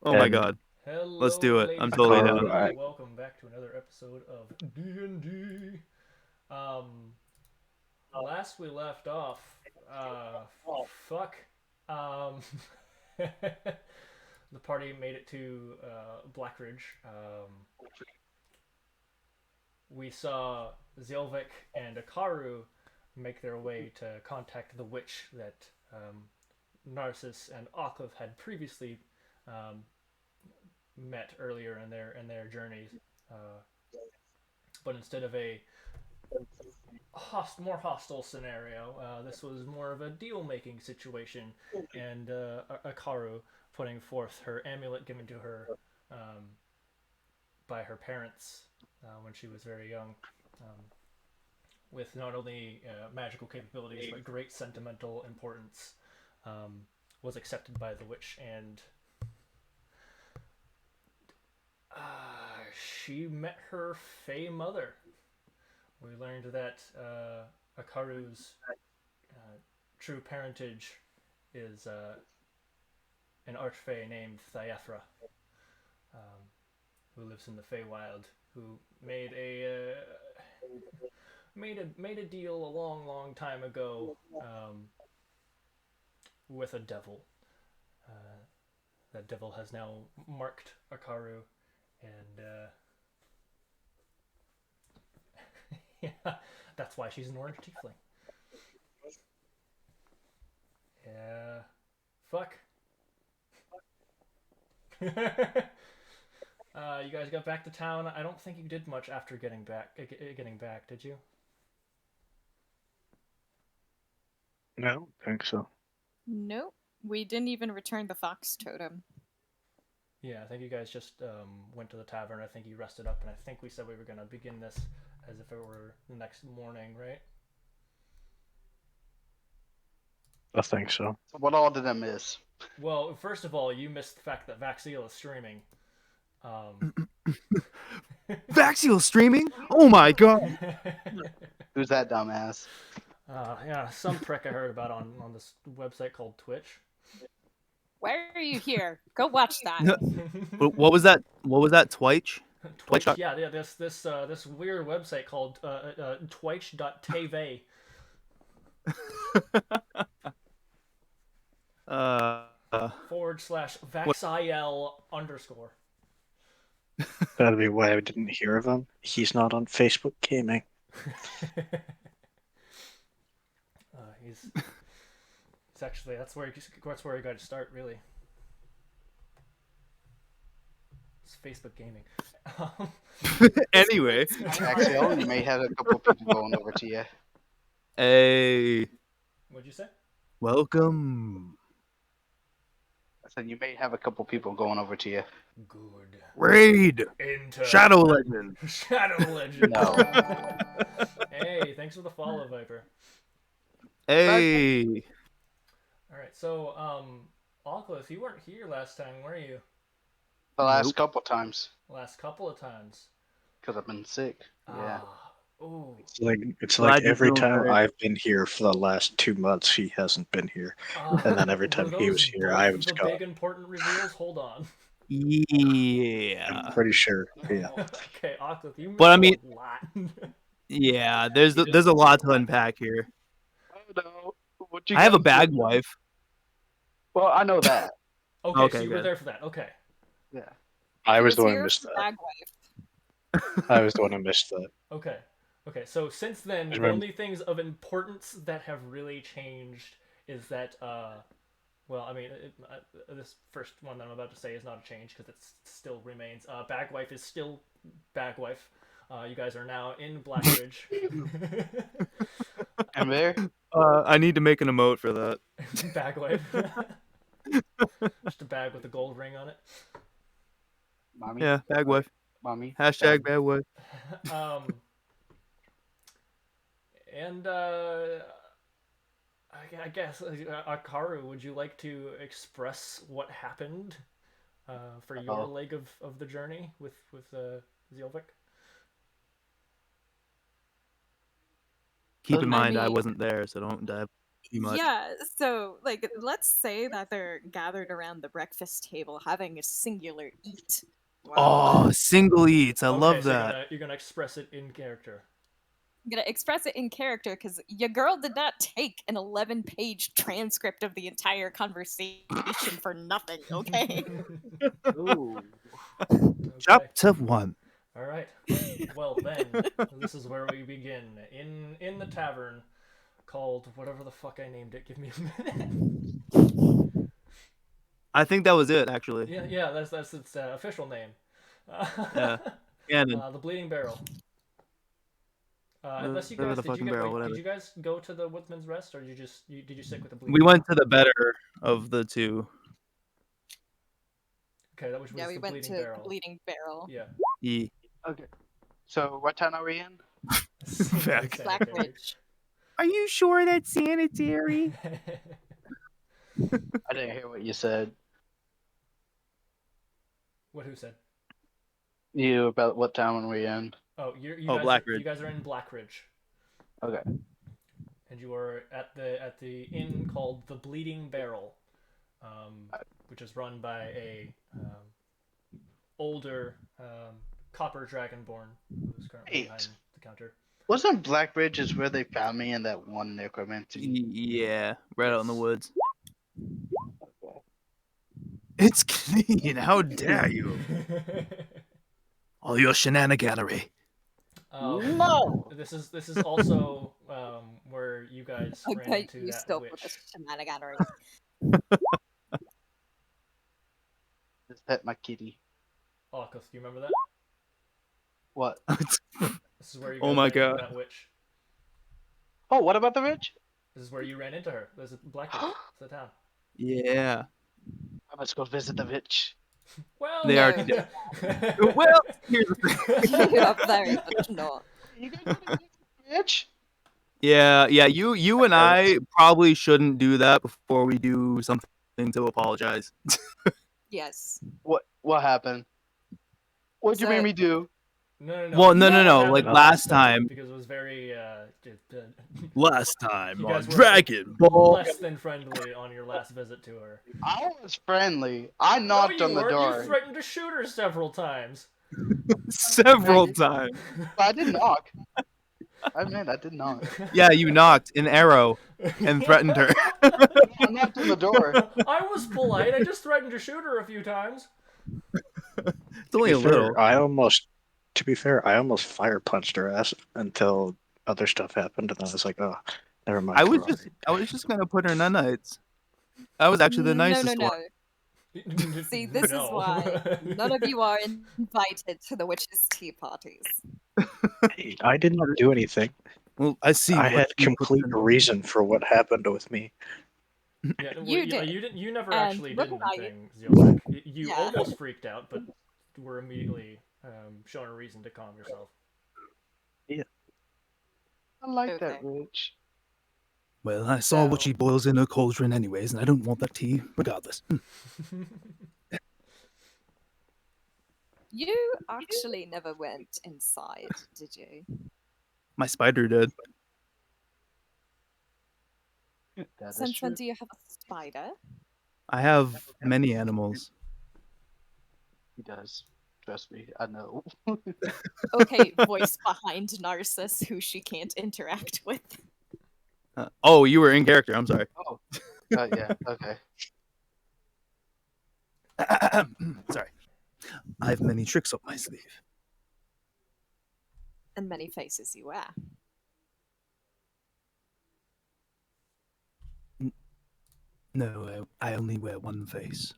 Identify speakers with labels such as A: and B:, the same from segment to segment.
A: Oh my
B: And
A: god. Let's
C: Hello,
A: do it. I'm
C: ladies and
A: totally
B: Hikaru,
A: down.
C: gentlemen. Welcome back to another episode of D&D. Um, Last we left off, fuck. Um, the party made it to Blackridge. We saw Zilvik and Akaru make their way to contact the witch that Narcissus and Occliffe had previously um, met earlier in their journeys. Uh, but instead of a more hostile scenario, this was more of a deal making situation, and Akaru putting forth her amulet given to her by her parents when she was very young, um, with not only magical capabilities but great sentimental importance, was accepted by the witch, and she met her Fey mother. We learned that Akaru's true parentage is an archfey named Thyethra, um, who lives in the Feywild, who made a deal a long time ago with a devil. Uh, that devil has now marked Akaru, and yeah, that's why she's an orange tiefling. Yeah, fuck. You guys got back to town. I don't think you did much after getting back. Getting back, did you?
B: no, I don't think so.
D: Nope. We didn't even return the fox totem.
C: Yeah, I think you guys just went to the tavern. I think you rested up, and I think we said we were gonna begin this as if it were the next morning, right?
B: I think so.
E: So what all did I miss?
C: Well, first of all, you missed the fact that Vaxiel is streaming.
A: Vaxiel streaming? Oh my god.
E: Who's that dumbass?
C: Yeah, some prick I heard about on this website called Twitch.
D: Why are you here? Go watch that.
A: What was that? What was that? Twitch?
C: Twitch, yeah, this weird website called twitch.tv. / Vaxiel _.
B: That'd be why I didn't hear of him. He's not on Facebook Gaming.
C: He's actually that's where you got to start, really. It's Facebook gaming.
A: Anyway.
E: Vaxiel, you may have a couple people going over to you.
A: Hey.
C: What'd you say?
A: Welcome.
E: I said you may have a couple people going over to you.
C: Good.
A: Raid.
C: Into
A: Shadow Legend.
C: Shadow Legend.
E: No.
C: Hey, thanks for the follow, Viper.
A: Hey.
C: All right, so Oculus, you weren't here last time, were you?
E: The last
A: Nope.
E: couple times.
C: Last couple of times.
E: Because I've been sick. Yeah.
C: Ooh.
B: It's
A: Glad
B: like
A: you're
B: every
A: feeling
B: time
A: better.
B: I've been here for the last 2 months, he hasn't been here. And then every time he was here, I was
C: the
B: gone.
C: big important reveals. Hold on.
A: Yeah.
B: I'm pretty sure. Yeah.
C: Okay, Oculus, you missed
A: But I mean-
C: a lot.
A: Yeah, there's a lot to unpack here.
E: Oh no. What
A: I have a
E: guys
A: bag
E: do?
A: wife.
E: Well, I know that.
C: Okay,
A: Okay,
C: so you were
A: good.
C: there for that. Okay.
E: Yeah.
B: I
D: He
B: was the one who
D: here
B: missed
D: for
B: that.
D: Bag Wife.
B: I was the one who missed that.
C: Okay. So since then, the
B: Remember-
C: only things of importance that have really changed is that, well, I mean, this first one that I'm about to say is not a change because it still remains. Bagwife is still Bagwife. You guys are now in Blackridge.
E: I'm there.
A: I need to make an emote for that.
C: Bagwife. Just a bag with a gold ring on it.
E: Mommy.
A: Yeah, bag wife.
E: Mommy.
A: Hashtag bag wife.
C: And I guess Akaru, would you like to express what happened for your leg of the journey with Zilvik?
A: Keep in
D: I
A: mind, I
D: mean-
A: wasn't there, so don't dive. Pretty much.
D: Yeah, so like let's say that they're gathered around the breakfast table having a singular eat. Wow.
A: Oh, single eats. I
C: Okay,
A: love
C: so
A: that.
C: you're gonna express it in character.
D: I'm gonna express it in character because your girl did not take an 11-page transcript of the entire conversation for nothing, okay?
E: Ooh.
C: Okay.
A: Chapter 1.
C: All right. Well then, this is where we begin in the tavern called whatever the fuck I named it. Give me a minute.
A: I think that was it, actually.
C: Yeah. That's its official name.
A: Yeah. Canon.
C: The Bleeding Barrel. Unless you
A: Whatever
C: guys
A: the fucking barrel, whatever.
C: did you guys go to the Woodsman's Rest or did you stick with the Bleeding?
A: We went to the better of the two.
C: Okay, that was
D: Yeah, we
C: the
D: went
C: Bleeding
D: to
C: Barrel.
D: the Bleeding Barrel.
C: Yeah.
A: E.
E: Okay. So what town are we in?
A: Back.
D: Blackridge.
A: Are you sure that's sanitary?
E: I didn't hear what you said.
C: Who said?
E: You about what town are we in?
C: Oh, you
A: Oh,
C: guys
A: Blackridge.
C: you guys are in Blackridge.
E: Okay.
C: And you are at the inn called the Bleeding Barrel, which is run by a older copper dragonborn who's currently behind the counter.
E: Wasn't Blackbridge is where they found me in that one necromancy?
A: Yeah, right out in the
C: Yes.
A: woods. It's clean. How dare you? All your shenaniganery.
E: No!
C: This is also where you guys ran
D: Okay,
C: into
D: you
C: that
D: still
C: witch.
D: put a shenaniganery.
E: Just pet my kitty.
C: Alkoth, do you remember that?
E: What?
C: This is where you
A: Oh
C: guys
A: my
C: ran into
A: God.
C: that witch.
E: Oh, what about the rich?
C: This is where you ran into her. There's a Blackridge. It's the town.
A: Yeah.
E: I must go visit the rich.
C: Well,
A: They are.
C: then.
A: Well, here's the thing.
D: You are very much not.
E: You guys want to visit the rich?
A: Yeah. You and I probably shouldn't do that before we do something to apologize.
D: Yes.
E: What happened? What'd you
D: So-
E: make me do?
C: No.
A: Well, no.
C: That happened
A: Like last time.
C: because it was very
A: Last time
C: You
A: on
C: guys were
A: Dragon Ball.
C: less than friendly on your last visit to her.
E: I was friendly. I knocked
C: no,
E: on
C: you
E: the
C: weren't.
E: door.
C: You threatened to shoot her several times.
A: Several times.
E: But I did knock. I admit, I did knock.
A: Yeah, you knocked an arrow and threatened her.
E: I knocked on the door.
C: I was polite. I just threatened to shoot her a few times.
A: It's only a little.
B: To be fair, I almost fire punched her ass until other stuff happened, and I was like, oh, never mind.
A: I was just gonna put her nanites. I was actually the nicest
D: no.
A: one.
D: See, this is why none of you are invited to the witches' tea parties.
B: I didn't do anything.
A: Well, I see.
B: I
A: what
B: had
A: you put
B: complete
A: in-
B: reason for what happened with me.
C: Yeah, well,
D: You did.
C: You never
D: And
C: actually
D: look
C: did
D: at
C: anything, Zielek. You
D: Yeah.
C: almost freaked out, but were immediately shown a reason to calm yourself.
E: I like
D: Okay.
E: that rich.
A: Well, I saw what
C: So-
A: she boils in her cauldron anyways, and I don't want that tea, regardless.
D: You actually never went inside, did you?
A: My spider did.
E: That is
D: Since when
E: true.
D: do you have a spider?
A: I have many animals.
E: He does. Trust me, I know.
D: Okay, voice behind Narcissus, who she can't interact with.
A: Oh, you were in character. I'm sorry.
E: Oh. Yeah, okay.
A: Sorry. I have many tricks up my sleeve.
D: And many faces you wear.
A: No, I only wear one face.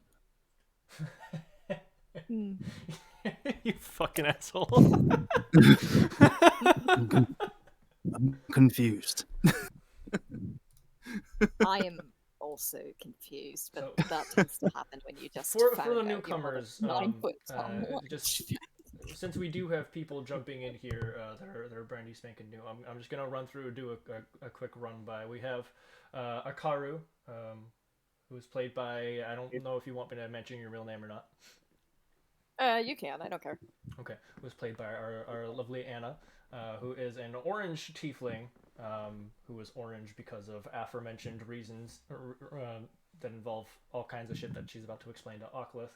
D: Hmm.
C: You fucking asshole.
A: I'm confused.
D: I am also confused, but
C: So-
D: that tends to happen when you just
C: for
D: found
C: the
D: out you're
C: newcomers,
D: 9 foot tall.
C: just since we do have people jumping in here that are brandy spanking new, I'm just gonna run through and do a quick run by. We have Akaru, who's played by, I don't know if you want me to mention your real name or not.
D: You can, I don't care.
C: Okay, who's played by our lovely Anna, who is an orange tiefling who was orange because of aforementioned reasons that involve all kinds of shit that she's about to explain to Ockleth.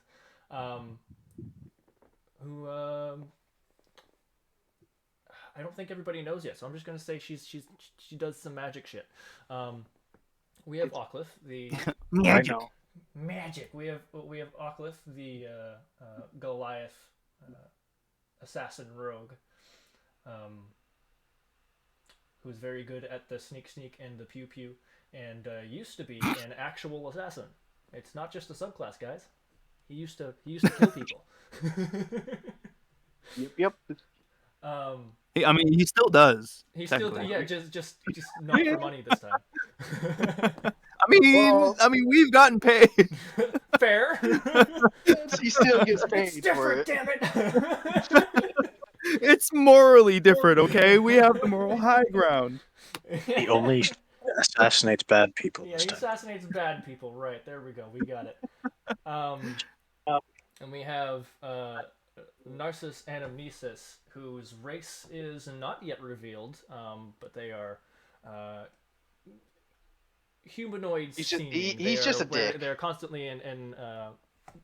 C: Who I don't think everybody knows yet, so I'm just gonna say she does some magic shit. We have Ockleth, the
A: Magic.
C: magic. We have Ockleth, the Goliath assassin rogue, who's very good at the sneak and the pew pew, and used to be an actual assassin. It's not just a subclass, guys. He used to kill people.
E: Yep.
A: I mean, he still does.
C: He still,
A: technically.
C: yeah, just not for money this time.
A: I mean, we've gotten paid.
C: Fair.
E: He still gets
C: It's
E: paid for
C: different,
E: it.
C: damn it.
A: It's morally different, okay? We have the moral high ground.
B: He only assassinates bad people
C: Yeah,
B: this
C: he
B: time.
C: assassinates bad people. Right, there we go. We got it. And we have Narcissus and Amnesis, whose race is not yet revealed, but they are humanoid
E: He's just-
C: seeming.
E: he's
C: They
E: just
C: are
E: a dick.
C: They're constantly in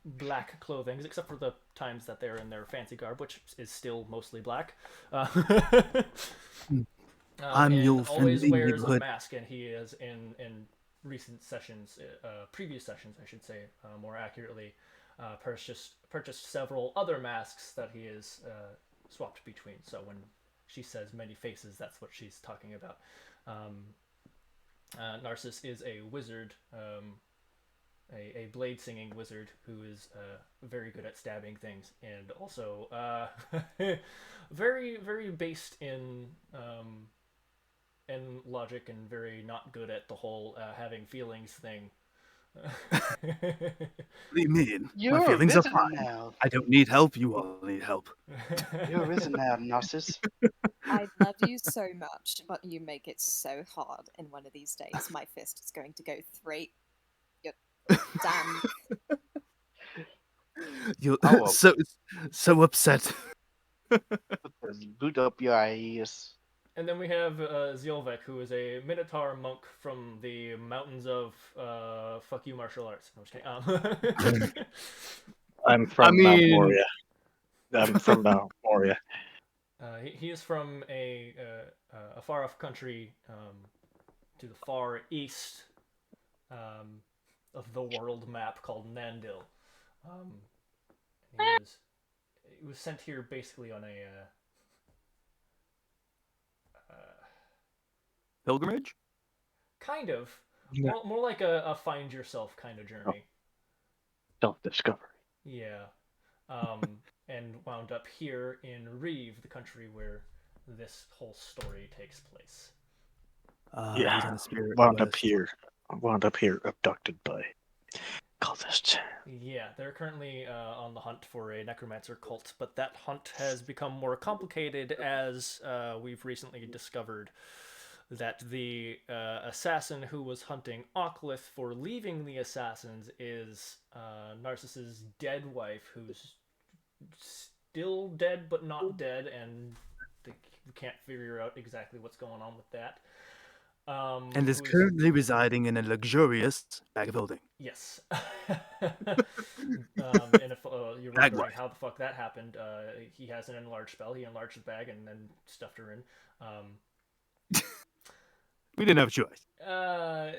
C: black clothing, except for the times that they're in their fancy garb, which is still mostly black.
A: I'm
C: and
A: your
C: always
A: friendly
C: wears a
A: neighborhood.
C: mask, and he is in recent sessions, previous sessions, I should say, more accurately, purchased several other masks that he is swapped between. So when she says many faces, that's what she's talking about. Narcissus is a wizard, a blade singing wizard who is very good at stabbing things, and also very very based in logic, and very not good at the whole having feelings thing.
A: What do you mean?
E: You're
A: My
E: a
A: feelings are
E: wizard
A: fine.
E: now.
A: I don't need help. You all need help.
E: You're a wizard now, Narcissus.
D: I love you so much, but you make it so hard. And one of these days, my fist is going to go straight. Your damn.
A: You're
E: Oh, well.
A: so upset.
E: Boot up your ears.
C: And then we have Zielvek, who is a Minotaur monk from the mountains of fuck you martial arts. No, I'm just kidding.
B: I'm from Mount Moria. I'm from Mount Moria.
C: He is from a far off country to the far east of the world map called Nandil. He was sent here basically on a
A: Pilgrimage?
C: kind of
B: Yeah.
C: more like a find yourself kind of journey.
B: Self-discovery.
C: Yeah. And wound up here in Reeve, the country where this whole story takes place.
A: He's
B: Yeah.
A: on the spirit
B: Wound
A: list.
B: up here, abducted by cultists.
C: Yeah, they're currently on the hunt for a necromancer cult, but that hunt has become more complicated as we've recently discovered that the assassin who was hunting Ockleth for leaving the assassins is Narcissus' dead wife, who's still dead but not dead, and they can't figure out exactly what's going on with that.
A: And is
C: who's-
A: currently residing in a luxurious bag building.
C: Yes. And if you're
A: Bag
C: wondering
A: wife.
C: how the fuck that happened, he has an enlarged spell. He enlarged the bag and then stuffed her in.
A: We didn't have a choice.
C: I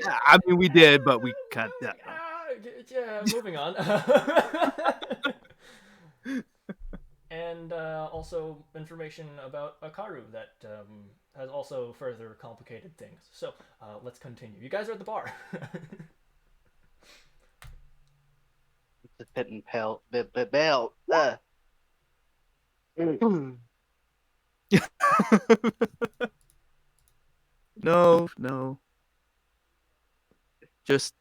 A: I mean, we did, but we cut that.
C: Yeah, moving on. And also information about Akaru that has also further complicated things. So let's continue. You guys are at the bar.
E: The pit and pelt. Belt.
A: No. Just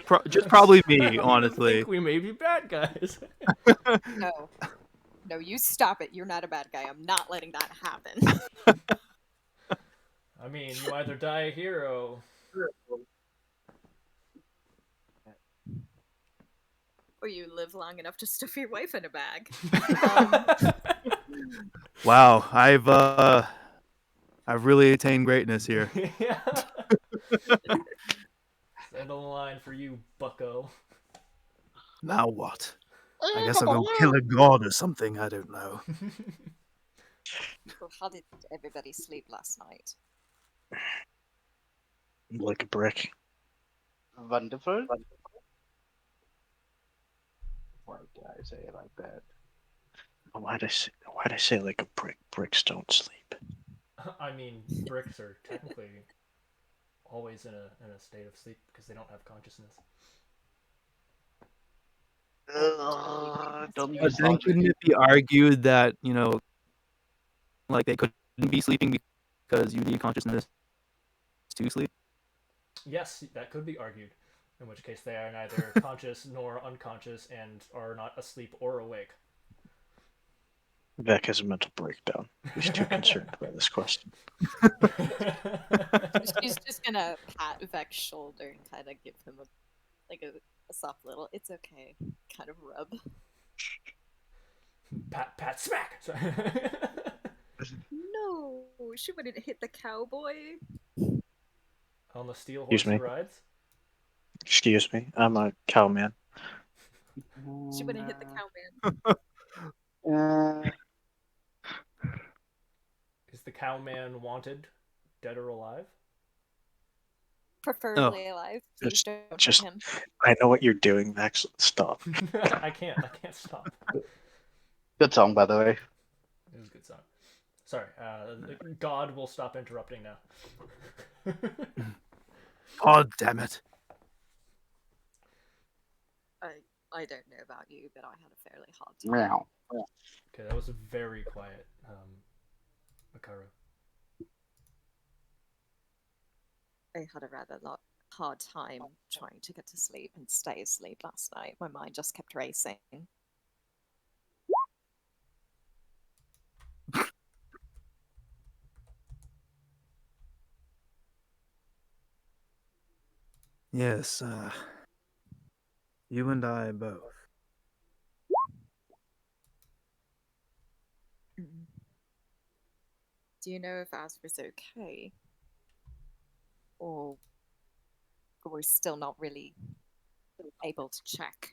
A: probably me,
C: I
A: honestly.
C: think we may be bad guys.
D: No, you stop it. You're not a bad guy. I'm not letting that happen.
C: I mean, you either die a hero.
D: Or you live long enough to stuff your wife in a bag.
A: Wow, I've really attained greatness here.
C: Yeah. End of the line for you, bucko.
A: Now what? I guess I'll go kill a god or something. I don't know.
D: So how did everybody sleep last night?
B: Like a brick.
E: Wonderful. Why did I say it like that?
B: Why'd I say like a brick? Bricks don't sleep.
C: I mean, bricks are technically always in a state of sleep because they don't have consciousness.
E: Don't
A: But
E: use
A: then
E: logic.
A: couldn't it be argued that, like they couldn't be sleeping because you need consciousness to sleep?
C: Yes, that could be argued. In which case, they are neither conscious nor unconscious and are not asleep or awake.
B: Vec has a mental breakdown. He's too concerned by this question.
D: She's just gonna pat Vec's shoulder and kind of give him a soft little, it's okay, kind of rub.
C: Pat, smack!
D: No, she wouldn't hit the cowboy.
C: On the steel
B: Excuse
C: horse he
B: me?
C: rides.
B: Excuse me, I'm a cowman.
D: She wouldn't hit the cowman.
C: Is the cowman wanted, dead or alive?
D: Preferably alive. Please don't
B: just-
D: hurt him.
B: I know what you're doing, Max. Stop.
C: I can't stop.
E: Good song, by the way.
C: It was a good song. Sorry, God will stop interrupting now.
A: God damn it.
D: I don't know about you, but I had a fairly hard time.
E: Meow.
C: Okay, that was very quiet, Makaru.
D: I had a rather hard time trying to get to sleep and stay asleep last night. My mind just kept racing.
A: Yes, you and I both.
D: Do you know if Azra's okay? Or we're still not really able to check?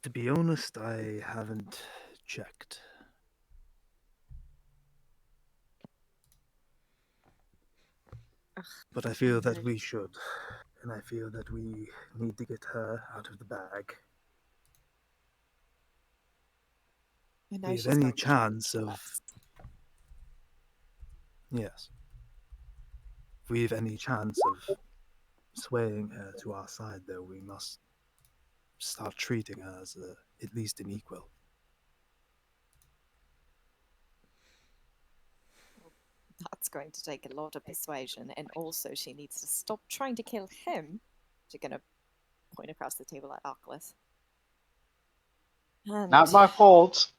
A: To be honest, I haven't checked. But I feel that we should. And I feel that we need to get her out of the bag.
D: I know
A: We have
D: she's
A: any
D: going to try to
A: chance
D: kill
A: of...
D: us.
A: Yes. If we have any chance of swaying her to our side, though, we must start treating her as at least an equal.
D: That's going to take a lot of persuasion, and also she needs to stop trying to kill him. She's going to point across the table at Oculus. And
E: Not my fault.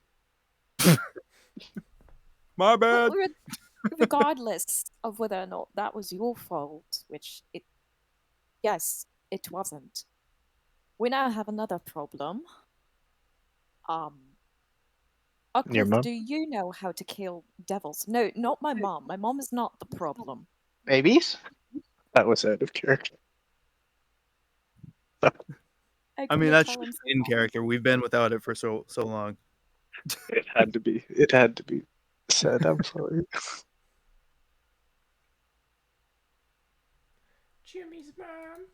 A: My bad!
D: regardless of whether or not that was your fault, which yes, it wasn't. We now have another problem.
B: Your
D: Oculus,
B: mom?
D: do you know how to kill devils? No, not my mom. My mom is not the problem.
E: Babies?
B: That was out of character.
A: I mean, that's just in character. We've been without it for so long.
B: It had to be. It had to be said. I'm sorry.
C: Jimmy's mom.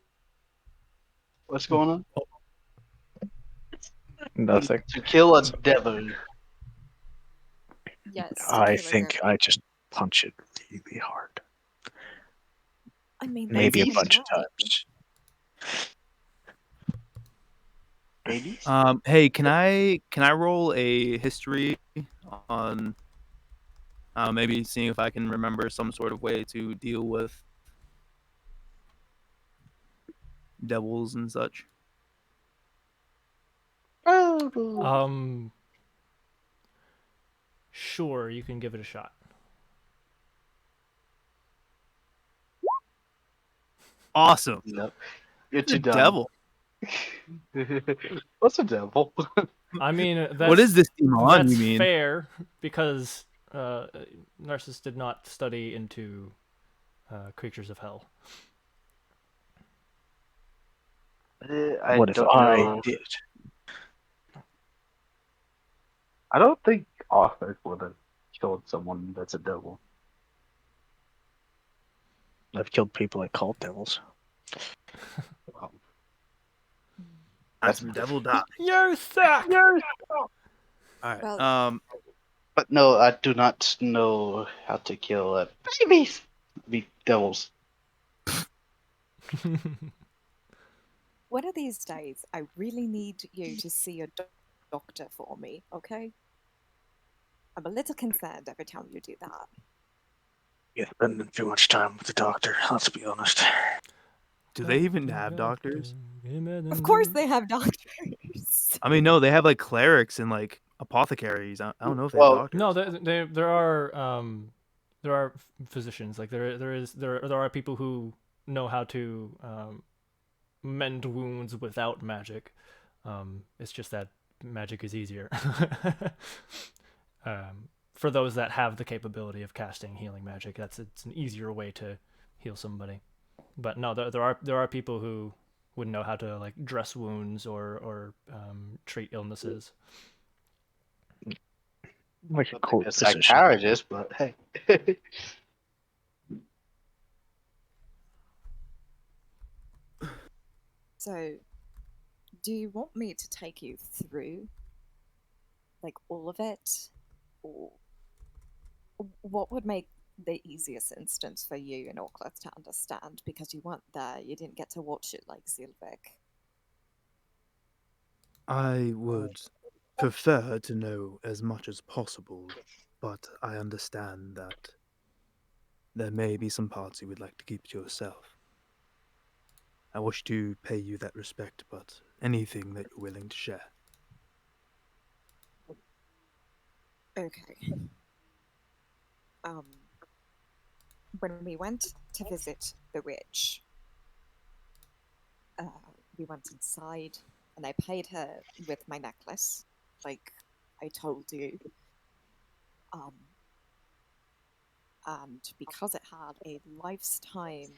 E: What's going on?
B: Nothing.
E: To kill a devil.
D: Yes.
B: I think I just punch it really hard.
D: I mean,
B: Maybe a
D: that's
B: bunch of
D: fine.
B: times.
E: Babies?
A: Hey, can I roll a history on maybe seeing if I can remember some sort of way to deal with devils and such?
C: Sure, you can give it a shot.
A: Awesome.
E: No. You're
A: What's
E: too
A: a
E: dumb.
A: devil?
E: What's a devil?
C: I mean, that's,
A: What is this demon,
C: that's
A: you mean?
C: fair because Narcissus did not study into creatures of hell.
E: I
B: What if
E: don't
B: I
E: know.
B: did?
E: I don't think Arthur would have killed someone that's a devil.
B: I've killed people like cult devils.
E: Well,
A: That's
E: that's
A: devil die.
C: You suck!
A: All right.
D: Well-
E: but no, I do not know how to kill babies. Be devils.
D: One of these days, I really need you to see a doctor for me, okay? I'm a little concerned every time you do that.
B: You're spending too much time with the doctor, let's be honest.
A: Do they even have doctors?
D: Of course, they have doctors.
A: I mean, no, they have like clerics and like apothecaries. I don't know if they have
E: Well,
A: doctors.
C: No, there are physicians. Like there are people who know how to mend wounds without magic. It's just that magic is easier. For those that have the capability of casting healing magic, it's an easier way to heal somebody. But no, there are people who would know how to like dress wounds or treat illnesses.
B: Like
E: I
B: a
E: don't think
B: cult
E: a
B: physician.
E: psychologist, but hey.
D: So, do you want me to take you through, like, all of it? Or what would make the easiest instance for you and Orcliffe to understand? Because you weren't there, you didn't get to watch it like Zilvik.
A: I would prefer to know as much as possible, but I understand that there may be some parts you would like to keep to yourself. I wish to pay you that respect, but anything that you're willing to share.
D: Okay. When we went to visit the witch, we went inside and I paid her with my necklace, like I told you. And because it had a lifetime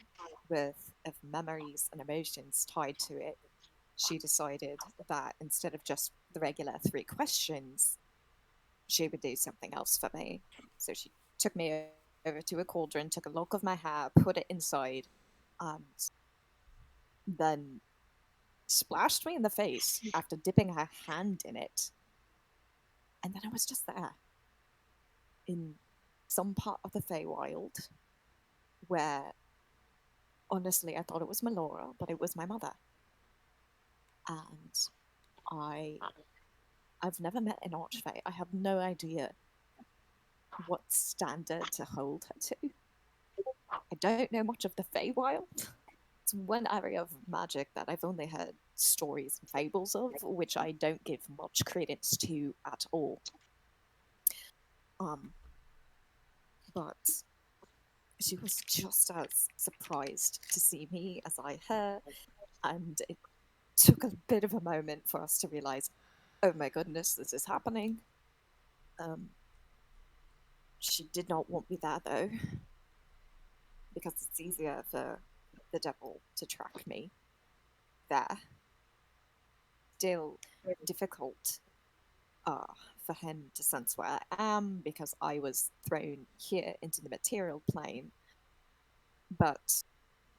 D: worth of memories and emotions tied to it, she decided that instead of just the regular 3 questions, she would do something else for me. So she took me over to a cauldron, took a lock of my hair, put it inside, and then splashed me in the face after dipping her hand in it. And then I was just there in some part of the Feywild where honestly I thought it was Melora, but it was my mother. And I've never met an Archfey. I have no idea what standard to hold her to. I don't know much of the Feywild. It's one area of magic that I've only heard stories and fables of, which I don't give much credence to at all. But she was just as surprised to see me as I her, and it took a bit of a moment for us to realize, oh my goodness, this is happening. She did not want me there though, because it's easier for the devil to track me there. Still difficult for him to sense where I am because I was thrown here into the material plane, but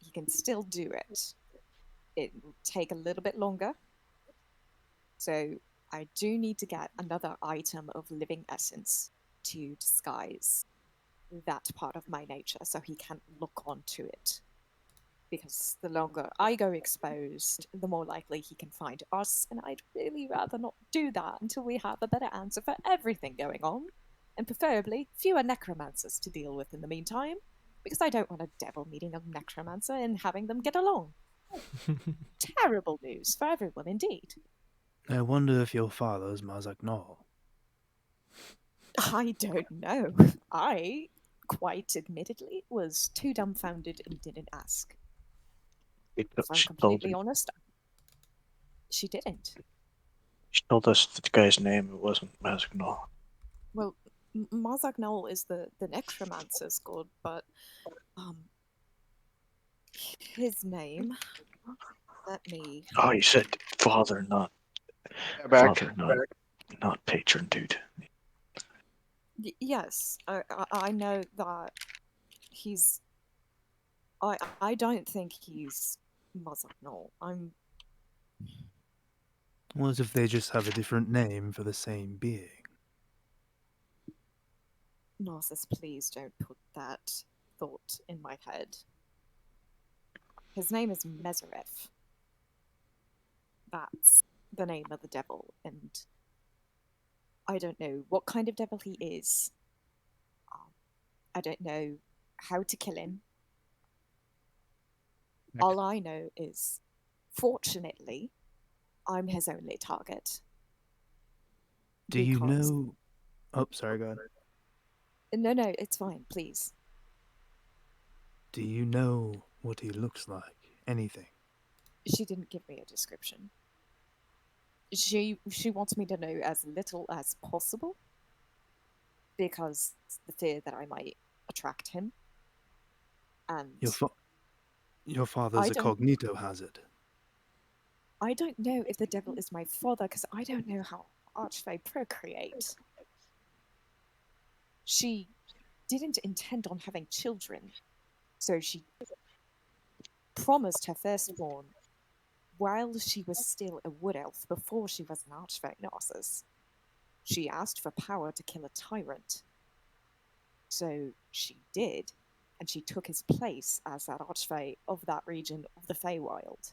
D: he can still do it. It will take a little bit longer. So I do need to get another item of living essence to disguise that part of my nature so he can't look onto it. Because the longer I go exposed, the more likely he can find us, and I'd really rather not do that until we have a better answer for everything going on, and preferably fewer necromancers to deal with in the meantime, because I don't want a devil meeting a necromancer and having them get along. Terrible news for everyone indeed.
A: I wonder if your father's Mazaknol.
D: I don't know. I, quite admittedly, was too dumbfounded and didn't ask. If I'm completely honest, she didn't.
B: She told us the guy's name, it wasn't Mazignol.
D: Well, Marzagnol is the necromancer's god, but his name. Let me.
B: Oh, you said father, not
E: Back.
B: father, not patron, dude.
D: Yes, I know that he's. I don't think he's Marzagnol.
A: What if they just have a different name for the same being?
D: Narcissus, please don't put that thought in my head. His name is Mesaref. That's the name of the devil, and I don't know what kind of devil he is. I don't know how to kill him. All I know is, fortunately, I'm his only target.
A: Do you
D: Because
A: know? Oh, sorry, go ahead.
D: no, it's fine. Please.
A: Do you know what he looks like? Anything?
D: She didn't give me a description. She wants me to know as little as possible because the fear that I might attract him. And
A: Your father's
D: I
A: a
D: don't
A: cognito hazard.
D: I don't know if the devil is my father because I don't know how archfey procreate. She didn't intend on having children, so she promised her firstborn while she was still a wood elf before she was an archfey Narcissus. She asked for power to kill a tyrant. So she did, and she took his place as that archfey of that region of the Feywild.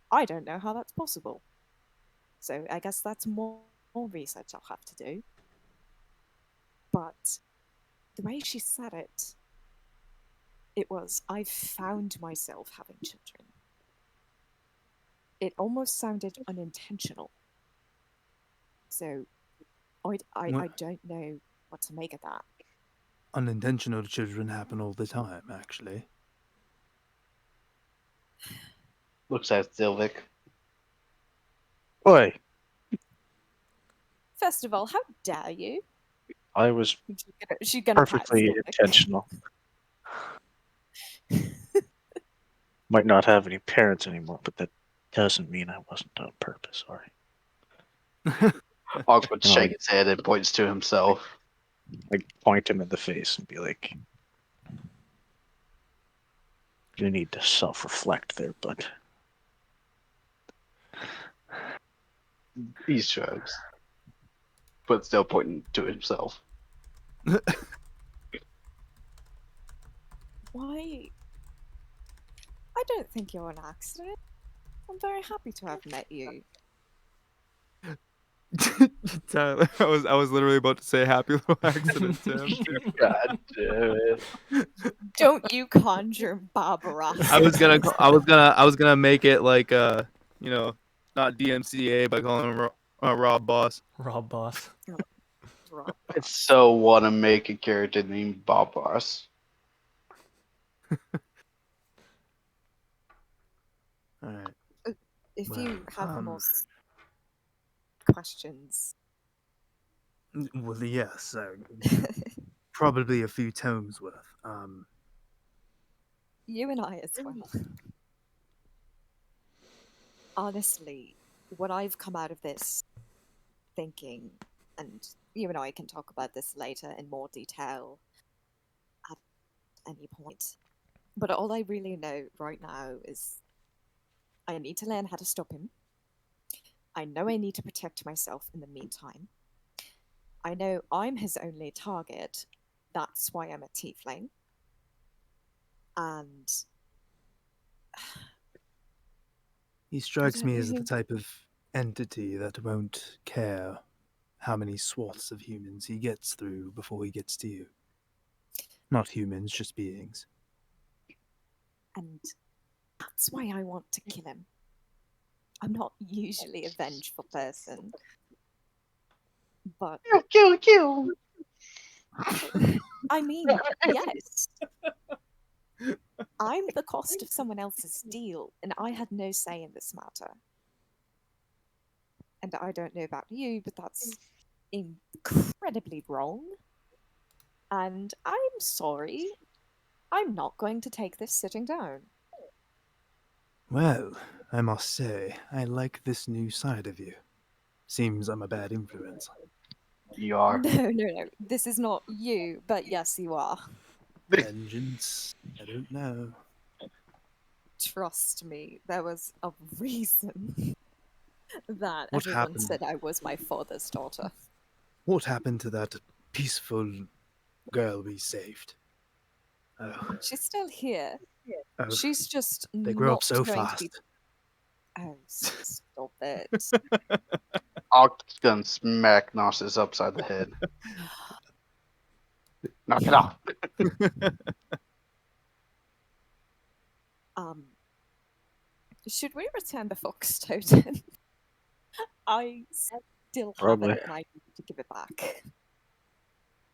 D: I don't know how that's possible. So I guess that's more research I'll have to do. But the way she said it, it was, I found myself having children. It almost sounded unintentional. So I don't know what to make of that.
A: Unintentional children happen all the time, actually.
E: Looks at Zilvik.
B: Oi,
D: First of all, how dare you?
B: I was
D: She's gonna pat
B: perfectly
D: Sylvic.
B: intentional. Might not have any parents anymore, but that doesn't mean I wasn't on purpose. Sorry.
E: Ogwood
B: No,
E: shakes his head and points to himself.
B: like point him in the face and be like, "You need to self-reflect there, bud."
E: He shrugs, but still pointing to himself.
D: Why? I don't think you're an accident. I'm very happy to have met you.
A: Tyler, I was literally about to say happy little accident, Tim.
E: God damn it.
D: Don't you conjure Barbara.
A: I was gonna make it like you know, not DMCA by calling him Rob Boss.
C: Rob Boss.
D: Rob
E: I so want to make a character named Bob Ross.
A: All right.
D: If
A: Well,
D: you have more questions,
A: well, yes, probably a few tomes worth.
D: you and I as well. Honestly, what I've come out of this thinking, and you and I can talk about this later in more detail at any point. But all I really know right now is I need to learn how to stop him. I know I need to protect myself in the meantime. I know I'm his only target. That's why I'm a tiefling. And
A: He strikes me as the type of entity that won't care how many swaths of humans he gets through before he gets to you. Not humans, just beings.
D: And that's why I want to kill him. I'm not usually a vengeful person. But
E: Kill.
D: I mean, yes. I'm the cost of someone else's deal, and I had no say in this matter. And I don't know about you, but that's incredibly wrong. And I'm sorry, I'm not going to take this sitting down.
A: Well, I must say, I like this new side of you. Seems I'm a bad influence.
E: You are.
D: No. This is not you, but yes, you are.
A: Vengeance? I don't know.
D: Trust me, there was a reason that
A: What
D: everyone
A: happened?
D: said I was my father's daughter.
A: What happened to that peaceful girl we saved? Oh,
D: She's still here.
A: oh,
D: She's just
A: they grow up
D: not
A: so
D: going to be.
A: fast.
D: Oh, stop it.
E: Oct's gonna smack Narcissus upside the head. Knock it off.
D: Um, should we return the fox totem? I still have
B: Probably.
D: it and I need to give it back.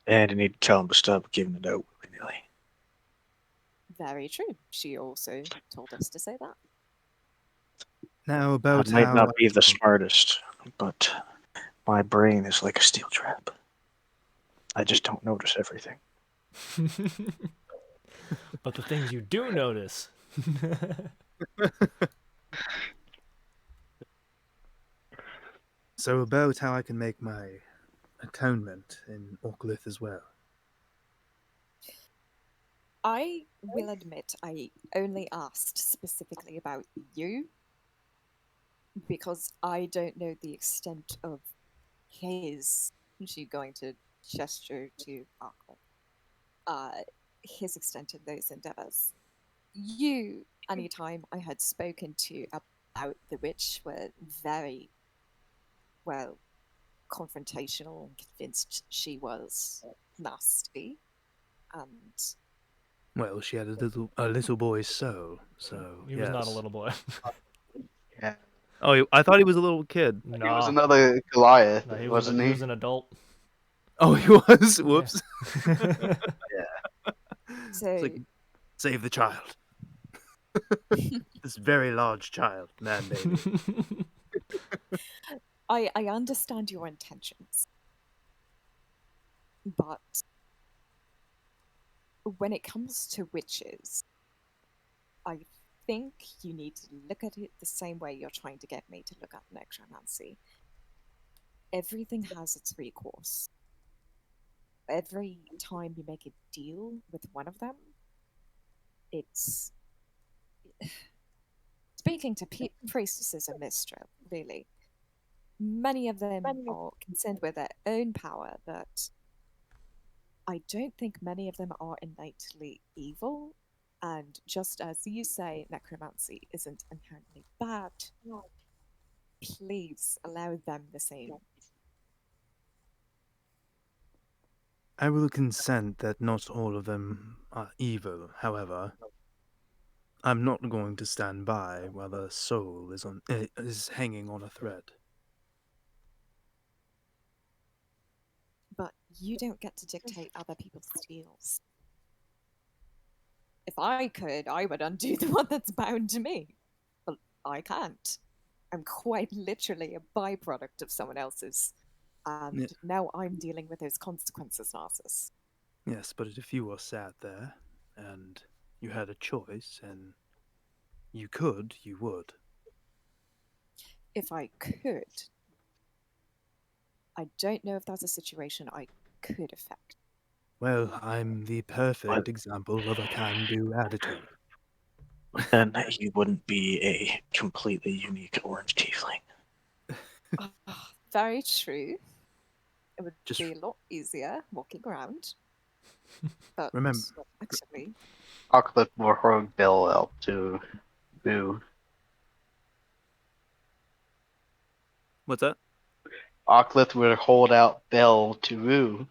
B: And you need to tell him to stop giving it out willy-nilly.
D: Very true. She also told us to say that.
A: Now
B: I
A: about
B: might
A: how
B: not be the smartest, but my brain is like a steel trap. I just don't notice everything.
C: But the things you do notice.
A: so about how I can make my atonement in Orklith as well.
D: I will admit I only asked specifically about you because I don't know the extent of his. She going to gesture to Aqua. His extent of those endeavors. You, anytime I had spoken to about the witch, were very well confrontational and convinced she was nasty. And
A: Well, she had a little boy's soul, so
C: He was
A: yes.
C: not a little boy.
E: Yeah.
A: Oh, I thought he was a little kid.
E: He was
C: Nah.
E: another Goliath,
C: No,
E: wasn't
C: he
E: he?
C: was an adult.
A: Oh, he was.
C: Yeah.
A: Whoops.
D: so
A: It's like save the child. This very large child, man, baby.
D: I understand your intentions, but when it comes to witches, I think you need to look at it the same way you're trying to get me to look at necromancy. Everything has its recourse. Every time you make a deal with one of them, it's speaking to priestesses and mistress, really. Many of them are concerned with their own power, but I don't think many of them are innately evil. And just as you say, necromancy isn't inherently bad, please allow them the same.
A: I will consent that not all of them are evil. However, I'm not going to stand by while a soul is hanging on a thread.
D: But you don't get to dictate other people's deals. If I could, I would undo the one that's bound to me. But I can't. I'm quite literally a byproduct of someone else's. And
A: Yeah.
D: now I'm dealing with those consequences, Narcissus.
A: Yes, but if you were sat there and you had a choice and you could, you would.
D: If I could, I don't know if that's a situation I could affect.
A: Well, I'm the
B: But
A: perfect example of a can-do attitude.
B: then he wouldn't be a completely unique orange tiefling.
D: Very true. It would
A: Just
D: be a lot easier walking around. But
A: remember,
D: actually,
E: Octliff will hug Bell up to Boo.
A: what's that?
E: Octliff will hold out Bell to Boo.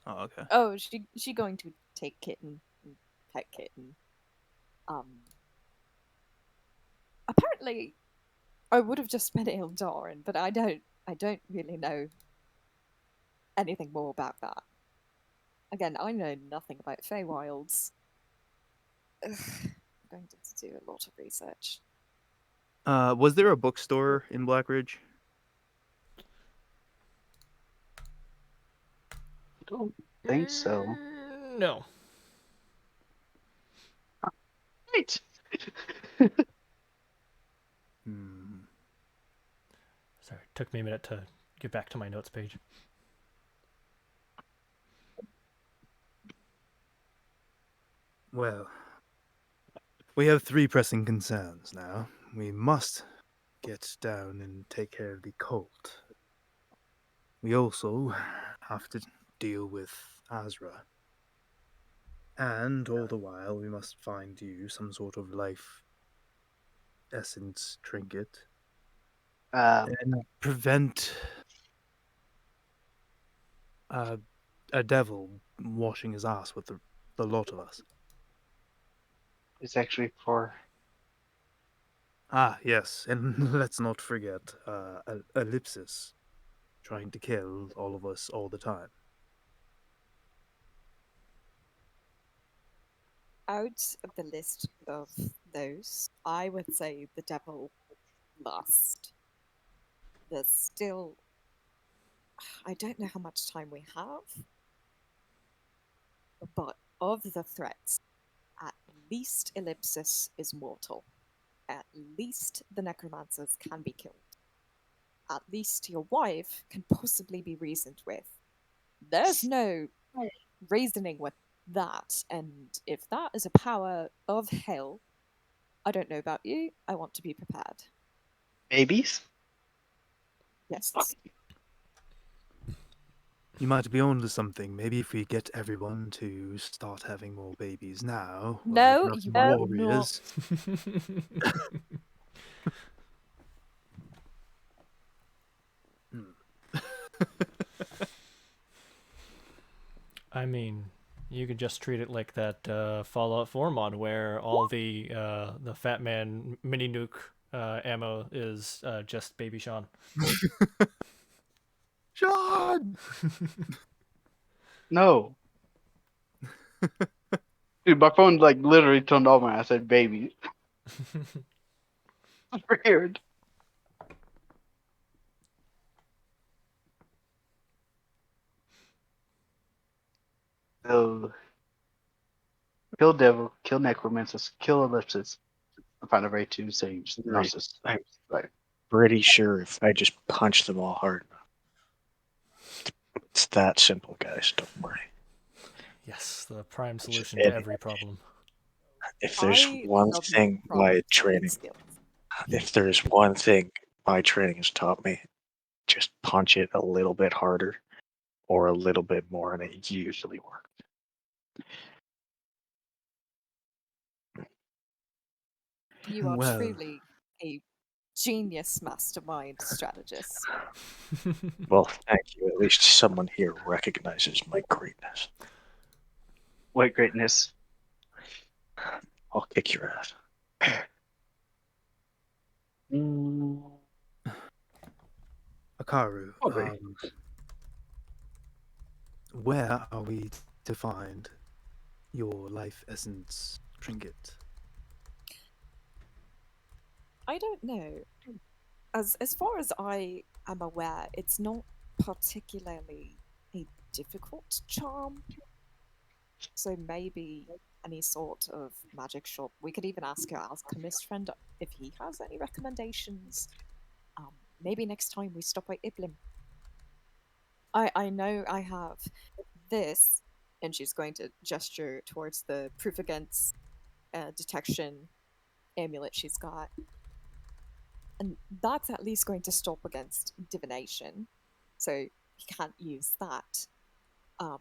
A: Oh, okay.
D: oh, she going to take Kitten and pet Kitten. Apparently, I would have just been Ildoran, but I don't really know anything more about that. Again, I know nothing about Feywilds. I'm going to do a lot of research.
A: Was there a bookstore in Blackridge?
E: don't think so.
C: No.
E: Right.
A: Hmm.
C: Sorry, it took me a minute to get back to my notes page.
A: Well, we have 3 pressing concerns now. We must get down and take care of the cult. We also have to deal with Azra. And all the while, we must find you some sort of life essence trinket
E: Um,
A: and prevent uh, a devil washing his ass with the lot of us.
E: it's actually for
A: Ah, yes, and let's not forget Ellipsis trying to kill all of us all the time.
D: Out of the list of those, I would say the devil last. There's still. I don't know how much time we have, but of the threats, at least Ellipsis is mortal. At least the necromancers can be killed. At least your wife can possibly be reasoned with. There's no reasoning with that, and if that is a power of hell, I don't know about you, I want to be prepared.
E: babies.
D: Yes.
A: You might be onto something. Maybe if we get everyone to start having more babies now, we'll have
D: No,
A: enough
D: you will not.
A: warriors. Hmm.
C: I mean, you could just treat it like that Fallout 4 mod where all the Fat Man mini nuke ammo is just Baby Sean.
A: Sean!
E: No, dude, my phone like literally turned on when I said baby. It's weird. So, kill devil, kill necromancers, kill ellipsis. I find a way to say
B: Right.
E: narcissist.
B: I'm
E: Right.
B: pretty sure if I just punch them all hard enough. It's that simple, guys. Don't worry.
C: Yes, the prime
B: Just-
C: solution to every problem.
B: If there's
D: I
B: one
D: love your
B: thing my
D: problem-solving
B: training,
D: skills.
B: if there's one thing my training has taught me, just punch it a little bit harder or a little bit more, and it usually works.
D: You are
A: Well,
D: truly a genius mastermind strategist.
B: Well, thank you. At least someone here recognizes my greatness.
E: What greatness.
B: I'll kick your ass.
E: Mm,
A: Akaru,
E: okay.
A: where are we to find your life essence trinket?
D: I don't know. As far as I am aware, it's not particularly a difficult charm. So maybe any sort of magic shop. We could even ask our alchemist friend if he has any recommendations. Maybe next time we stop by Iblim. I know I have this, and she's going to gesture towards the proof against detection amulet she's got, and that's at least going to stop against divination. So you can't use that. Um,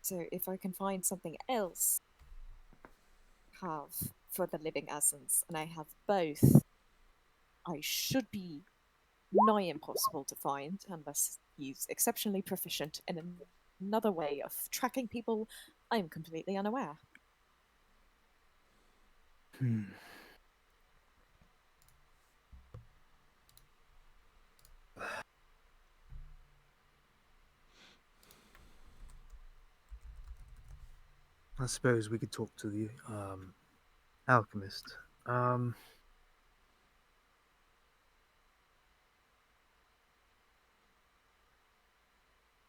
D: so if I can find something else, have for the living essence, and I have both, I should be nigh impossible to find unless he's exceptionally proficient in another way of tracking people I'm completely unaware.
A: Hmm. I suppose we could talk to the alchemist. Um,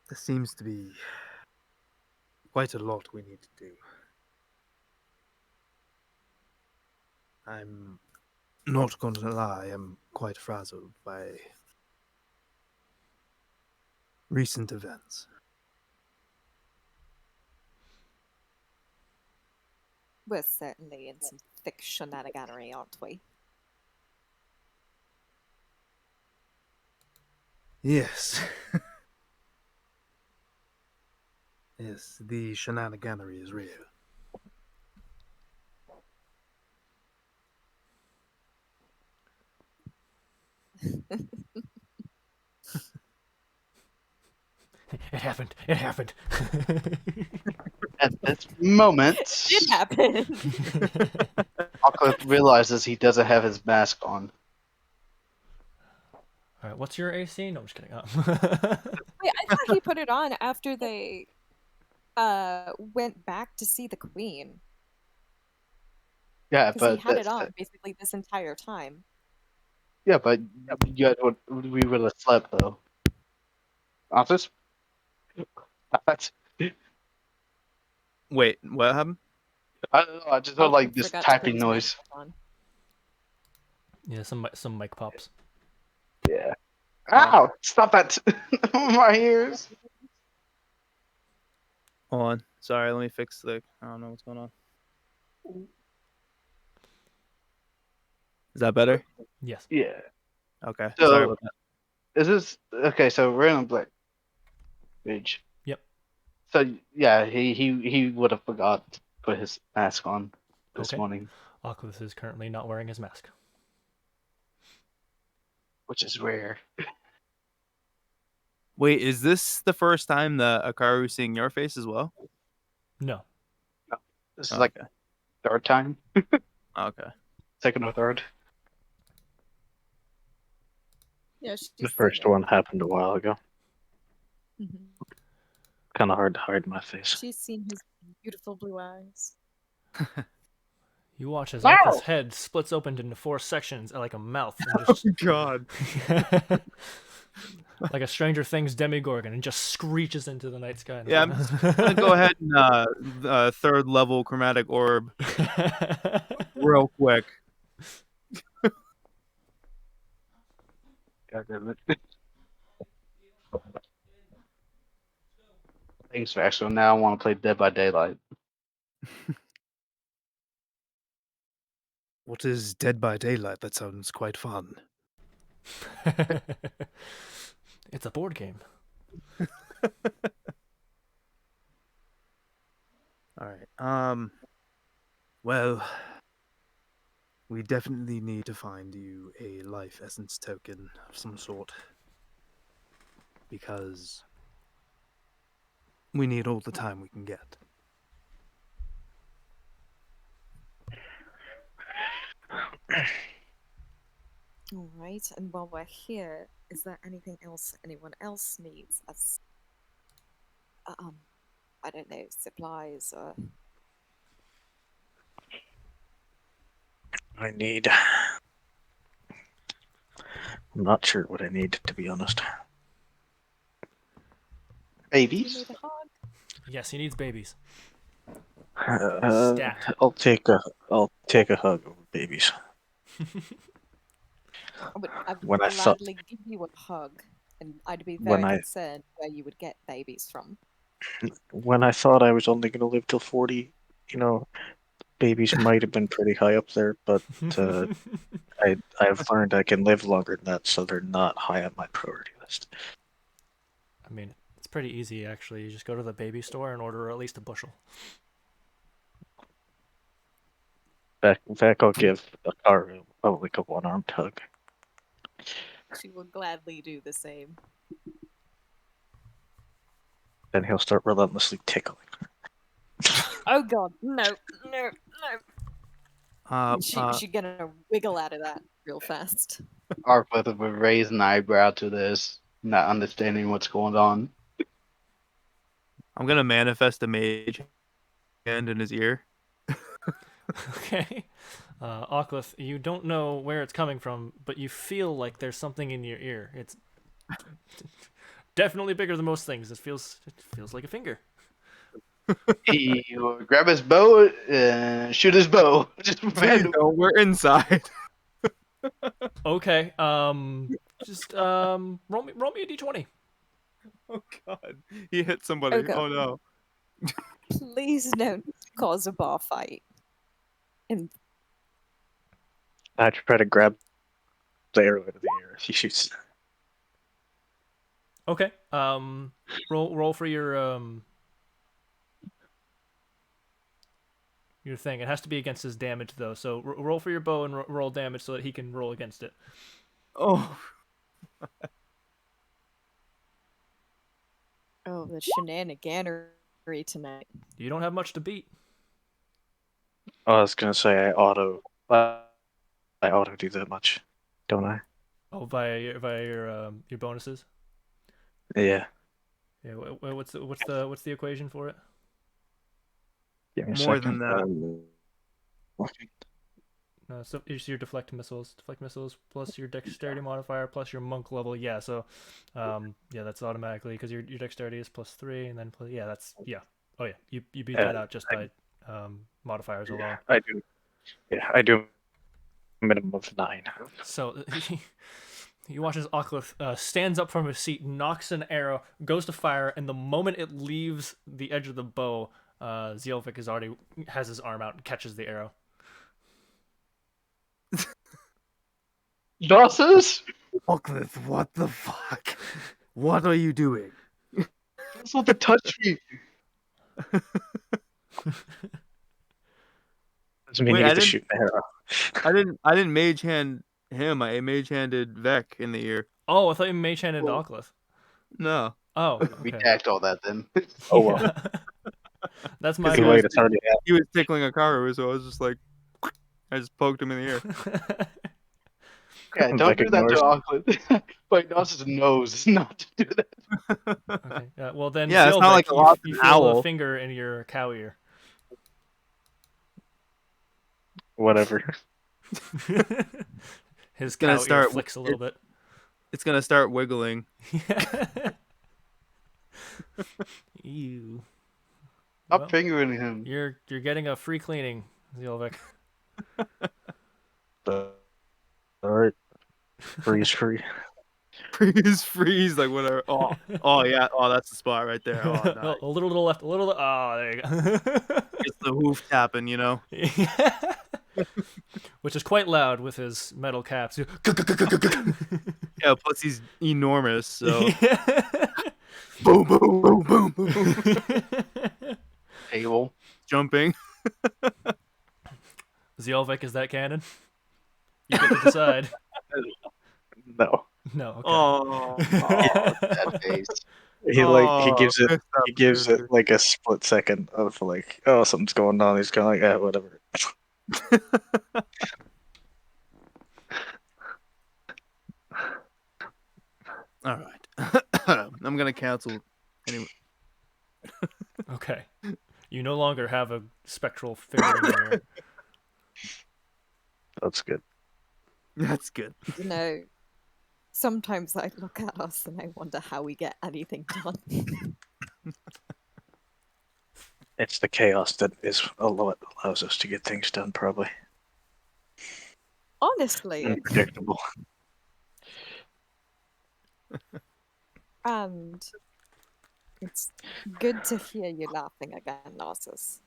A: There seems to be quite a lot we need to do. I'm not going to lie, I'm quite frazzled by recent events.
D: We're certainly in some thick shenaniganery, aren't we?
A: Yes. Yes, the shenaniganery is real.
C: It happened. It happened.
E: At this moment,
D: It happened.
E: Aqua realizes he doesn't have his mask on.
C: All right, what's your AC? No, I'm just kidding.
D: Wait, I thought he put it on after they went back to see the queen.
E: Yeah,
D: Because he
E: but
D: had it on basically this entire time.
E: yeah, but you guys we would have slept though. Office? That's
A: Wait, what happened?
E: I don't know. I just heard
D: Alfred
E: like this
D: forgot to put
E: typing
D: his
E: noise.
D: mask on.
C: Yeah, some mic pops.
E: Yeah. Ow! Stop that! My ears.
A: Hold on. Sorry, let me fix the. I don't know what's going on. Is that better?
C: Yes.
E: Yeah.
A: Okay.
E: So
A: Sorry about that.
E: is this okay? So we're in a black page.
C: Yep.
E: So yeah, he would have forgot to put his mask on this
C: Okay.
E: morning,
C: Oculus is currently not wearing his mask.
E: which is rare.
A: Wait, is this the first time that Akaru's seeing your face as well?
C: No.
E: This is like
A: Okay.
E: third time,
A: Okay.
E: second or third.
D: Yeah, she's
B: The
D: seen
B: first
D: it.
B: one happened a while ago.
D: Mhm.
B: Kind of hard to hide my face.
D: She's seen his beautiful blue eyes.
C: You watch as
E: Wow!
C: Oculus' head splits open into 4 sections like a mouth and just
A: God.
C: like a Stranger Things Demigorgon and just screeches into the night sky.
A: Yeah, I'm just gonna go ahead and third level chromatic orb real quick.
E: God damn it. Thanks, Vaxiel. Now I want to play Dead by Daylight.
A: What is Dead by Daylight? That sounds quite fun.
C: It's a board game.
A: All right. Well, we definitely need to find you a life essence token of some sort. Because we need all the time we can get.
D: All right, and while we're here, is there anything else anyone else needs as, I don't know, supplies or...
B: I need. I'm not sure what I need, to be honest.
D: Do you
E: Babies?
D: need a hug?
C: Yes, he needs babies.
B: Uh,
C: Stat.
B: I'll take a hug over babies.
D: I would
B: When I thought
D: gladly give you a hug, and I'd be
B: when
D: very
B: I
D: concerned where you would get babies from.
B: when I thought I was only going to live till 40, you know, babies might have been pretty high up there, but I've learned I can live longer than that, so they're not high on my priority list.
C: I mean, it's pretty easy actually. You just go to the baby store and order at least a bushel.
B: Back, I'll give a car like a one-armed hug.
D: She will gladly do the same.
B: Then he'll start relentlessly tickling.
D: Oh god, no, no,
A: Uh,
D: no. She's gonna wiggle out of that real fast.
E: Arcliffe would raise an eyebrow to this, not understanding what's going on.
A: I'm gonna manifest a mage hand in his ear.
C: Okay. Oculus, you don't know where it's coming from, but you feel like there's something in your ear. It's definitely bigger than most things. It feels like a finger.
E: He will grab his bow and shoot his bow. Just
A: Please
E: random.
A: don't. We're inside.
C: Okay. Just roll me a d20.
A: Oh God, he hit somebody.
D: Oh, God.
A: Oh no.
D: Please don't cause a bar fight. And
B: I try to grab the arrow out of the air. He shoots.
C: Okay. Roll for your thing. It has to be against his damage though. So roll for your bow and roll damage so that he can roll against it.
A: Oh.
D: oh, the shenaniganery tonight.
C: You don't have much to beat.
B: I was gonna say I auto do that much, don't I?
C: Oh, via your bonuses.
B: Yeah.
C: Yeah. What's the equation for it?
B: Give me a
A: More
B: second.
A: than that.
C: No, so it's your deflect missiles plus your dexterity modifier plus your monk level. Yeah, so, yeah, that's automatically because your dexterity is +3, and then that's yeah. Oh yeah, you beat that out just by modifiers alone.
B: I do. Yeah, I do a minimum of 9.
C: So you watch as Oklith stands up from his seat, knocks an arrow, goes to fire, and the moment it leaves the edge of the bow, Zielvik has his arm out and catches the arrow.
E: Dawson's?
A: Oaklith, what the fuck? What are you doing?
E: That's not to touch me.
B: Doesn't mean
A: Wait,
B: you
A: I
B: get to
A: didn't.
B: shoot an arrow.
A: I didn't mage hand him. I mage handed Vec in the ear.
C: Oh, I thought you mage handed
E: Well-
C: Oklith.
A: No.
C: Oh,
E: We
C: okay.
E: tacked all that then.
B: Oh, well.
C: Yeah. That's my
A: Because
B: Too
C: bad.
B: late, it's already happened.
A: he was tickling a Karu, so I was just like, I just poked him in the ear.
E: Yeah, don't
B: Beck
E: do that to
B: ignores
E: Auckland. But Dawson's knows not to do that.
C: Okay. Well then,
A: Yeah, it's not
C: Zielvik,
A: like a lost
C: you
A: an
C: feel a
A: owl.
C: finger in your cow ear.
B: Whatever.
C: His
A: gonna
C: cow ear
A: start-
C: flicks a little bit.
A: It's gonna start wiggling.
C: Ew.
E: Stop
C: Well,
E: fingering him.
C: you're getting a free cleaning, Zielvik.
B: Alright. Freeze free.
A: freeze, like whatever. Oh yeah. Oh, that's the spot right there. Oh, nice.
C: A little to the left, a little. Oh, there you go.
A: It's the hoof tapping, you know.
C: Which is quite loud with his metal caps.
A: Yeah. Plus he's enormous. So boom, boom, boom, boom, boom.
E: Table.
A: Jumping.
C: Zielvik, is that canon? You get to decide.
B: No.
C: No. Okay.
A: Oh.
E: That face.
B: He gives it
A: messed up,
B: he gives
A: dude.
B: it like a split second of like, oh, something's going on. He's kind of like, yeah, whatever.
A: All right. I'm gonna cancel. Anyway.
C: Okay. You no longer have a spectral finger in your ear.
B: That's good.
A: That's good.
D: You know, sometimes I look at us and I wonder how we get anything done.
B: It's the chaos that is what allows us to get things done, probably.
D: Honestly,
B: Unpredictable.
D: and it's good to hear you laughing again, Narcissus.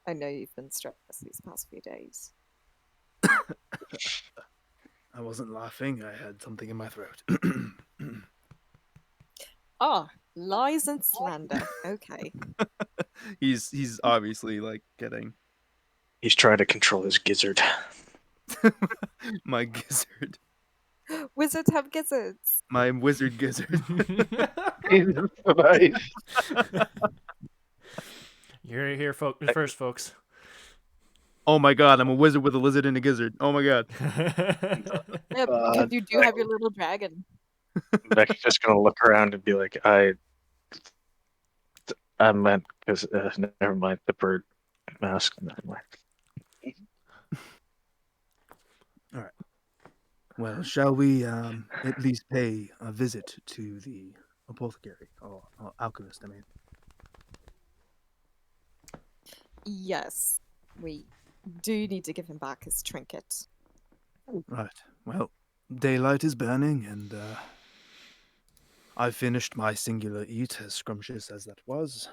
D: I know you've been stressed these past few days.
A: I wasn't laughing. I had something in my throat.
D: Ah, lies and slander. Okay.
A: He's obviously like getting
B: He's trying to control his gizzard.
A: my gizzard,
D: Wizards have gizzards.
A: my wizard gizzard.
E: Jesus Christ.
C: You're here, first, folks.
A: Oh my god, I'm a wizard with a lizard and a gizzard. Oh my god.
D: Yeah, because you do have your little dragon.
B: Beck's just gonna look around and be like, I meant because never mind the bird mask. Never mind.
A: All right. Well, shall we at least pay a visit to the apothecary or alchemist. I mean,
D: Yes, we do need to give him back his trinket.
A: right. Well, daylight is burning, and I finished my singular eat, as scrumptious as that was.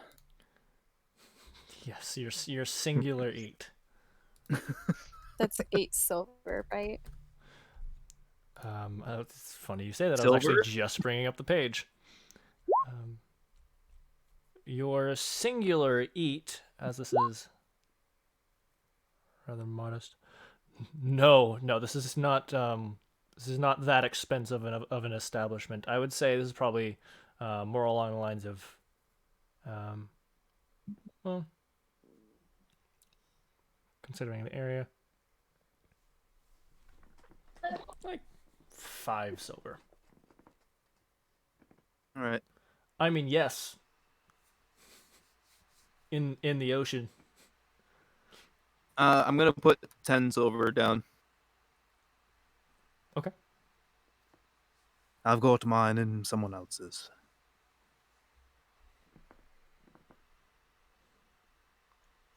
C: Yes, your singular eat.
D: That's 8 silver, right?
C: It's funny you say that. I was actually
A: Silver?
C: just bringing up the page. Your singular eat, as this is rather modest. No, this is not. This is not that expensive of an establishment. I would say this is probably more along the lines of, well, considering the area, like 5 silver.
A: All right.
C: I mean, yes. In the ocean.
A: I'm gonna put 10 silver down.
C: Okay.
A: I've got mine and someone else's.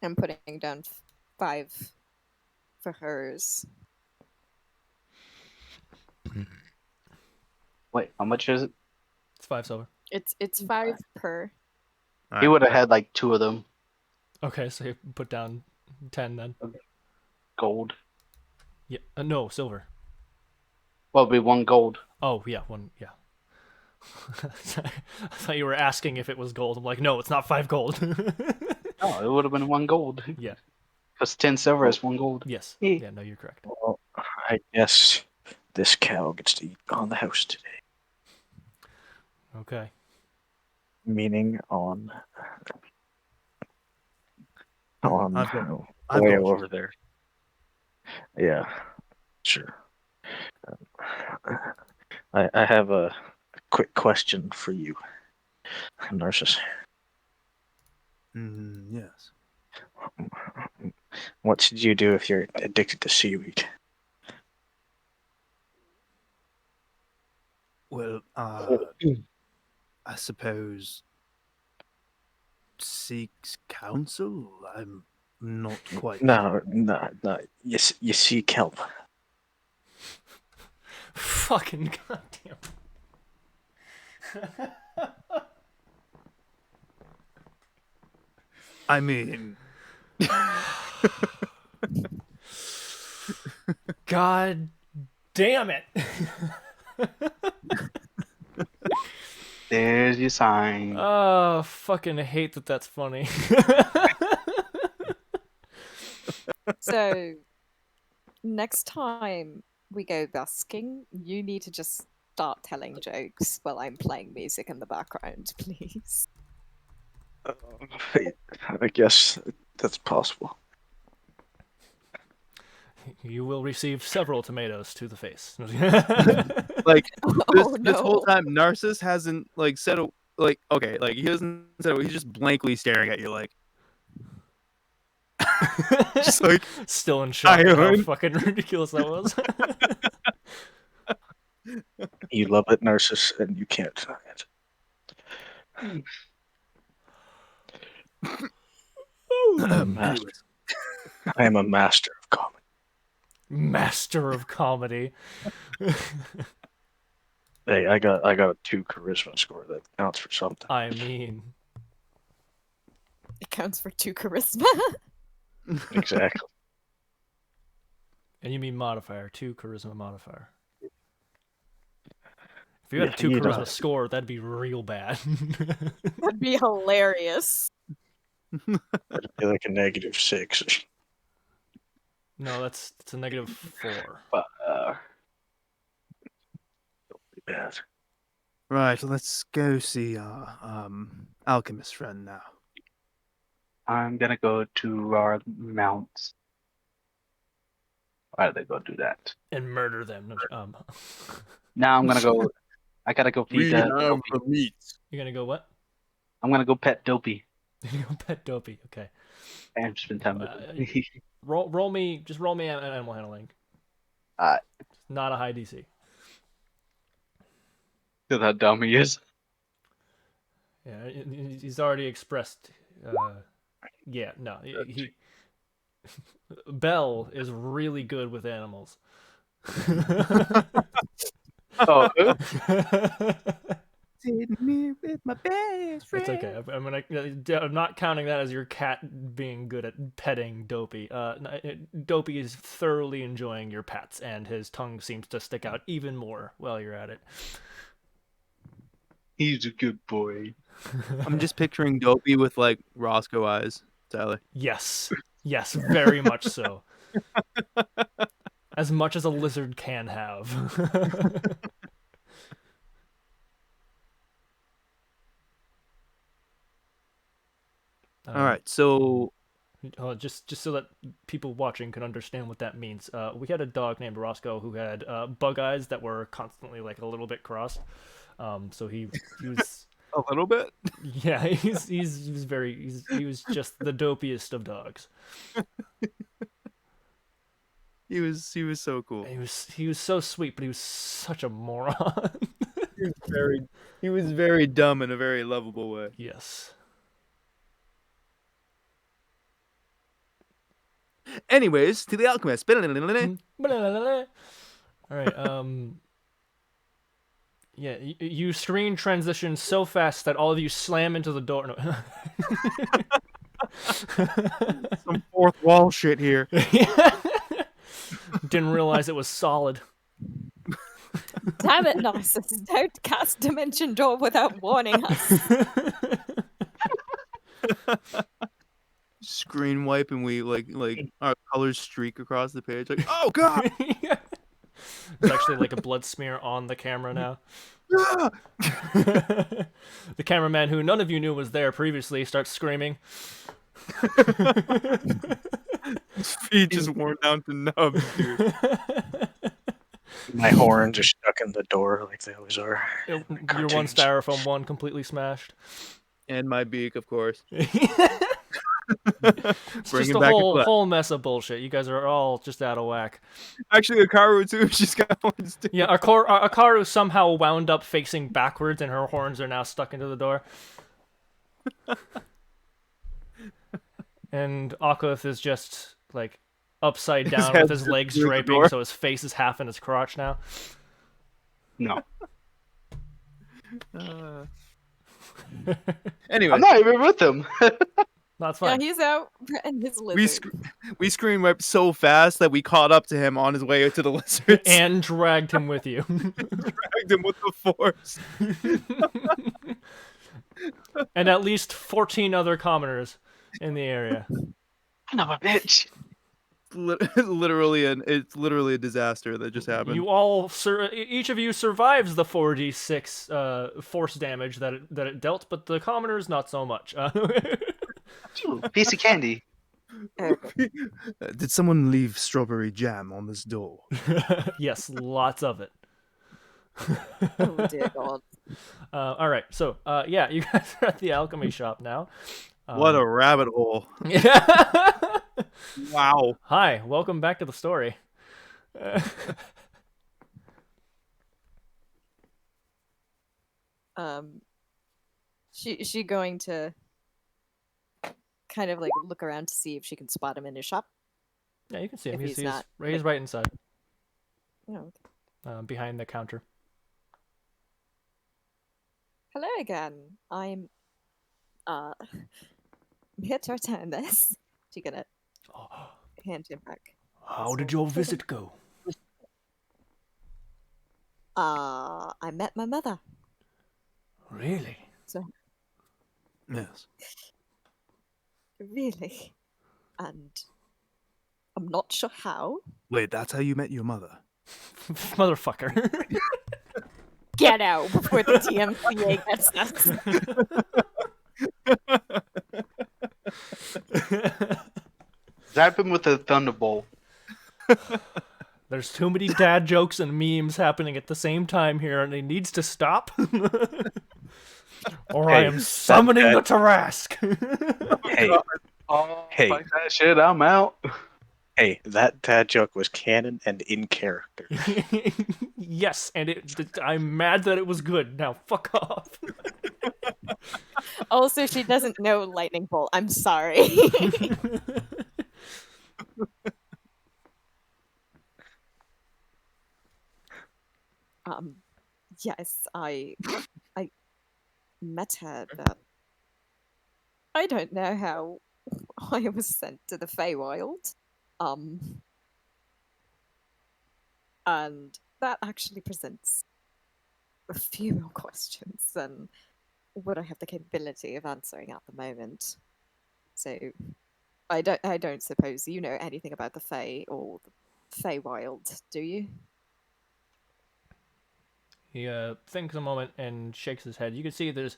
D: I'm putting down 5 for hers.
E: Wait, how much is it?
C: It's 5 silver.
D: It's 5 per.
A: All
E: He
A: right.
E: would have had like 2 of them.
C: Okay, so you put down 10 then.
E: Gold.
C: Yeah. No, silver.
E: Well, it'd be 1 gold.
C: Oh, yeah, 1, yeah. I thought you were asking if it was gold. I'm like, no, it's not 5 gold.
E: Oh, it would have been 1 gold.
C: Yeah.
E: Because 10 silver is 1 gold.
C: Yes. Yeah, no, you're correct.
B: Well, I guess this cow gets to eat on the house today.
C: Okay.
B: Meaning on
A: I've
B: way
A: got
B: over
A: you.
B: there. Yeah, sure. I have a quick question for you, Narcissus.
A: Yes.
B: What should you do if you're addicted to seaweed?
A: Well, I suppose seeks counsel. I'm not quite.
B: No. You seek help.
C: Fucking goddamn.
A: I mean,
C: God damn it.
E: There's your sign.
C: Oh, fucking hate that that's funny.
D: So next time we go busking, you need to just start telling jokes while I'm playing music in the background, please.
B: I guess that's possible.
C: You will receive several tomatoes to the face.
A: like this,
D: Oh
A: this whole
D: no.
A: time, Narcissus hasn't like said a, like okay, like he hasn't said. He's just blankly staring at you, like just like
C: Still in shock at how
A: Iron.
C: fucking ridiculous that was.
B: You love it, Narcissus, and you can't deny it.
A: Anyways,
B: I am a master of comedy.
C: Master of comedy.
B: Hey, I got a 2 charisma score that counts for something.
C: I mean,
D: It counts for 2 charisma.
B: Exactly.
C: and you mean modifier, 2 charisma modifier. If you had a
B: Yeah,
C: 2
B: you
C: charisma
B: know.
C: score, that'd be real bad.
D: That'd be hilarious.
B: It'd be like a -6.
C: No, it's a -4.
E: But,
B: Bad.
A: right, let's go see our alchemist friend now.
E: I'm gonna go to our mounts. Why did they go do that?
C: And murder them.
E: Now I'm gonna go. I gotta go feed Dopey.
A: meat.
C: You're gonna go what?
E: I'm gonna go pet Dopey
C: You're gonna go pet Dopey. Okay.
E: and spend time with him.
C: Roll me animal handling. Not a high DC.
E: Because how dumb he is.
C: Yeah, he's already expressed. Yeah, no, he Belle is really good with animals.
E: Oh, who?
A: Sitting here with my best
C: It's
A: friend.
C: okay. I'm not counting that as your cat being good at petting Dopey. Dopey is thoroughly enjoying your pets, and his tongue seems to stick out even more while you're at it.
E: He's a good boy.
A: I'm just picturing Dopey with like Roscoe eyes, Tyler.
C: Yes, yes, very much so. As much as a lizard can have.
A: All right, so
C: Just so that people watching can understand what that means. We had a dog named Roscoe who had bug eyes that were constantly like a little bit crossed. So he was
A: a little bit.
C: yeah he was just the dopiest of dogs.
A: He was so cool.
C: He was so sweet, but he was such a moron.
A: He was very dumb in a very lovable way.
C: Yes.
A: Anyways, to the alchemist.
C: All right. Yeah, you screen transition so fast that all of you slam into the door. No.
A: Some fourth wall shit here.
C: Didn't realize it was solid.
D: Damn it, Narcissus. Don't cast Dimension Door without warning us.
A: Screen wipe and we like our colors streak across the page. Like, oh god!
C: There's actually like a blood smear on the camera now. The cameraman, who none of you knew was there previously, starts screaming.
A: His feet just worn down to nubs, dude.
B: My horns are stuck in the door like they always are.
C: Your one
B: Cartoons.
C: styrofoam one completely smashed.
A: And my beak, of course.
C: It's
A: Bring
C: just
A: him
C: a
A: back to class.
C: whole mess of bullshit. You guys are all just out of whack.
A: Actually, Akaru too. She's got horns too.
C: Yeah, Akaru somehow wound up facing backwards, and her horns are now stuck into the door. And Akoth is just like upside down with his legs
A: through the
C: draping,
A: door.
C: so his face is half in his crotch now.
E: No.
A: Anyway,
E: I'm not even with him.
C: That's
D: Yeah,
C: fine.
D: he's out and his lizard.
A: we screen wiped so fast that we caught up to him on his way to the lizards.
C: And dragged him with you.
A: Dragged him with the force.
C: And at least 14 other commoners in the area.
E: Son of a bitch.
A: It's literally a disaster that just happened.
C: You all, each of you survives the 4d6 force damage that it dealt, but the commoners not so much.
E: Ooh, piece of candy.
A: Did someone leave strawberry jam on this door?
C: Yes, lots of it.
D: Oh dear God.
C: All right, so yeah, you guys are at the alchemy shop now.
A: What a rabbit hole!
C: Yeah.
A: Wow.
C: Hi, welcome back to the story.
D: She going to kind of like look around to see if she can spot him in his shop.
C: Yeah, you can see him.
D: If
C: He's,
D: he's not,
C: he's right inside,
D: Oh,
C: behind the counter.
D: hello again. I'm here to return this. She gonna hand him back.
C: How did your visit go?
D: I met my mother.
C: Really?
D: So
A: Yes.
D: really, and I'm not sure how.
A: Wait, that's how you met your mother?
C: Motherfucker.
D: Get out before the TMCA gets us.
E: Zap him with a thunderbolt.
C: There's too many dad jokes and memes happening at the same time here, and it needs to stop. Or I
B: Hey,
C: am summoning the
B: that-
C: Tarask.
B: Hey,
E: Oh,
B: Hey.
E: fuck that shit, I'm out.
B: hey, that dad joke was canon and in character.
C: Yes, and I'm mad that it was good. Now fuck off.
D: Also, she doesn't know lightning bolt. I'm sorry. um, yes, I met her, but I don't know how I was sent to the Feywild. Um, and that actually presents a few more questions than what I have the capability of answering at the moment. So I don't suppose you know anything about the Fey or the Feywild, do you?
C: He thinks a moment and shakes his head. You can see there's,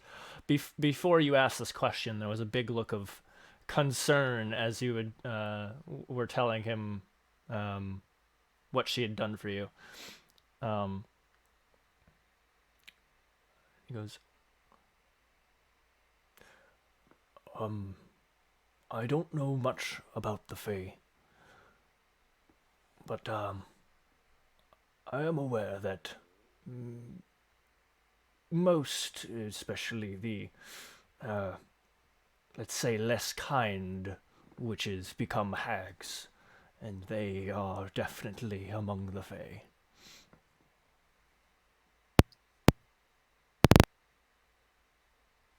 C: before you asked this question, there was a big look of concern as you were telling him um, what she had done for you. Um, he goes, um, I don't know much about the Fae, but I am aware that most, especially the, uh, let's say, less kind witches become hags, and they are definitely among the Fae.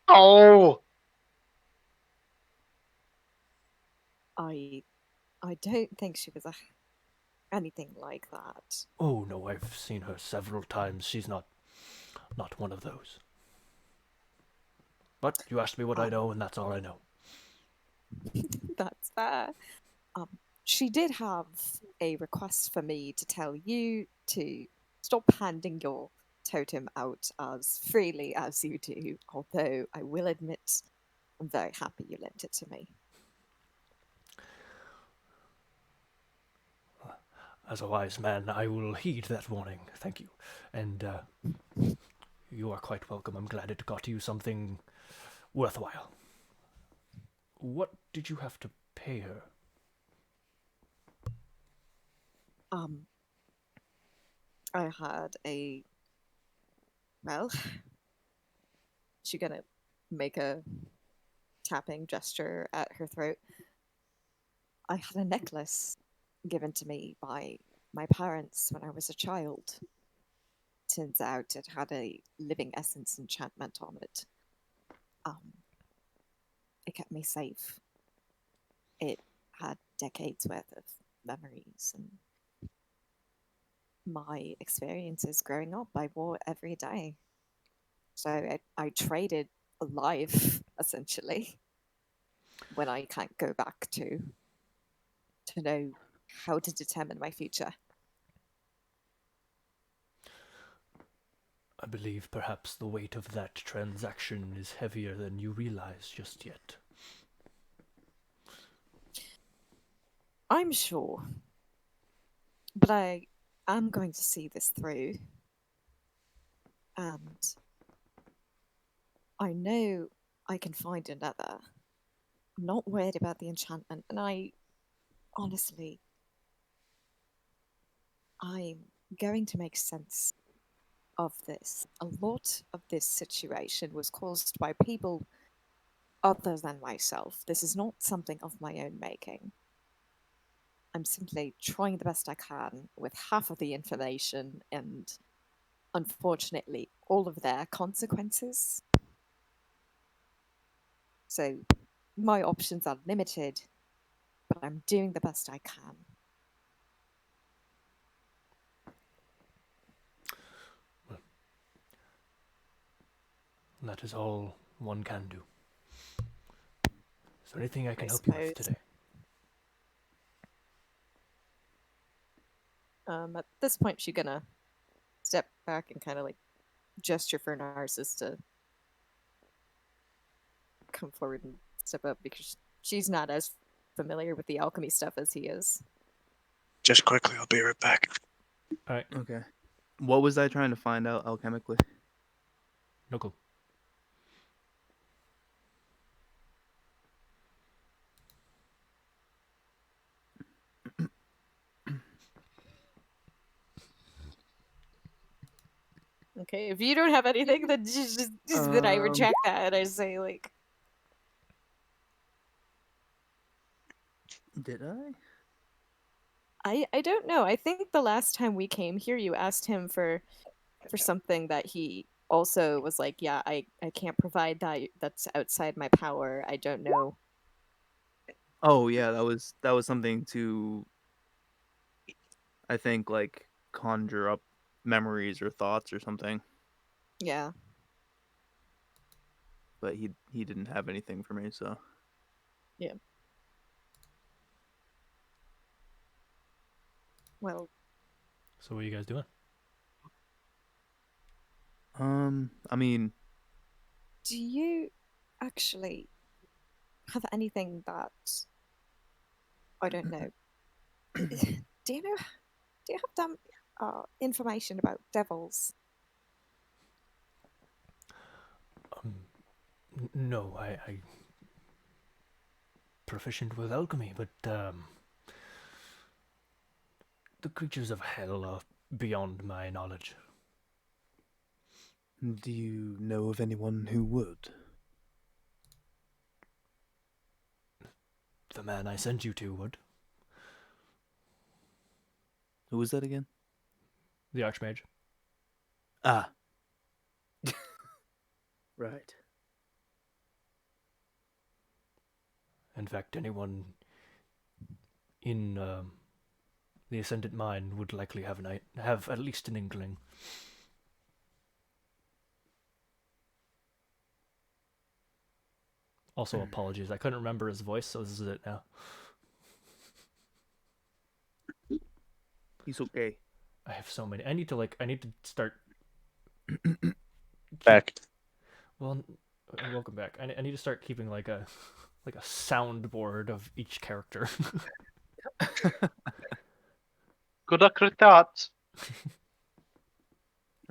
E: Oh,
D: I I don't think she was anything like that.
C: Oh no, I've seen her several times. She's not one of those. But you asked me what I
D: Um,
C: know, and that's all I know.
D: that's fair. Um, she did have a request for me to tell you to stop handing your totem out as freely as you do, although I will admit I'm very happy you lent it to me.
C: As a wise man, I will heed that warning. Thank you. And you are quite welcome. I'm glad it got you something worthwhile. What did you have to pay her?
D: Um, I had a well, she's gonna make a tapping gesture at her throat. I had a necklace given to me by my parents when I was a child. Turns out it had a living essence enchantment on it. Um, it kept me safe. It had decades worth of memories and my experiences growing up. I wore it every day. So I traded a life essentially when I can't go back to know how to determine my future.
C: I believe perhaps the weight of that transaction is heavier than you realize just yet.
D: I'm sure, but I am going to see this through, and I know I can find another. I'm not worried about the enchantment, and honestly, I'm going to make sense of this. A lot of this situation was caused by people other than myself. This is not something of my own making. I'm simply trying the best I can with half of the information and unfortunately all of their consequences. So my options are limited, but I'm doing the best I can.
C: That is all one can do. Is there anything I
D: I
C: can help you with
D: suppose.
C: today?
D: At this point, she's gonna step back and kind of like gesture for Narcissus to come forward and step up because she's not as familiar with the alchemy stuff as he is.
B: Just quickly, I'll be right back.
C: All right,
A: Okay. What was I trying to find out alchemically?
C: no clue.
D: Okay, if you don't have anything, then then I reject that and I say like,
A: Did I?
D: I don't know. I think the last time we came here, you asked him for something that he also was like, yeah, I can't provide that. That's outside my power. I don't know.
A: Oh yeah, that was something to, I think, like conjure up memories or thoughts or something.
D: Yeah.
A: But he didn't have anything for me, so
D: Yeah. Well,
C: So what are you guys doing?
A: I mean,
D: do you actually have anything that I don't know? Do you know? Do you have some information about devils?
C: No, I proficient with alchemy, but the creatures of hell are beyond my knowledge.
A: do you know of anyone who would?
C: The man I sent you to would.
A: Who was that again?
C: The Archmage.
A: Ah, right.
C: In fact, anyone in the Ascendant Mind would likely have at least an inkling. Also, apologies. I couldn't remember his voice, so this is it now.
A: He's okay.
C: I have so many. I need to start.
B: Back.
C: Well, welcome back. I need to start keeping like a soundboard of each character.
E: Good luck with that.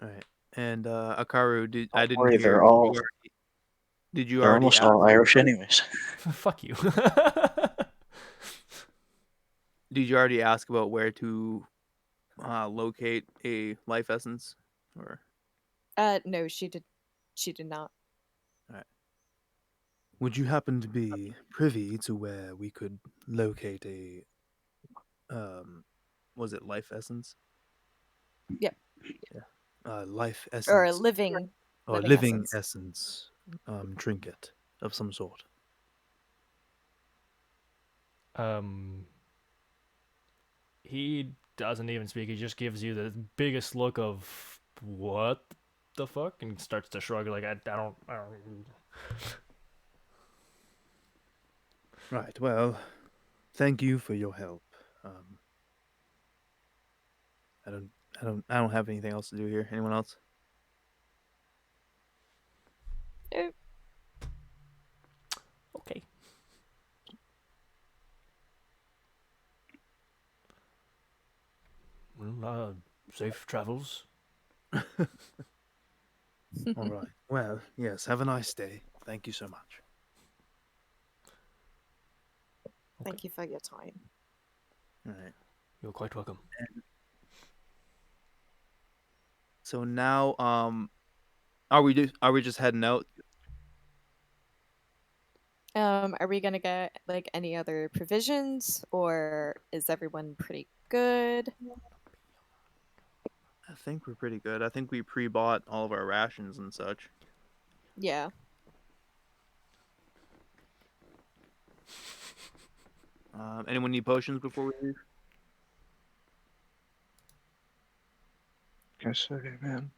A: All right. And Akaru, I
B: Don't
A: didn't
B: worry,
A: hear. Did you
B: they're
A: already
B: almost
A: ask?
B: all Irish anyways.
C: Fuck you.
A: Did you already ask about where to locate a life essence? Or
D: No, she did. She did not.
A: would you happen to be privy to where we could locate a was it life essence?
D: Yep.
A: Life
D: Or a
A: essence
D: living,
A: or
D: living
A: living
D: essence.
A: essence trinket of some sort.
C: um, he doesn't even speak. He just gives you the biggest look of what the fuck, and starts to shrug like I don't.
A: Right. Well, thank you for your help. Um, I don't, I don't have anything else to do here. Anyone else?
D: No.
C: Okay. Well, safe travels.
A: All right. Well, yes. Have a nice day. Thank you so much.
D: Thank you for your time.
A: All right.
C: You're quite welcome.
A: So now, are we just heading out?
D: Are we gonna get like any other provisions, or is everyone pretty good?
A: I think we're pretty good. I think we pre-bought all of our rations and such.
D: Yeah.
A: Anyone need potions before we leave?
B: Guess okay, man.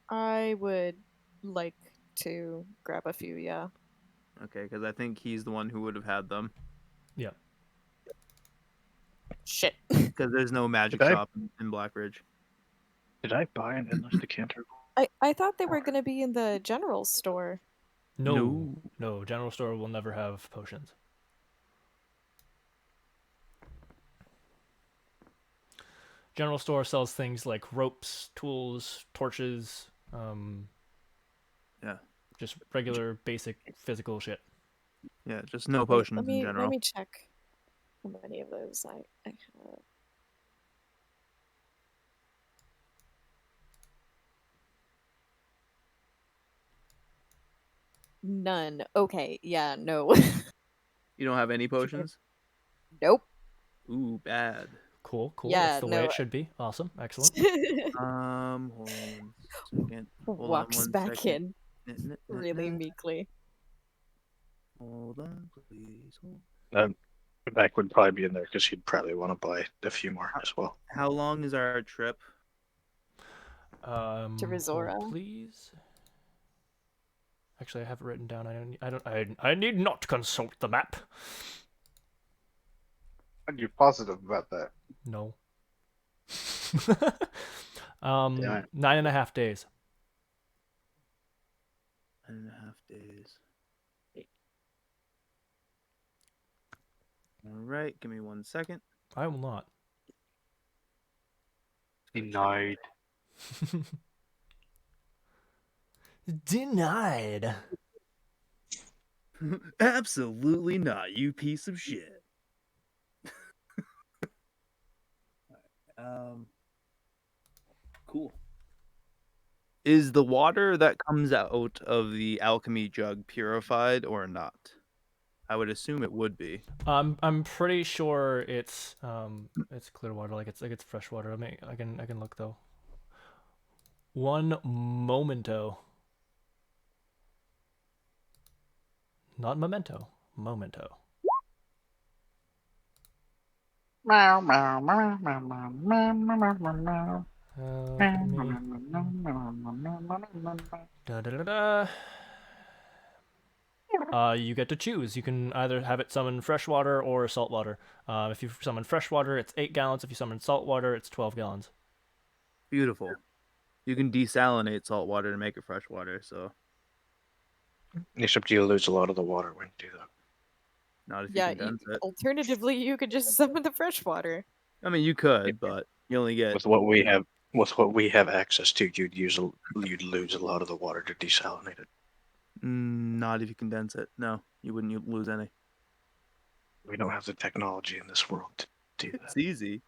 D: I would like to grab a few, yeah.
A: Okay, because I think he's the one who would have had them.
C: Yeah.
D: Shit.
A: Because there's no magic
B: Did I-
A: shop in Blackridge.
B: Did I buy an endless decanter?
D: I thought they were gonna be in the general store.
C: No. No. General store will never have potions. General store sells things like ropes, tools, torches,
A: Yeah.
C: just regular basic physical shit.
A: Yeah, just no
D: Wait,
A: potions in
D: let
A: general.
D: me check how many of those I have. None. Okay, yeah, no.
A: You don't have any potions?
D: Nope.
A: Ooh, bad.
C: Cool. That's
D: Yeah,
C: the way
D: no.
C: it should be. Awesome. Excellent.
A: Hold on 1 second. Hold on
D: Walks
A: 1
D: back
A: second.
D: in really meekly.
A: Hold on, please. Hold.
B: Back would probably be in there because he'd probably want to buy a few more as well.
A: How long is our trip?
D: To
C: Hold,
D: Rizora.
C: please. Actually, I have it written down. I need not consult the map.
E: And you're positive about that.
C: No.
B: Yeah.
C: 9.5 days.
A: 9.5 days. Alright, give me 1 second.
C: I will not.
E: Denied.
C: Denied.
A: Absolutely not, you piece of shit. Cool. Is the water that comes out of the alchemy jug purified or not? I would assume it would be.
C: I'm pretty sure it's clear water, like it's fresh water. I can look though. One momento. Not memento. Momento.
E: Meow, meow, meow, meow, meow, meow, meow, meow, meow.
C: Alchemy. Da, da, da, da. You get to choose. You can either have it summon fresh water or salt water. If you summon fresh water, it's 8 gallons. If you summon salt water, it's 12 gallons.
A: Beautiful. You can desalinate salt water to make it fresh water, so
B: Except you lose a lot of the water when you do that.
A: not if you
D: Yeah,
A: condense it.
D: alternatively, you could just summon the fresh water.
A: I mean, you could, but you only get
B: With what we have access to, you'd lose a lot of the water to desalinate it.
A: not if you condense it. No, you wouldn't lose any.
B: We don't have the technology in this world to do that.
A: It's easy.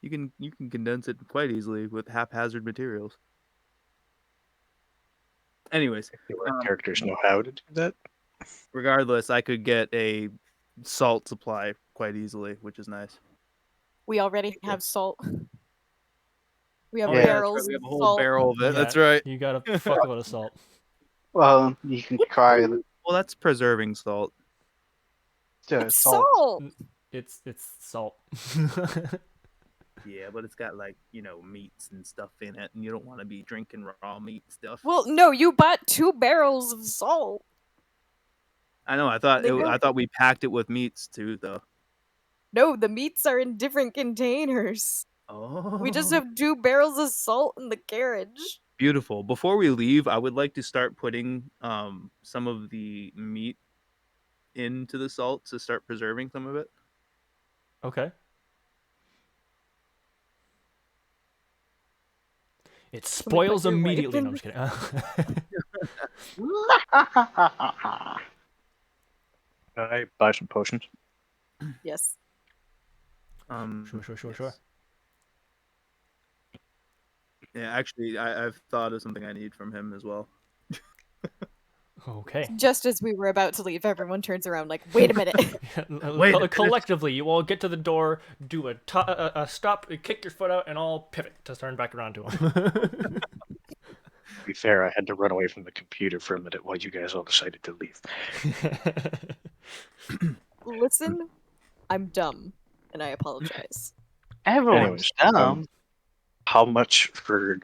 A: You can condense it quite easily with haphazard materials. Anyways,
B: Our characters know how to do that.
A: regardless, I could get a salt supply quite easily, which is nice.
D: We already have salt. We have
A: Oh, yeah, that's
D: barrels
A: right. We have
D: of
A: a whole
D: salt.
A: barrel of it.
C: Yeah,
A: That's right.
C: You got a fuckload of salt.
E: Well, you can try the
A: Well, that's preserving salt.
D: It's
E: salt.
D: salt.
C: It's salt.
A: Yeah, but it's got meats and stuff in it, and you don't want to be drinking raw meat stuff.
D: Well, no, you bought 2 barrels of salt.
A: I know. I thought
D: They don't-
A: I thought we packed it with meats too, though.
D: No, the meats are in different containers.
A: Oh,
D: We just have 2 barrels of salt in the carriage.
A: beautiful. Before we leave, I would like to start putting some of the meat into the salt to start preserving some of it.
C: Okay. It spoils
D: your wife
C: immediately. No,
D: in-
C: I'm just kidding.
B: Can I buy some potions?
D: Yes.
C: Sure.
A: Yeah, actually, I've thought of something I need from him as well.
C: Okay.
D: Just as we were about to leave, everyone turns around like, wait a minute.
A: Wait a minute.
C: Collectively, you all get to the door, do a stop, kick your foot out, and all pivot to turn back around to him.
B: To be fair, I had to run away from the computer for a minute while you guys all decided to leave.
D: Listen, I'm dumb, and I apologize.
E: Everyone's
B: Anyways,
E: dumb.
B: How much for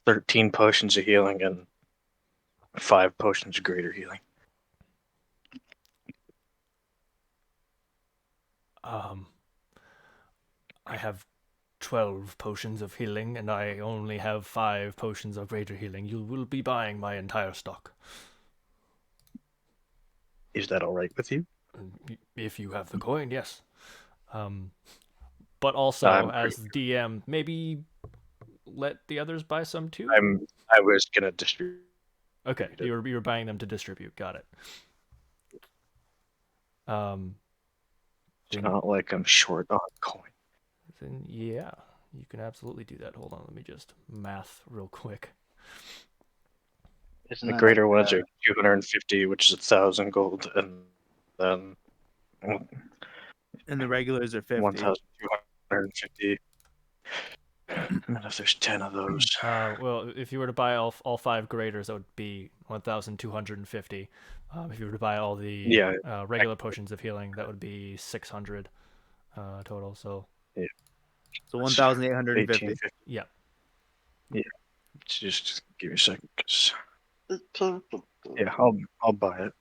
B: 13 potions of healing and 5 potions of greater healing?
C: I have 12 potions of healing, and I only have 5 potions of greater healing. You will be buying my entire stock.
B: Is that all right with you?
C: If you have the coin, yes. But also,
B: I'm
C: as DM, maybe let the others buy some too?
B: I was gonna distribute.
C: Okay, you were buying them to distribute. Got it.
B: It's not like I'm short on coin.
C: Then yeah, you can absolutely do that. Hold on, let me just math real quick.
E: Isn't
B: The
E: that
B: greater
E: like,
B: ones are 250, which is 1,000 gold, and then
A: And the regulars are 50.
B: 1,250. And if there's 10 of those,
C: Well, if you were to buy all 5 graders, that would be 1,250. If you were to buy all the
B: yeah,
C: regular potions of healing, that would be 600 total. So
B: yeah,
A: So 1,850.
B: 1850.
C: yeah.
B: Yeah, just give me a second, 'cause
E: uh,
B: yeah, I'll buy it.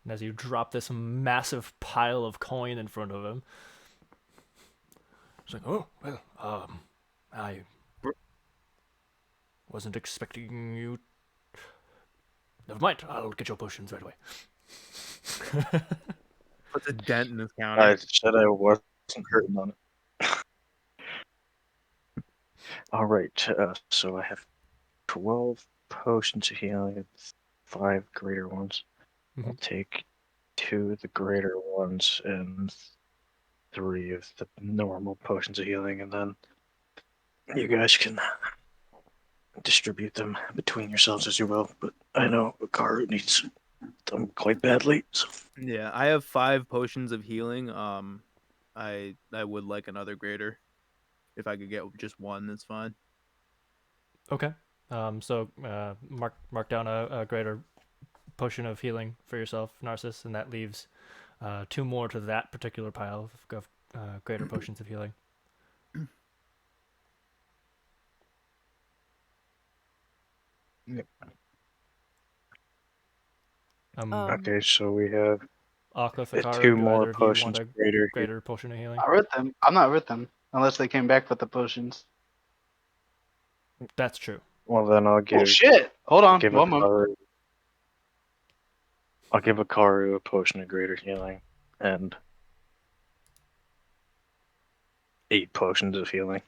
C: And as you drop this massive pile of coin in front of him, it's like, oh well, I wasn't expecting you. Never mind, I'll get your potions right away.
A: Puts a dent in his counter.
B: I said I wasn't hurting on it. All right, so I have 12 potions of healing, 5 greater ones. I'll
C: Mhm.
B: take 2 of the greater ones and 3 of the normal potions of healing, and then you guys can distribute them between yourselves as you will. But I know Karu needs them quite badly. So.
A: Yeah, I have 5 potions of healing. I would like another greater. If I could get just one, that's fine.
C: Okay. So mark down a greater potion of healing for yourself, Narcissus, and that leaves 2 more to that particular pile of greater potions of healing.
E: Yep.
B: Okay, so we have
C: Akla,
B: 2
C: Fakaru, do
B: more
C: either of you want
B: potions
C: a
B: greater.
C: greater potion of healing?
E: I read them. I'm not with them unless they came back with the potions.
C: That's true.
B: Well, then I'll
E: Oh
B: give
E: shit! Hold on,
B: give
E: one moment.
B: I'll give Akaru a potion of greater healing and 8 potions of healing.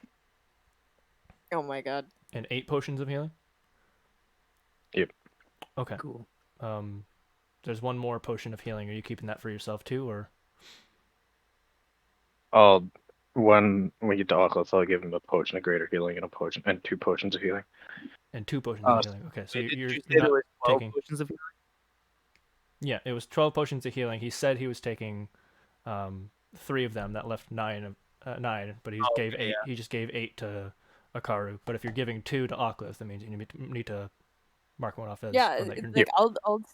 D: Oh my god.
C: And 8 potions of healing?
B: Yep.
C: Okay.
A: Cool.
C: There's 1 more potion of healing. Are you keeping that for yourself too, or?
B: When we get to Oculus, I'll give him a potion of greater healing and 2 potions of healing.
C: And 2 potions of healing. Okay, so
A: Wait, did
C: you're
A: you say there
C: not
A: was 12
C: taking.
A: potions of healing?
C: Yeah, it was 12 potions of healing. He said he was taking 3 of them. That left 9, but he
A: Oh,
C: gave
A: okay,
C: 8. He just gave 8 to Akaru. But if you're giving 2 to Oculus, that means you need to mark one off as
D: Yeah,
C: one that you're.
D: like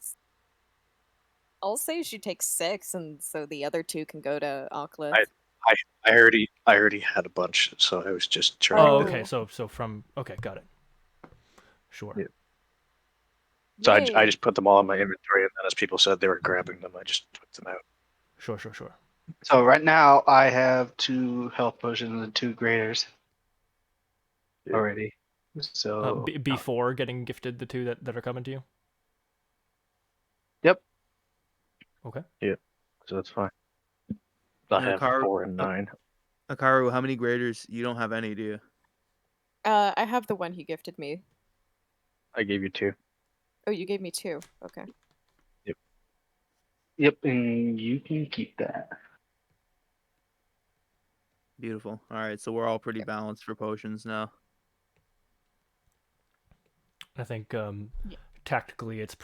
D: I'll say she takes 6, and so the other 2 can go to Oculus.
B: I already had a bunch, so I was just trying.
C: Oh,
B: to...
C: okay. So from got it. Sure.
B: Yeah. So I
D: Yay.
B: just put them all in my inventory, and then as people said they were grabbing them, I just took them out.
C: Sure.
E: So right now I have 2 health potions and 2 graders already. So
C: Before getting gifted the 2 that are coming to you.
E: yep.
C: Okay.
B: Yeah, so that's fine. I
A: And
B: have 4 and 9.
A: Akaru, how many graders? You don't have any, do you?
D: I have the one he gifted me.
B: I gave you 2.
D: Oh, you gave me 2. Okay.
E: Yep, and you can keep that.
A: Beautiful. All right, so we're all pretty balanced for potions now.
C: I think
D: Yeah.
C: tactically it's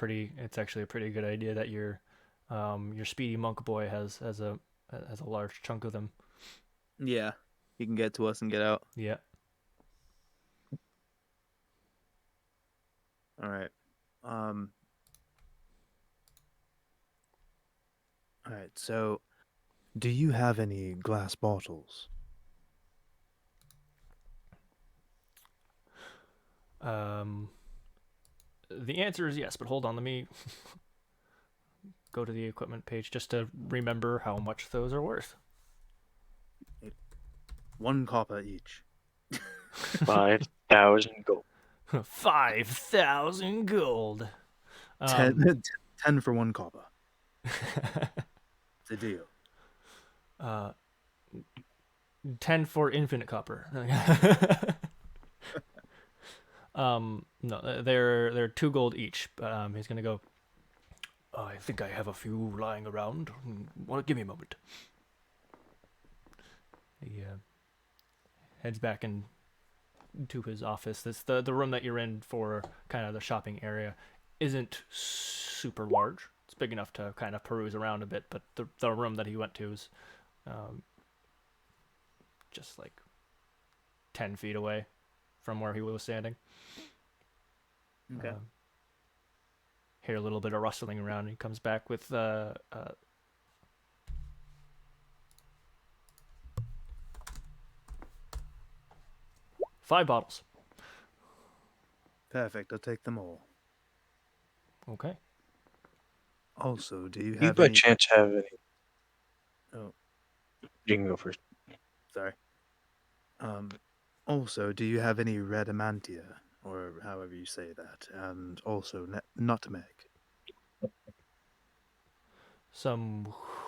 C: actually a pretty good idea that your speedy monk boy has a large chunk of them.
A: Yeah, he can get to us and get out.
C: Yeah.
A: All right. All right. So, do you have any glass bottles?
C: The answer is yes, but hold on, let me go to the equipment page just to remember how much those are worth.
A: 1 copper each.
B: 5,000 gold.
C: 5,000 gold.
A: 10 for 1 copper. It's a deal.
C: 10 for infinite copper. No, they're 2 gold each. But he's gonna go. I think I have a few lying around. Well, give me a moment. He heads back into his office. This the room that you're in for kind of the shopping area isn't super large. It's big enough to kind of peruse around a bit, but the room that he went to is just like 10 feet away from where he was standing.
A: Okay.
C: Hear a little bit of rustling around, and he comes back with 5 bottles.
A: Perfect. I'll take them all.
C: Okay.
A: Also, do you
B: You
A: have
B: by
A: any?
B: chance have any?
A: Oh,
B: You can go first.
A: sorry. Also, do you have any red amantia, or however you say that, and also nutmeg?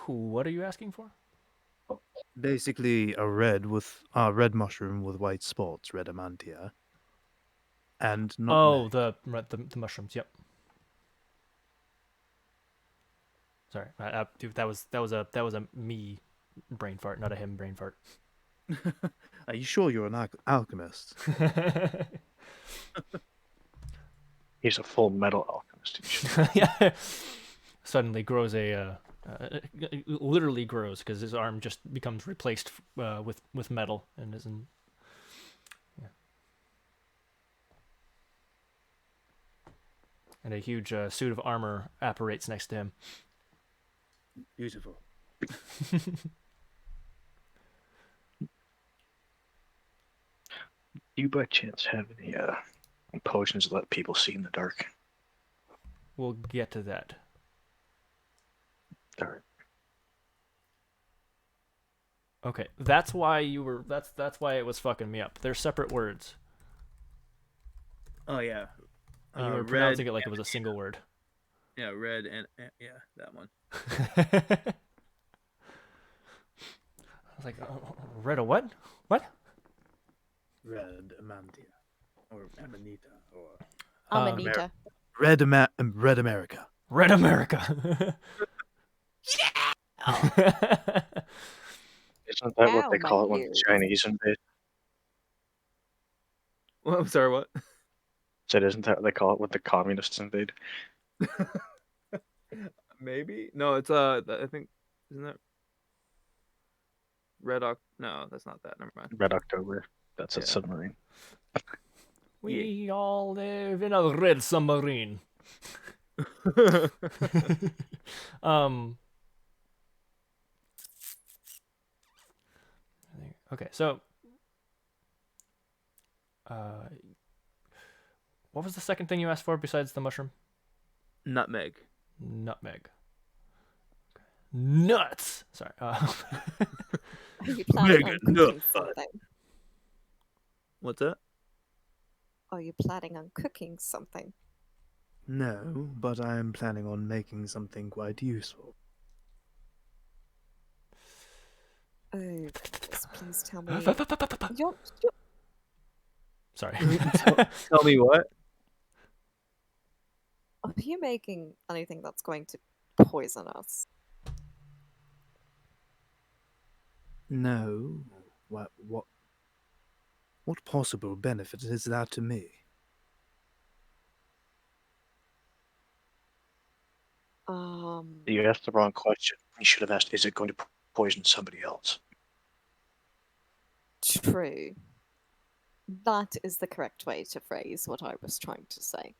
C: What are you asking for?
A: Basically, a red mushroom with white spots, red amantia, and
C: Oh,
A: nutmeg.
C: the mushrooms. Yep. Sorry, dude, that was a me brain fart, not a him brain fart.
A: Are you sure you're an alchemist?
B: He's a full metal alchemist. You should-
C: Yeah. Suddenly grows literally grows because his arm just becomes replaced with metal and isn't. Yeah. And a huge suit of armor apparates next to him.
A: Beautiful.
B: You by chance have any potions that let people see in the dark?
C: We'll get to that.
B: All right.
C: Okay, that's why you were. That's why it was fucking me up. They're separate words.
A: Oh yeah.
C: And you were
A: Red.
C: pronouncing it like it was a single word.
A: Yeah, red and yeah, that one.
C: I was like, red a what? What?
A: Red amantia, or amanita, or
D: Amanita.
A: red America.
C: Red America.
B: Isn't that what
D: Ow,
B: they
D: my
B: call it when the
D: ears.
B: Chinese invade?
A: Well, I'm sorry, what?
B: Said, isn't that what they call it when the communists invade?
A: Maybe no. It's I think isn't that red ox? No, that's not that. Never mind.
B: Red October. That's a
A: Yeah.
B: submarine.
C: We all live in a red submarine. um. Okay, so. What was the second thing you asked for besides the mushroom?
A: Nutmeg.
C: Nutmeg. Nuts. Sorry.
D: Are you planning on cooking something?
A: What's that?
D: Are you planning on cooking something?
A: No, but I am planning on making something quite useful.
D: Oh, goodness, please tell me. You're,
C: Sorry.
A: Tell me what?
D: are you making anything that's going to poison us?
A: No. What possible benefit is that to me?
B: You asked the wrong question. You should have asked, is it going to poison somebody else?
D: True. That is the correct way to phrase what I was trying to say.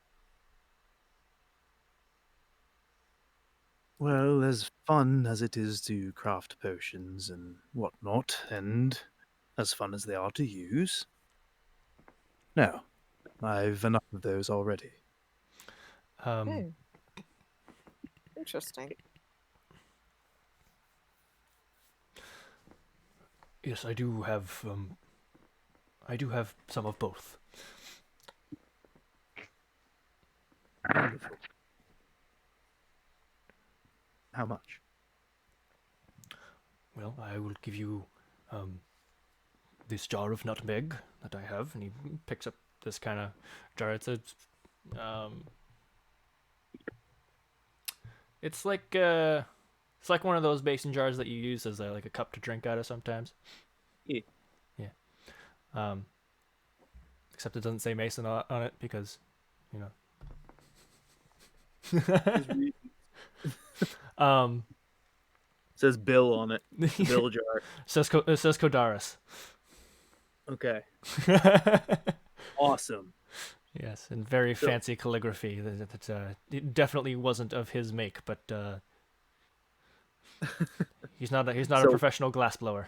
A: Well, as fun as it is to craft potions and whatnot, and as fun as they are to use, no, I've enough of those already.
D: Oh. Interesting.
C: Yes, I do have. I do have some of both.
A: Wonderful. How much?
C: Well, I will give you this jar of nutmeg that I have, and he picks up this kind of jar. Um, it's like one of those mason jars that you use as like a cup to drink out of sometimes.
A: Yeah.
C: Yeah. Except it doesn't say mason on it because, you know.
A: It says Bill on it. The Bill jar.
C: It says Kodaris.
A: Okay. Awesome.
C: Yes, and very fancy calligraphy. That it definitely wasn't of his make, but he's not a professional glassblower.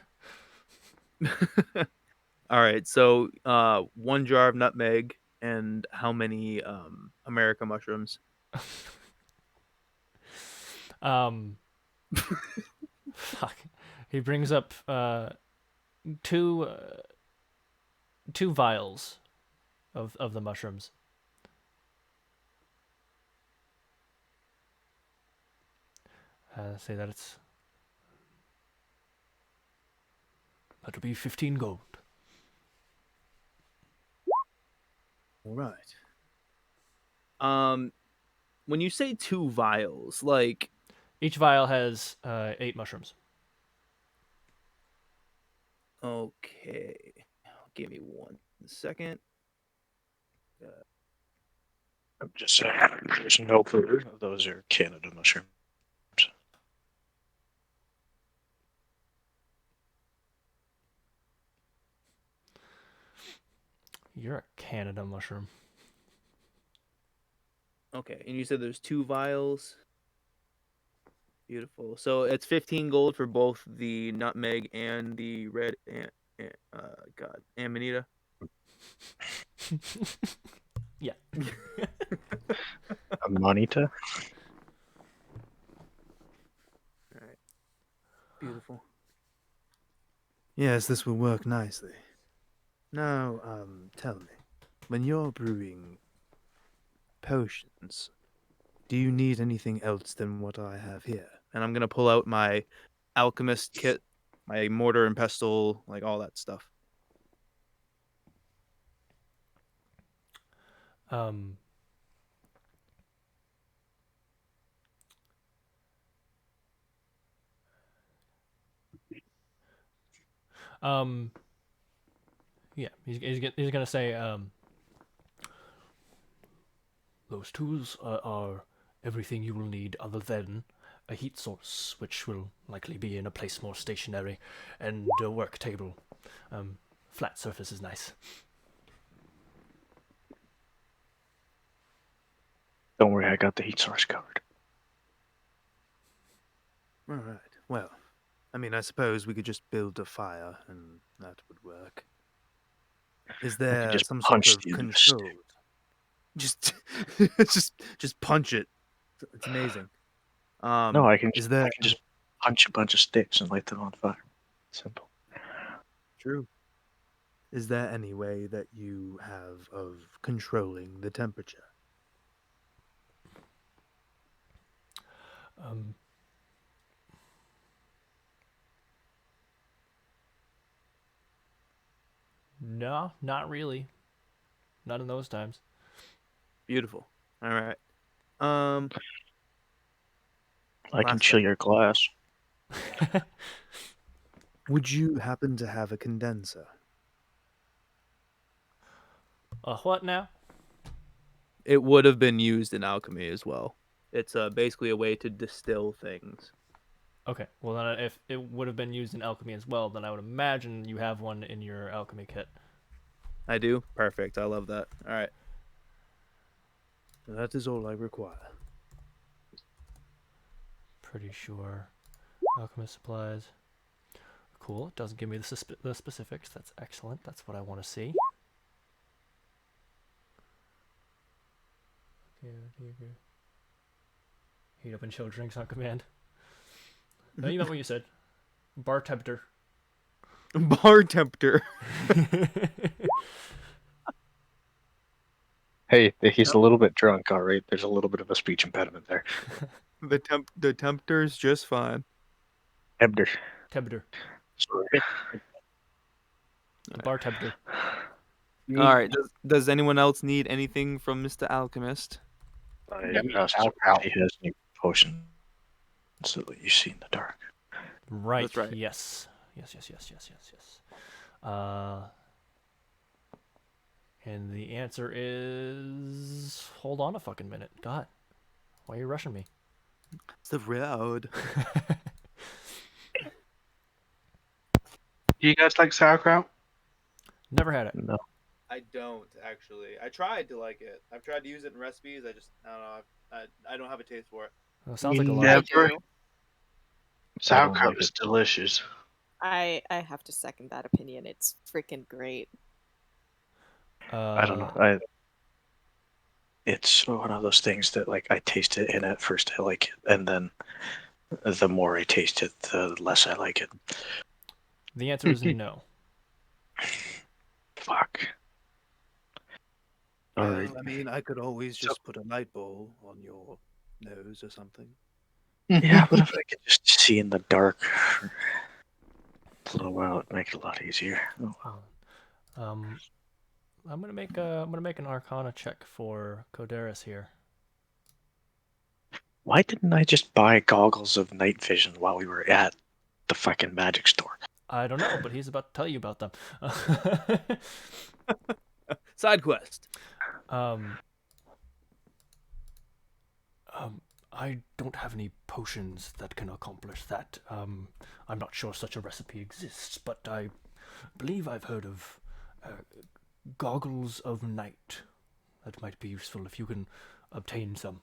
A: All right. So, 1 jar of nutmeg and how many America mushrooms?
C: Fuck. He brings up two vials of the mushrooms. Say that that'll be 15 gold.
A: All right. When you say 2 vials, like
C: Each vial has 8 mushrooms.
A: okay, give me 1 second.
B: I'm just saying, there's no proof. Those are Canada mushrooms.
C: You're a Canada mushroom.
A: Okay, and you said there's 2 vials. Beautiful. So it's 15 gold for both the nutmeg and the red amanita.
C: Yeah.
B: Amanita?
A: All right. Beautiful. Yes, this will work nicely. Now, tell me, when you're brewing potions, do you need anything else than what I have here? And I'm gonna pull out my alchemist kit, my mortar and pestle, like all that stuff.
C: Yeah, he's gonna say, those tools are everything you will need other than a heat source, which will likely be in a place more stationary, and a work table. Flat surface is nice.
B: Don't worry, I got the heat source covered.
A: All right. Well, I mean, I suppose we could just build a fire, and that would work. Is there
B: just
A: some sort
B: punch
A: of
B: the end of the
A: control? Just, just punch it. It's amazing.
B: No, I can
A: Is there
B: just punch a bunch of sticks and light them on fire. Simple.
A: true? Is there any way that you have of controlling the temperature?
C: No, not really. Not in those times.
A: Beautiful. All right.
B: I can
A: Last
B: chill
A: thing.
B: your glass.
A: Would you happen to have a condenser?
C: What now?
A: It would have been used in alchemy as well. It's basically a way to distill things.
C: Okay, well then if it would have been used in alchemy as well, then I would imagine you have one in your alchemy kit.
A: I do? Perfect. I love that. All right. That is all I require.
C: Pretty sure. Alchemist supplies. Cool. It doesn't give me the specifics. That's excellent. That's what I want to see. Heat up and chill drinks on command. No, you meant what you said. Bar temperature.
A: Bar temperature.
B: Hey, he's a little bit drunk, all right? There's a little bit of a speech impediment there.
A: The temperature's just fine.
C: Temperature.
B: Sorry.
C: The bar temperature.
A: All right. Does anyone else need anything from Mr. Alchemist?
B: I
E: Yeah,
B: asked him
E: sauerkraut.
B: if he has any potions that let you see in the dark.
C: Right.
A: That's right.
C: Yes. Yes. And the answer is, hold on a fucking minute. God, why are you rushing me?
A: It's the road.
E: Do you guys like sauerkraut?
C: Never had it.
B: No.
A: I don't actually. I tried to like it. I've tried to use it in recipes. I just I don't know. I don't have a taste for it.
C: Well, sounds
E: You
C: like a
D: I
C: lie.
E: never.
D: do.
B: I don't
E: Sauerkraut
B: like
E: is
B: it.
E: delicious.
D: I have to second that opinion. It's freaking great.
B: I don't know. It's one of those things that like I taste it and at first I like it, and then the more I taste it, the less I like it.
C: The answer is no.
B: Fuck. All
A: Well,
B: right.
A: I mean, I could always
E: So-
A: just put a light bowl on your nose or something.
B: Yeah, but if I could just see in the dark, blow out, make it a lot easier. Oh, well.
C: Um, I'm gonna make an Arcana check for Coderis here.
B: Why didn't I just buy goggles of night vision while we were at the fucking magic store?
C: I don't know, but he's about to tell you about them.
A: Side quest.
C: um, I don't have any potions that can accomplish that. I'm not sure such a recipe exists, but I believe I've heard of goggles of night. That might be useful if you can obtain some.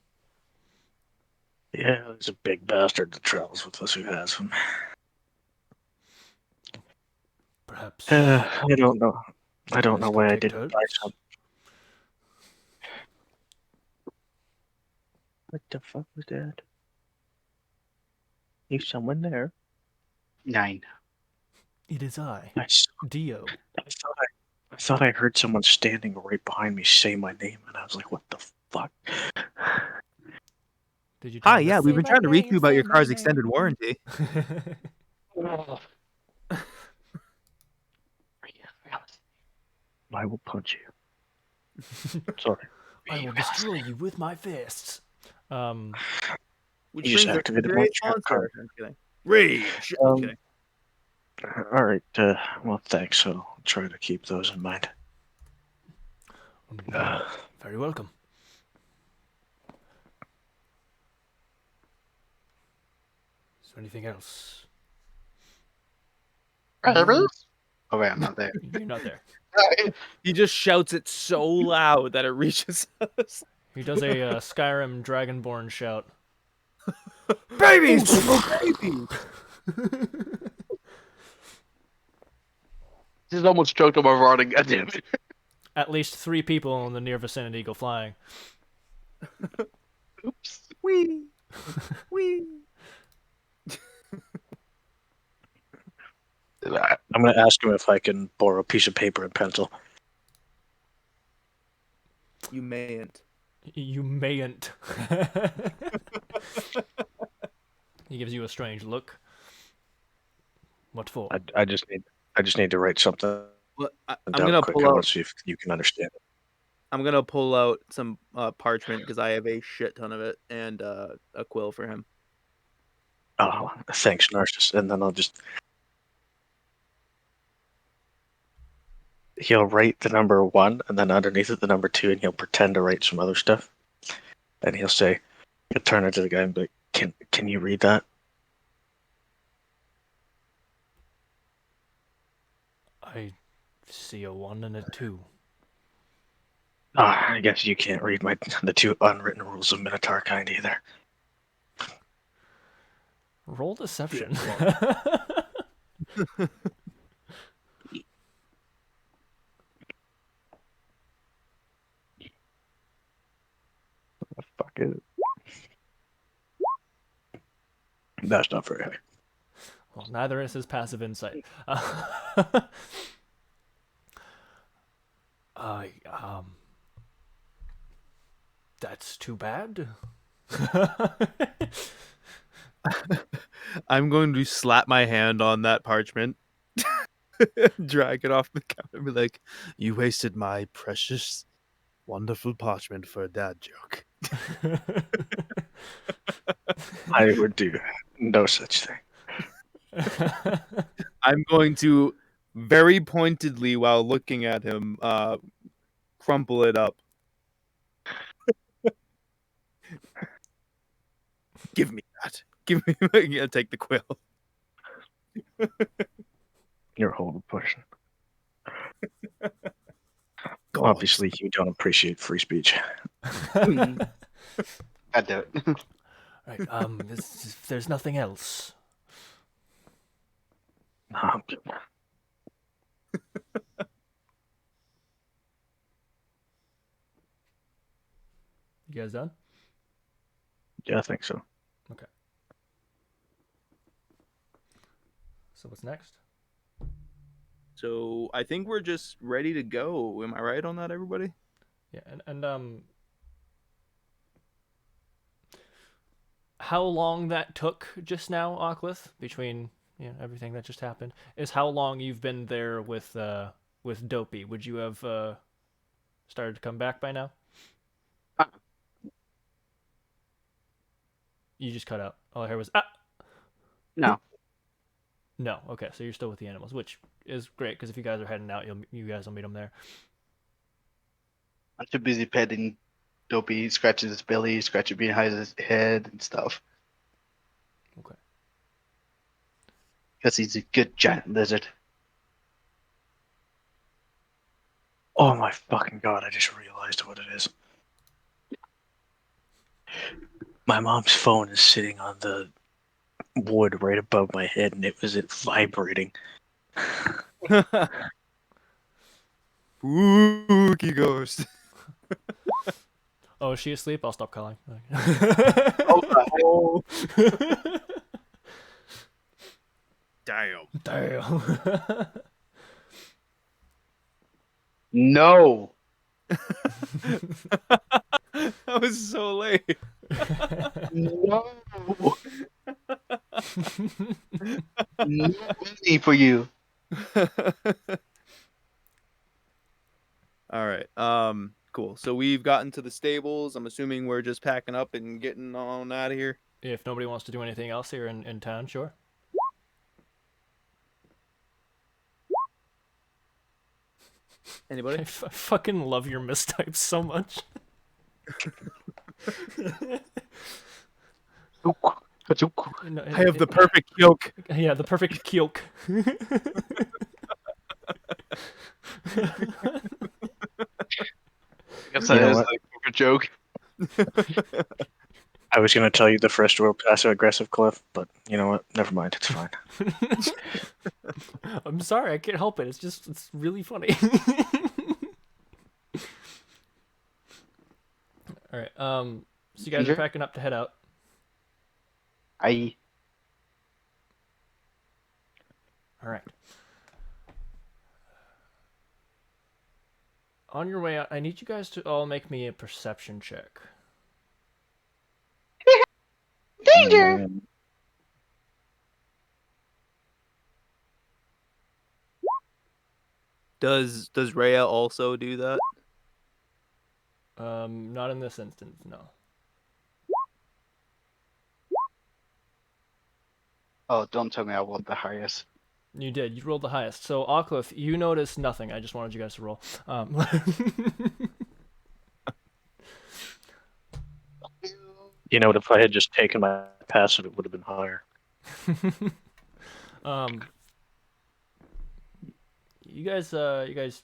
B: Yeah, there's a big bastard that travels with us who has them.
C: Perhaps.
B: I don't know. I don't know
C: Coderis could
B: why I
C: take
B: didn't buy
C: turns.
B: some. What the fuck was that? Is someone there?
E: 9.
C: It is I,
B: I, s-
C: Dio.
B: I thought I heard someone standing right behind me say my name, and I was like, what the fuck?
C: Did you tell
A: Hi,
C: him
A: yeah,
C: to
A: we've
C: say
A: been
C: my
A: trying to reach
C: name,
A: you about
C: say
A: your
C: my
A: car's extended
C: name?
A: warranty.
B: I will punch you. Sorry.
C: I will destroy you with my fists.
A: Which
B: You just
A: brings us to
B: activated my
A: today's
B: trap card.
A: sponsor. I'm kidding. Rage. I'm kidding.
B: All right. Well, thanks. I'll try to keep those in mind.
C: Very welcome. Is there anything else?
E: Oh wait, I'm not there.
C: You're not there.
A: He just shouts it so loud that it reaches us.
C: He does a Skyrim Dragonborn shout.
A: Babies! Babies!
E: This is almost choked on my rotting. Goddamn it.
C: At least 3 people in the near vicinity go flying.
E: Oops.
A: Wee! Wee!
B: I'm going to ask him if I can borrow a piece of paper and pencil.
A: You mayn't.
C: You mayn't. He gives you a strange look. What for?
B: I just need to write something
A: Well, I'm
B: down
A: gonna
B: quick.
A: pull
B: I
A: out.
B: want to see if you can understand it.
A: I'm gonna pull out some parchment because I have a shit ton of it and a quill for him.
B: Oh, thanks, Narcissus. And then he'll write the number 1, and then underneath it the number 2, and he'll pretend to write some other stuff. And he'll turn it to the guy and be like, can you read that?
C: I see a 1 and a 2.
B: I guess you can't read the 2 unwritten rules of Minotaur kind either.
C: Roll deception.
B: Fuck it. That's not very high.
C: Well, neither is his passive insight. I That's too bad.
A: I'm going to slap my hand on that parchment. Drag it off the counter and be like, "You wasted my precious, wonderful parchment for a dad joke."
B: I would do no such thing.
A: I'm going to very pointedly, while looking at him, crumple it up. Give me that. Give me. Yeah, take the quill.
B: You're a horrible person.
A: God.
B: Obviously, you don't appreciate free speech.
E: God damn it.
C: Right. There's nothing else.
B: Um,
C: You guys done?
B: yeah, I think so.
C: Okay. So what's next?
A: So I think we're just ready to go. Am I right on that, everybody?
C: Yeah, and how long that took just now, Ocklith, between everything that just happened, is how long you've been there with Dopey. Would you have started to come back by now?
E: Ah.
C: You just cut out. All I heard was
E: No.
C: No. Okay, so you're still with the animals, which is great because if you guys are heading out, you guys will meet them there.
E: I'm too busy petting Dopey. He scratches his belly, scratching behind his head and stuff.
C: Okay.
E: Because he's a good giant lizard.
B: Oh my fucking god! I just realized what it is. My mom's phone is sitting on the wood right above my head, and it vibrating.
A: Spooky ghost.
C: Oh, is she asleep? I'll stop calling.
E: Oh,
A: Damn.
C: Damn.
E: no.
A: That was so late.
E: No. No money for you.
A: All right. Cool. So we've gotten to the stables. I'm assuming we're just packing up and getting on out of here.
C: If nobody wants to do anything else here in town, sure.
A: Anybody?
C: I fucking love your mistypes so much. No,
A: I have the perfect yoke.
C: Yeah, the perfect kyoke.
E: Guess
B: You
E: that
B: know
E: is
B: what?
E: a joke.
B: I was gonna tell you the first rule passive aggressive Cliff, but you know what? Never mind. It's fine.
C: I'm sorry, I can't help it. It's really funny. All right. So you guys are
E: Ginger?
C: packing up to head out.
E: I
C: All right. On your way out, I need you guys to all make me a perception check.
E: Danger.
B: Man.
A: Does Rhea also do that?
C: Not in this instance, no.
E: Oh, don't tell me I want the highest.
C: You did. You rolled the highest. So, Ocklif, you noticed nothing. I just wanted you guys to roll.
B: You know what? If I had just taken my passive, it would have been higher.
C: You guys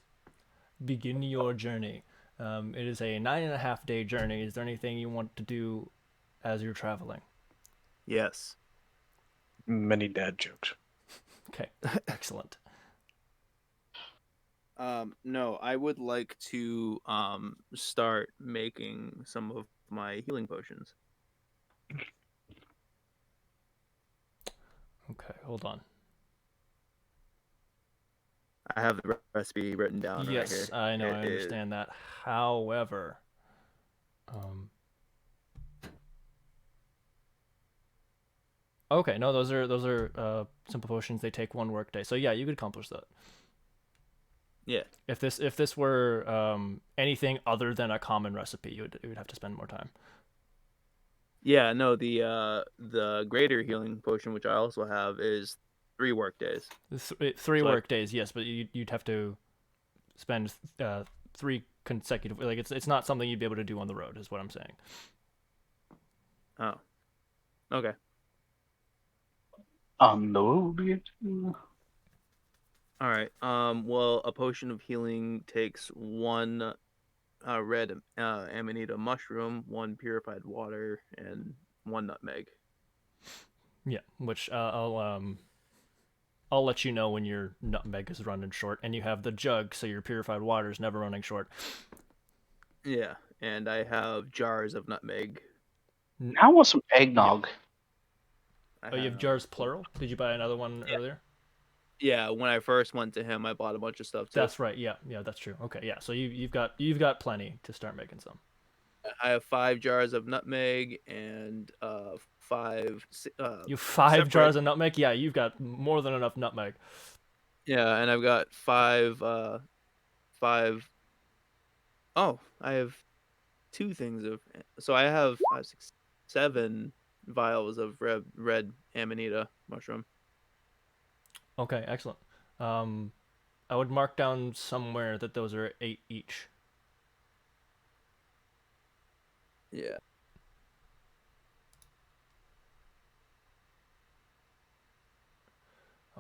C: begin your journey. It is a 9.5 day journey. Is there anything you want to do as you're traveling?
A: Yes.
B: Many dad jokes.
C: Okay, excellent.
A: No, I would like to start making some of my healing potions.
C: Okay, hold on.
A: I have the recipe written down right here.
C: Yes, I know, I understand that. However, Okay, no, those are simple potions. They take 1 workday. So yeah, you could accomplish that.
A: Yeah.
C: If this were anything other than a common recipe, you would have to spend more time.
A: Yeah, no, the greater healing potion, which I also have, is 3 workdays.
C: Three
A: So
C: work days, yes, but you'd have to spend 3 consecutive. Like it's not something you'd be able to do on the road, is what I'm saying.
A: Oh, okay.
E: No.
A: All right. Well, a potion of healing takes 1 red amanita mushroom, 1 purified water, and 1 nutmeg.
C: Yeah, which I'll let you know when your nutmeg is running short, and you have the jug, so your purified water is never running short.
A: Yeah, and I have jars of nutmeg.
E: I want some eggnog.
C: Oh, you have jars plural? Did you buy another one earlier?
A: Yeah, when I first went to him, I bought a bunch of stuff too.
C: That's right. Yeah, that's true. Okay, yeah. So you've got plenty to start making some.
A: I have 5 jars of nutmeg and 5
C: You have 5 jars
A: separate.
C: of nutmeg? Yeah, you've got more than enough nutmeg.
A: Yeah, and I've got 5. Oh, I have 2 things of. So I have 5, 6, 7 vials of red amanita mushroom.
C: Okay, excellent. Um, I would mark down somewhere that those are 8 each.
A: Yeah.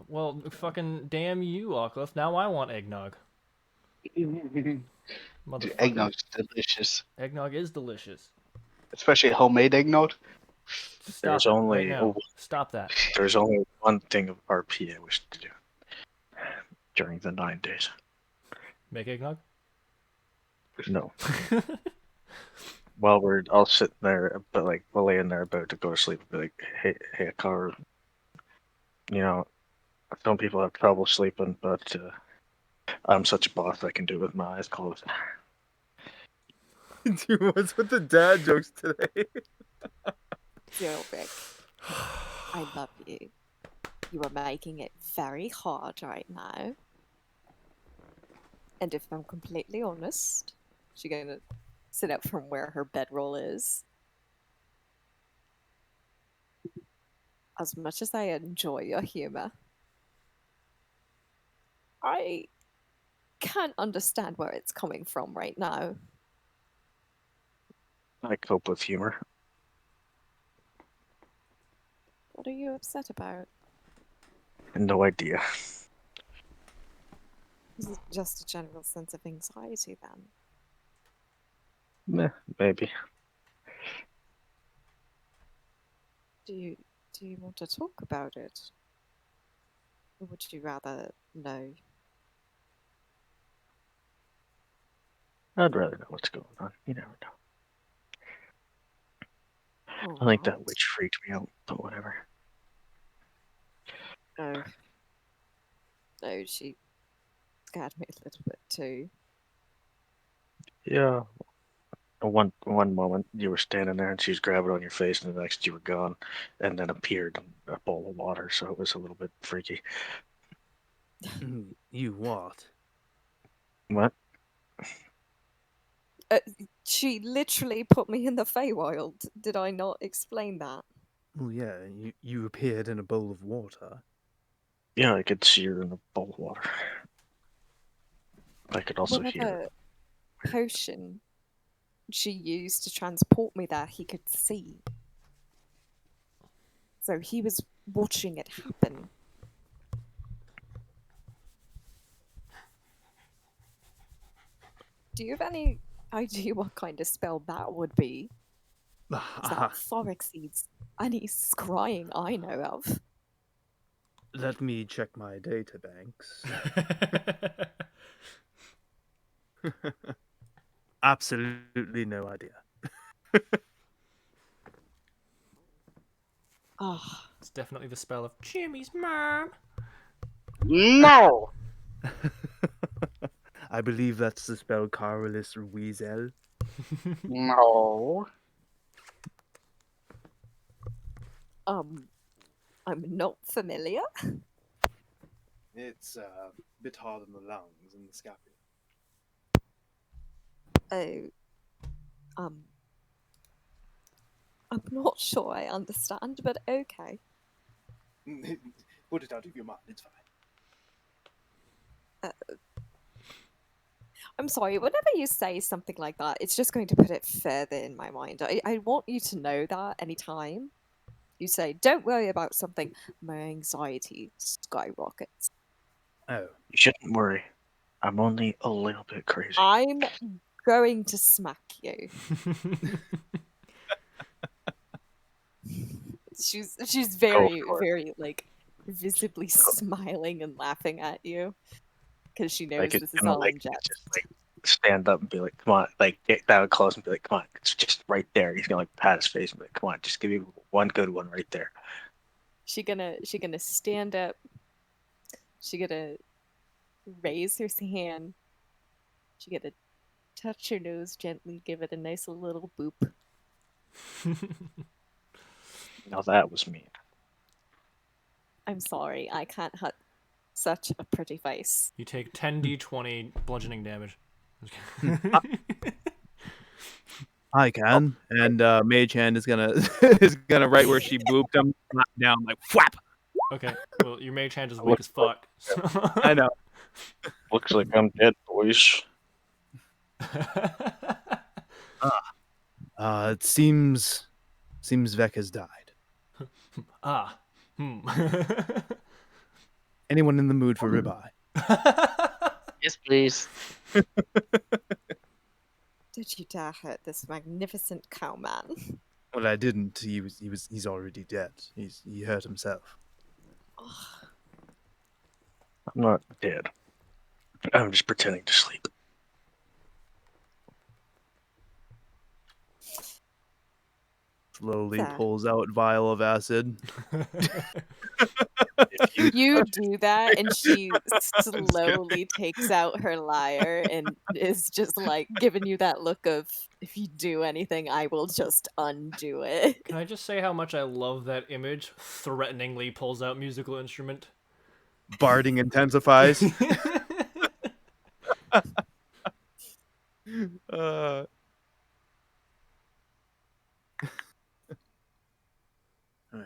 C: Well, fucking damn you, Ocliffe. Now I want eggnog.
E: Dude,
C: Motherfucker.
E: eggnog's delicious.
C: Eggnog is delicious.
E: Especially homemade eggnog.
C: Stop it right now. Stop that.
B: There's only one thing of RP I wish to do during the 9 days.
C: Make eggnog?
B: No. While we're all sitting there, but like we're laying there about to go to sleep, be like, hey, Carl, some people have trouble sleeping, but I'm such a boss I can do it with my eyes closed.
A: Dude, what's with the dad jokes today?
D: Zilric, I love you. You are making it very hard right now. And if I'm completely honest, she's gonna sit up from where her bedroll is. As much as I enjoy your humor, I can't understand where it's coming from right now.
B: I cope with humor.
D: What are you upset about?
B: No idea.
D: Is it just a general sense of anxiety then?
B: Meh, maybe.
D: Do you want to talk about it? Or would you rather no?
B: I'd rather know what's going on. You never know.
D: All
B: I think
D: right.
B: that witch freaked me out, but whatever.
D: No. No, she scared me a little bit too.
B: Yeah. One moment you were standing there and she was grabbing on your face, and the next you were gone, and then appeared in a bowl of water. So it was a little bit freaky.
A: You what?
B: What?
D: She literally put me in the Feywild. Did I not explain that?
A: Well, yeah, you appeared in a bowl of water.
B: Yeah, I could see her in a bowl of water. I could also hear her.
D: Whatever potion she used to transport me there, he could see. So he was watching it happen. Do you have any idea what kind of spell that would be? Is that Thoraxes any scrying I know of?
A: Let me check my data banks. Absolutely no idea.
D: Oh,
C: It's definitely the spell of Jimmy's mom.
E: No!
A: I believe that's the spell Carolus Weasel.
E: No.
D: I'm not familiar.
A: It's a bit hard on the lungs and the scapula.
D: Oh, um, I'm not sure I understand, but okay.
A: Put it out of your mind, it's fine.
D: I'm sorry, whenever you say something like that, it's just going to put it further in my mind. I want you to know that anytime you say, don't worry about something, my anxiety skyrockets.
A: Oh,
B: You shouldn't worry. I'm only a little bit crazy.
D: I'm going to smack you. She's very,
B: for it.
D: very, like, visibly smiling and laughing at you. Because she knows
B: Like it's
D: this is
B: gonna
D: all
B: like
D: in
B: it's
D: jest.
B: just like stand up and be like, come on, like get down close and be like, come on, it's just right there. He's gonna like pat his face and be like, come on, just give me one good one right there.
D: She gonna stand up. She gonna raise her hand. She gonna touch her nose gently, give it a nice little boop.
B: Now that was mean.
D: I'm sorry, I can't hut such a pretty face.
C: You take 10d20 bludgeoning damage.
A: I can, and Mage Hand is gonna right where she booped him, slap down like whap.
C: Okay, well, your mage hand is weak as fuck. So...
A: I know.
B: Looks like I'm dead, boys.
A: It seems Vec has died.
C: Ah.
A: Anyone in the mood for ribeye?
E: Yes, please.
D: Did you dare hurt this magnificent cowman?
A: Well, I didn't. He's already dead. He hurt himself.
B: I'm not dead. I'm just pretending to sleep.
A: Slowly
D: There.
A: pulls out vial of acid.
B: If
D: You do that, and she slowly takes out her lyre and is just like giving you that look of, if you do anything, I will just undo it.
C: Can I just say how much I love that image? Threateningly pulls out musical instrument.
A: Barding intensifies. uh, all right.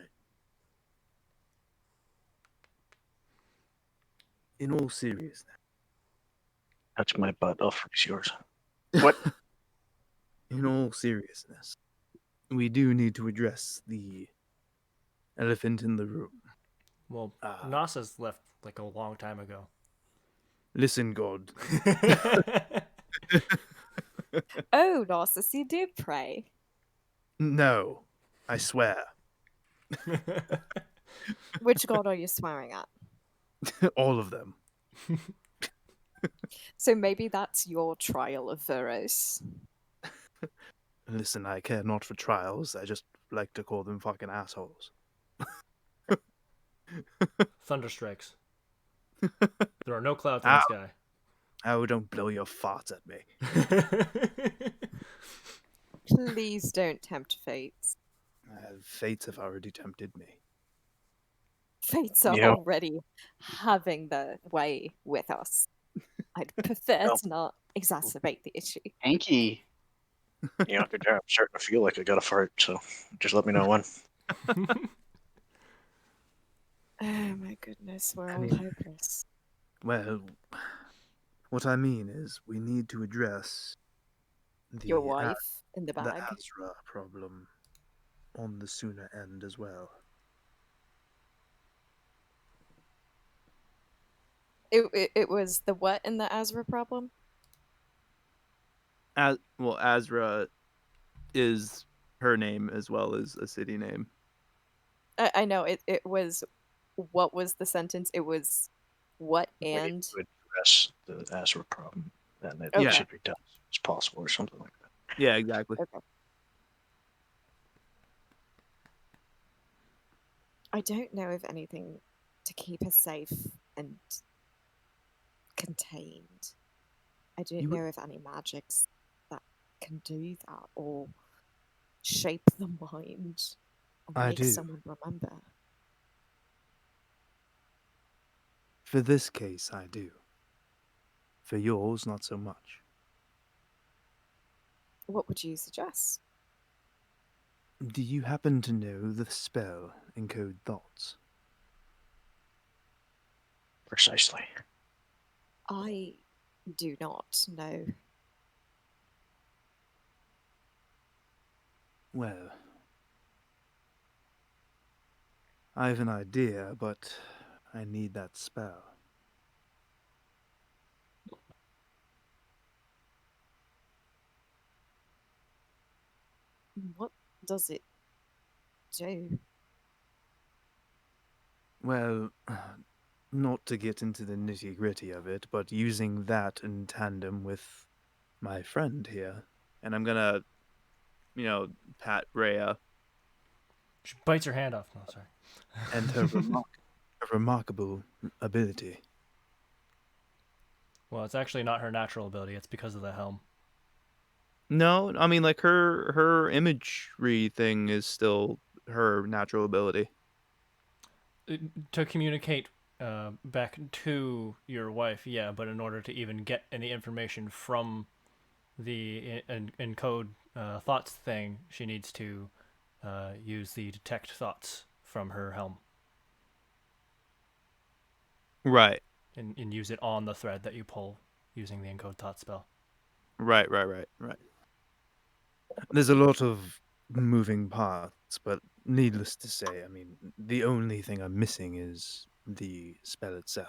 A: In all seriousness,
B: touch my butt, I'll freeze yours. What?
A: in all seriousness, we do need to address the elephant in the room.
C: Well, Nasa's left like a long time ago.
A: Listen, God.
D: Oh, Narcissus, you do pray.
A: No, I swear.
D: Which god are you swearing at?
A: All of them.
D: So maybe that's your trial of Veros.
A: Listen, I care not for trials. I just like to call them fucking assholes.
C: Thunderstrikes. There are no clouds in the sky.
A: Oh, don't blow your farts at me.
D: Please don't tempt fates.
A: Fates have already tempted me.
D: Fates are
B: Yeah.
D: already having their way with us. I'd prefer
B: Oh.
D: to not exacerbate the issue.
E: Hanky.
B: Yeah, good job. I'm starting to feel like I got a fart, so just let me know when.
D: Oh my goodness, we're all
A: mean-
D: hopeless.
A: Well, what I mean is we need to address the
D: Your wife in the
A: the
D: bag.
A: Azra problem on the sooner end as well.
D: It was the what in the Azra problem?
A: Well, Azra is her name as well as a city name.
D: I know it was. What was the sentence? It was what
B: We need
D: and
B: to address the Azra problem, and it
D: Okay.
B: should be done as soon as possible, or something like that.
A: Yeah, exactly.
D: okay. I don't know of anything to keep her safe and contained. I don't
A: You would-
D: know of any magics that can do that or shape the mind or
A: I
D: make
A: do.
D: someone remember.
A: For this case, I do. For yours, not so much.
D: What would you suggest?
A: Do you happen to know the spell Encode Thoughts?
B: Precisely.
D: I do not know.
A: Well, I have an idea, but I need that spell.
D: What does it do?
A: Well, not to get into the nitty gritty of it, but using that in tandem with my friend here, and I'm gonna, pat Rhea
C: She bites her hand off. No, sorry.
A: and her remarkable ability.
C: Well, it's actually not her natural ability. It's because of the helm.
A: No, I mean like her imagery thing is still her natural ability.
C: To communicate back to your wife, yeah, but in order to even get any information from the encode thoughts thing, she needs to use the detect thoughts from her helm
A: Right.
C: and use it on the thread that you pull using the encode thought spell.
A: Right. There's a lot of moving parts, but needless to say, I mean, the only thing I'm missing is the spell itself.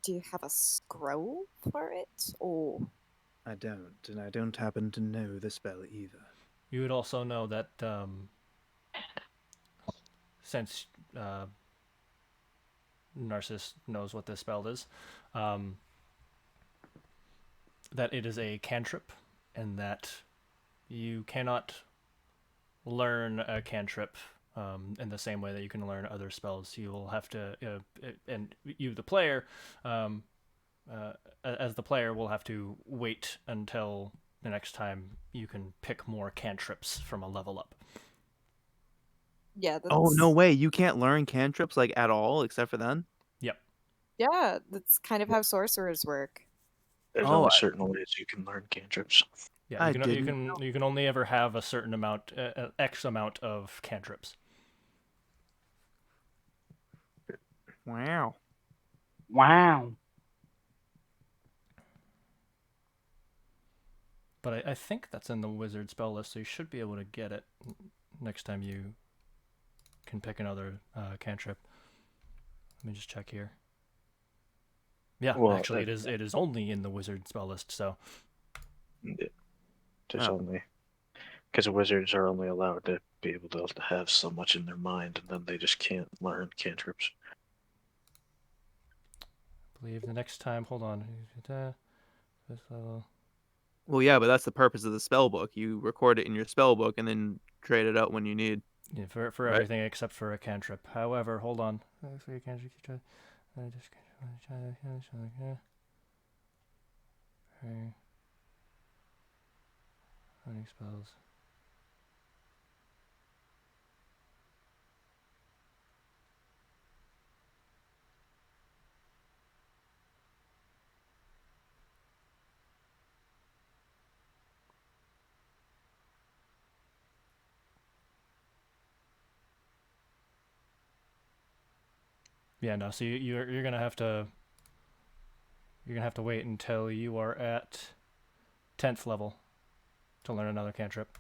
D: Do you have a scroll for it? Or
A: I don't, and I don't happen to know the spell either.
C: You would also know that since Narcissus knows what this spell is, um, that it is a cantrip, and that you cannot learn a cantrip in the same way that you can learn other spells. You will have to, and you, the player, um, as the player, will have to wait until the next time you can pick more cantrips from a level up.
D: yeah, that's
A: Oh, no way. You can't learn cantrips like at all except for then?
C: Yep.
D: yeah, that's kind of how sorcerers work.
B: There's
A: Oh,
B: only certain ways you can learn cantrips.
C: Yeah,
A: I didn't.
C: you can only ever have a certain amount, X amount of cantrips.
A: Wow.
E: Wow.
C: But I think that's in the wizard spell list, so you should be able to get it next time you can pick another cantrip. Let me just check here. Yeah,
B: Well,
C: actually, it is only in the wizard spell list. So
B: there's
A: Oh.
B: only because wizards are only allowed to be able to have so much in their mind, and then they just can't learn cantrips.
C: I believe the next time. Hold on. This level.
A: Well, yeah, but that's the purpose of the spell book. You record it in your spell book and then trade it out when you need.
C: Yeah, for
A: Right.
C: everything except for a cantrip. However, hold on. Learning spells. Yeah, no. So you're gonna have to wait until you are at 10th level to learn another cantrip.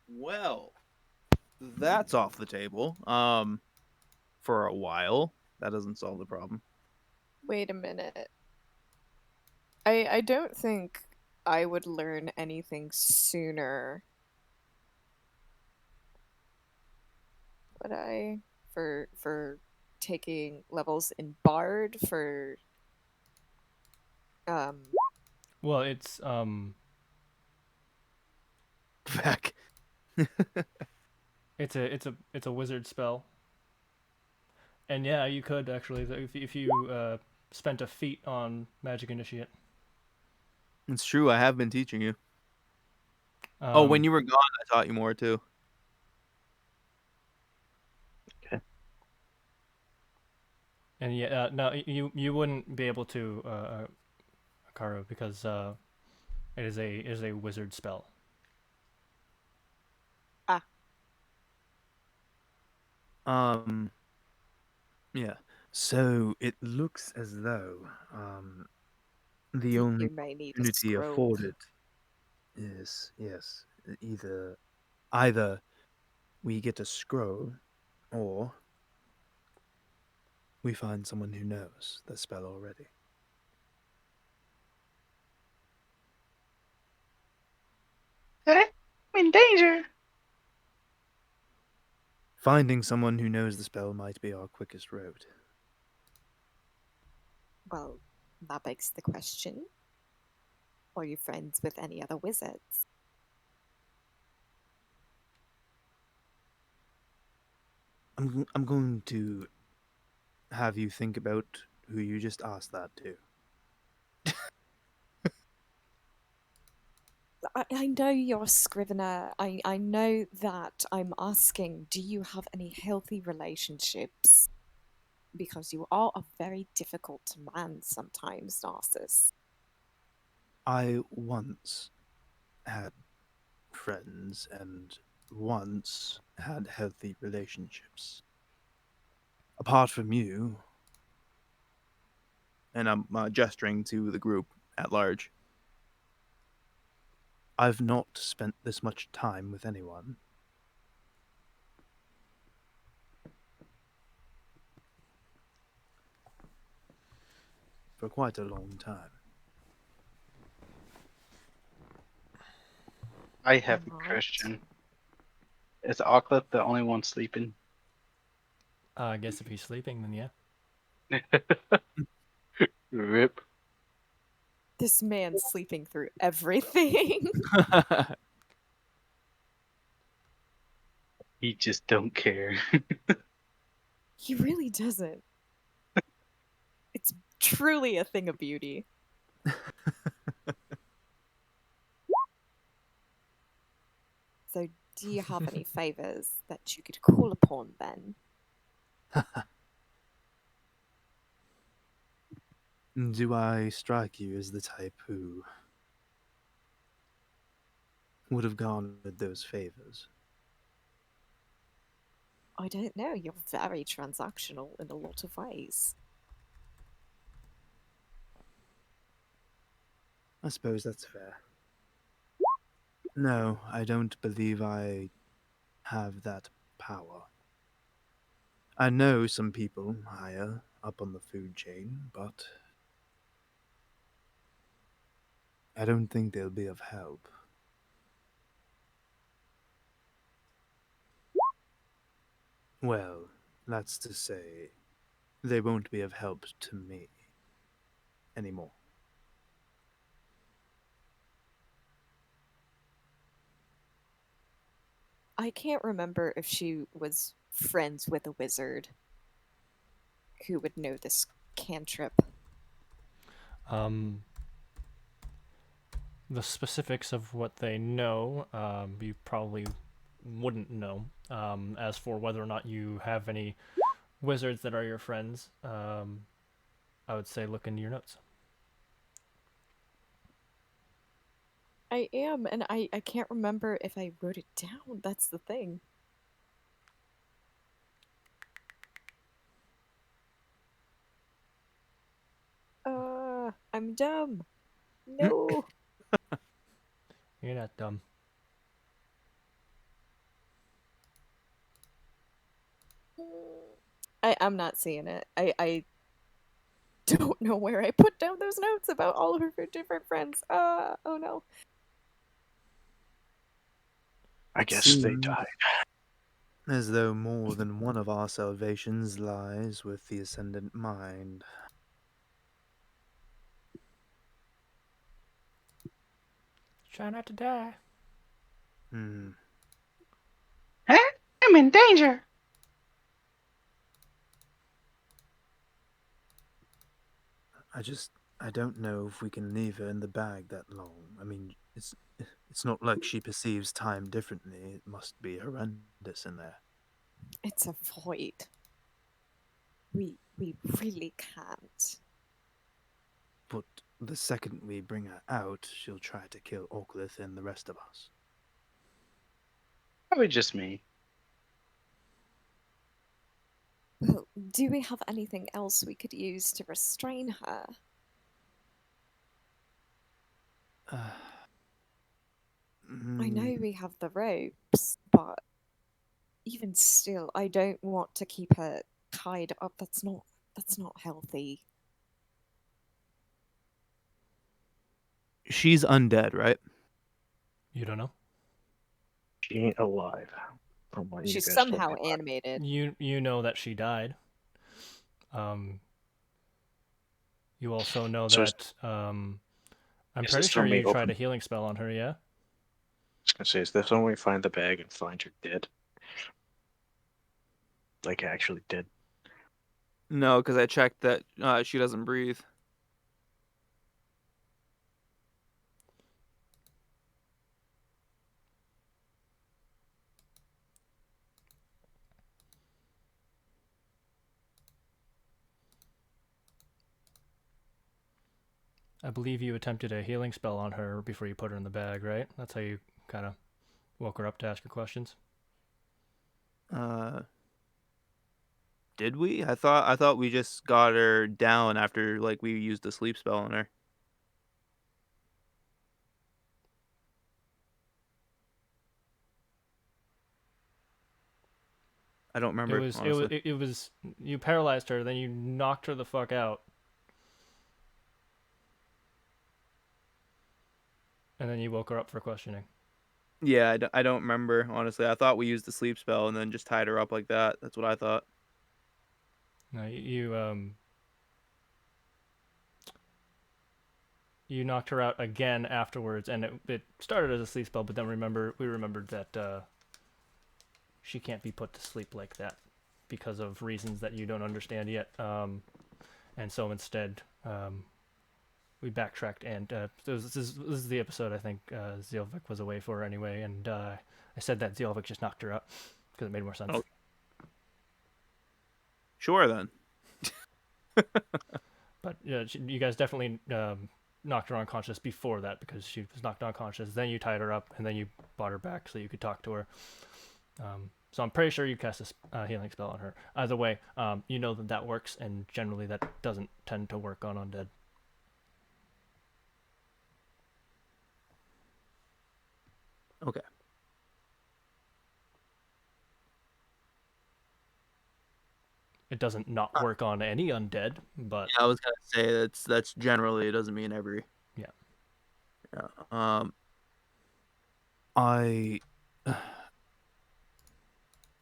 A: Well, that's off the table. For a while. That doesn't solve the problem.
D: Wait a minute. I don't think I would learn anything sooner. Would I? For taking levels in Bard for um
C: Well, it's
A: Back.
C: it's a wizard spell. And yeah, you could actually if you spent a feat on Magic Initiate.
A: It's true. I have been teaching you. When you were gone, I taught you more too.
C: And yeah, no, you wouldn't be able to, Karu, because it is a wizard spell.
D: Ah,
A: Um, yeah. So it looks as though the only
D: you may need a
A: opportunity
D: scroll.
A: afforded is, yes, either we get a scroll or we find someone who knows the spell already.
E: I'm in danger.
A: Finding someone who knows the spell might be our quickest route.
D: Well, that begs the question: are you friends with any other wizards?
A: I'm going to have you think about who you just asked that to.
D: I know you're a scrivener. I know that I'm asking, do you have any healthy relationships? Because you are a very difficult man sometimes, Narcissus.
A: I once had friends and once had healthy relationships. Apart from you, and I'm gesturing to the group at large, I've not spent this much time with anyone for quite a long time.
E: I
D: All
E: have a
D: right.
E: question. Is Auklet the only one sleeping?
C: I guess if he's sleeping, then yeah.
E: Rip.
D: This man's sleeping through everything.
E: He just don't care.
D: He really doesn't. It's truly a thing of beauty. So, do you have any favors that you could call upon then?
A: Do I strike you as the type who would have garnered those favors?
D: I don't know. You're very transactional in a lot of ways.
A: I suppose that's fair. No, I don't believe I have that power. I know some people higher up on the food chain, but I don't think they'll be of help. Well, that's to say, they won't be of help to me anymore.
D: I can't remember if she was friends with a wizard who would know this cantrip.
C: Um, the specifics of what they know, you probably wouldn't know. As for whether or not you have any wizards that are your friends, I would say look into your notes.
D: I am, and I can't remember if I wrote it down. That's the thing. I'm dumb. No.
C: You're not dumb.
D: I'm not seeing it. I don't know where I put down those notes about all of her different friends. Oh no.
B: I
A: It
B: guess they
A: seems
B: died.
A: as though more than one of our salvations lies with the Ascendant Mind.
C: Try not to die.
A: Hmm.
E: Huh? I'm in danger.
A: I just I don't know if we can leave her in the bag that long. I mean, it's not like she perceives time differently. It must be horrendous in there.
D: It's a void. We really can't.
A: But the second we bring her out, she'll try to kill Orclith and the rest of us.
E: Probably just me.
D: Well, do we have anything else we could use to restrain her? I know we have the ropes, but even still, I don't want to keep her tied up. That's not healthy.
A: She's undead, right?
C: You don't know.
B: She ain't alive, from what you
D: She's
B: guys told
D: somehow
B: me.
D: animated.
C: You know that she died. You also know
B: So
C: that I'm
B: is
C: pretty
B: this
C: sure
B: when we
C: you tried
B: open?
C: a healing spell on her. Yeah.
B: I was gonna say, is this when we find the bag and find her dead? Like actually dead.
F: No, because I checked that she doesn't breathe.
C: I believe you attempted a healing spell on her before you put her in the bag, right? That's how you kind of woke her up to ask her questions.
F: Did we? I thought we just got her down after like we used the sleep spell on her. I don't remember, honestly.
C: It was you paralyzed her, then you knocked her the fuck out, and then you woke her up for questioning.
F: Yeah, I don't remember, honestly. I thought we used the sleep spell and then just tied her up like that. That's what I thought.
C: No, you knocked her out again afterwards, and it started as a sleep spell, but then we remembered that she can't be put to sleep like that because of reasons that you don't understand yet. And so instead, we backtracked, and this is the episode I think Zielvik was away for anyway, and I said that Zielvik just knocked her out because it made more sense.
F: Oh. Sure, then.
C: But yeah, you guys definitely knocked her unconscious before that because she was knocked unconscious. Then you tied her up, and then you brought her back so you could talk to her. So I'm pretty sure you cast a healing spell on her. Either way, you know that works, and generally that doesn't tend to work on undead.
F: Okay.
C: It doesn't not work on any undead, but
F: Yeah, I was gonna say that's generally, it doesn't mean every.
C: Yeah.
F: Yeah.
A: I,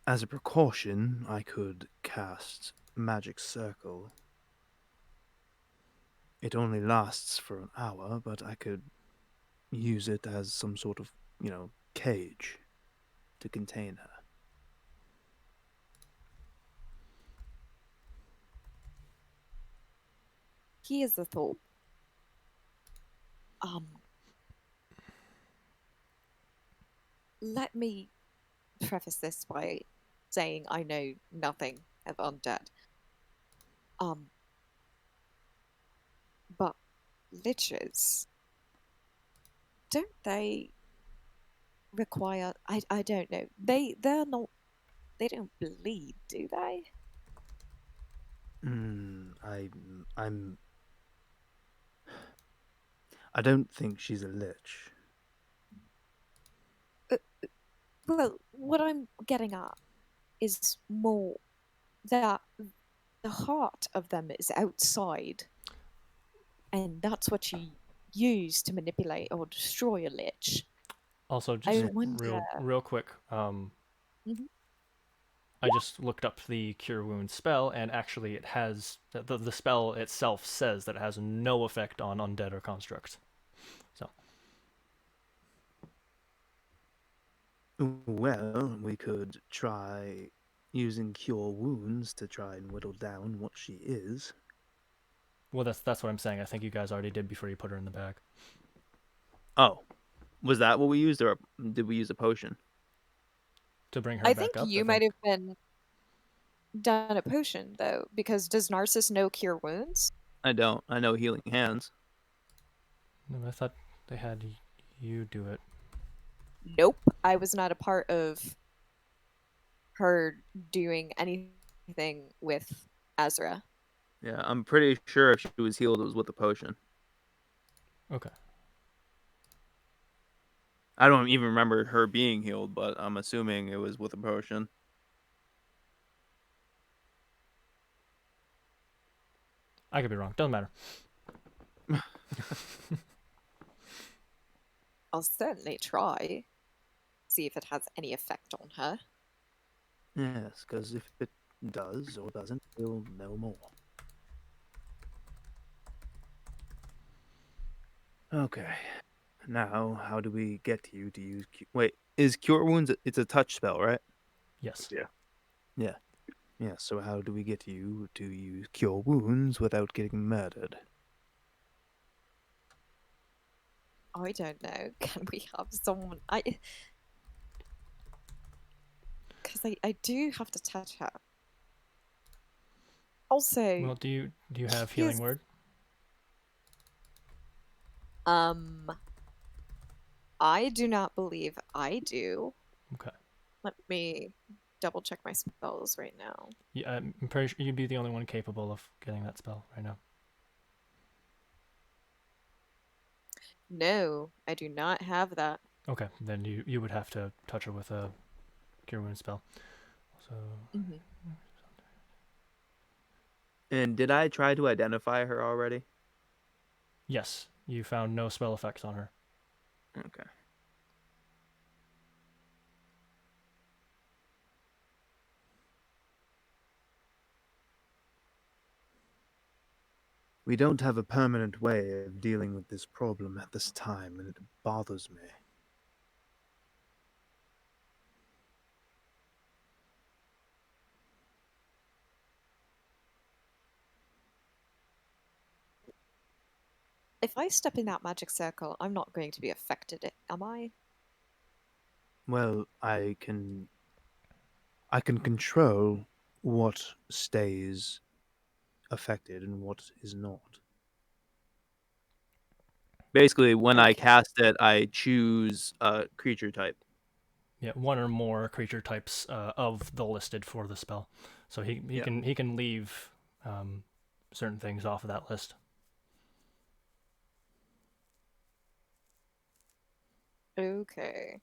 A: as a precaution, I could cast Magic Circle. It only lasts for an hour, but I could use it as some sort of, cage to contain her.
D: Here's the thought. Let me preface this by saying I know nothing of undead. But liches, don't they require? I don't know. They're not. They don't bleed, do they?
A: I'm. I don't think she's a lich.
D: Well, what I'm getting at is more that the heart of them is outside, and that's what you use to manipulate or destroy a lich.
C: also
D: I
C: just
D: wonder.
C: real quick.
D: Mhm.
C: I just looked up the Cure Wounds spell, and actually, it has the spell itself says that it has no effect on undead or constructs. So
A: Well, we could try using Cure Wounds to try and whittle down what she is.
C: well, that's what I'm saying. I think you guys already did before you put her in the bag.
F: Oh, was that what we used, or did we use a potion?
C: To bring her
D: I
C: back
D: think
C: up.
D: you might have been. done a potion, though, because does Narcissus know cure wounds?
F: I don't. I know healing hands.
C: No, I thought they had you do it.
D: Nope. I was not a part of her doing anything with Azra.
F: Yeah, I'm pretty sure if she was healed, it was with a potion.
C: Okay.
F: I don't even remember her being healed, but I'm assuming it was with a potion.
C: I could be wrong. Doesn't matter.
D: I'll certainly try. See if it has any effect on her.
A: Yes, because if it does or doesn't, we'll know more. Okay. Now, how do we get you to use... Wait, is Cure Wounds... It's a touch spell, right?
C: Yes.
B: Yeah.
A: Yeah. Yeah, so how do we get you to use Cure Wounds without getting murdered?
D: I don't know. Can we have someone? Because I do have to touch her. Also,
C: Well, do you have
D: here's
C: healing word?
D: I do not believe I do.
C: Okay.
D: Let me double check my spells right now.
C: Yeah, I'm pretty sure you'd be the only one capable of getting that spell right now.
D: No, I do not have that.
C: Okay, then you would have to touch her with a cure wound spell. So
D: Mhm.
F: And did I try to identify her already?
C: yes, you found no spell effects on her.
F: Okay.
A: We don't have a permanent way of dealing with this problem at this time, and it bothers me.
D: If I step in that magic circle, I'm not going to be affected, am I?
A: Well, I can control what stays affected and what is not.
F: Basically, when I
D: Okay.
F: cast it, I choose a creature type.
C: Yeah, one or more creature types of the listed for the spell. So he
F: Yeah.
C: can leave certain things off of that list.
D: Okay.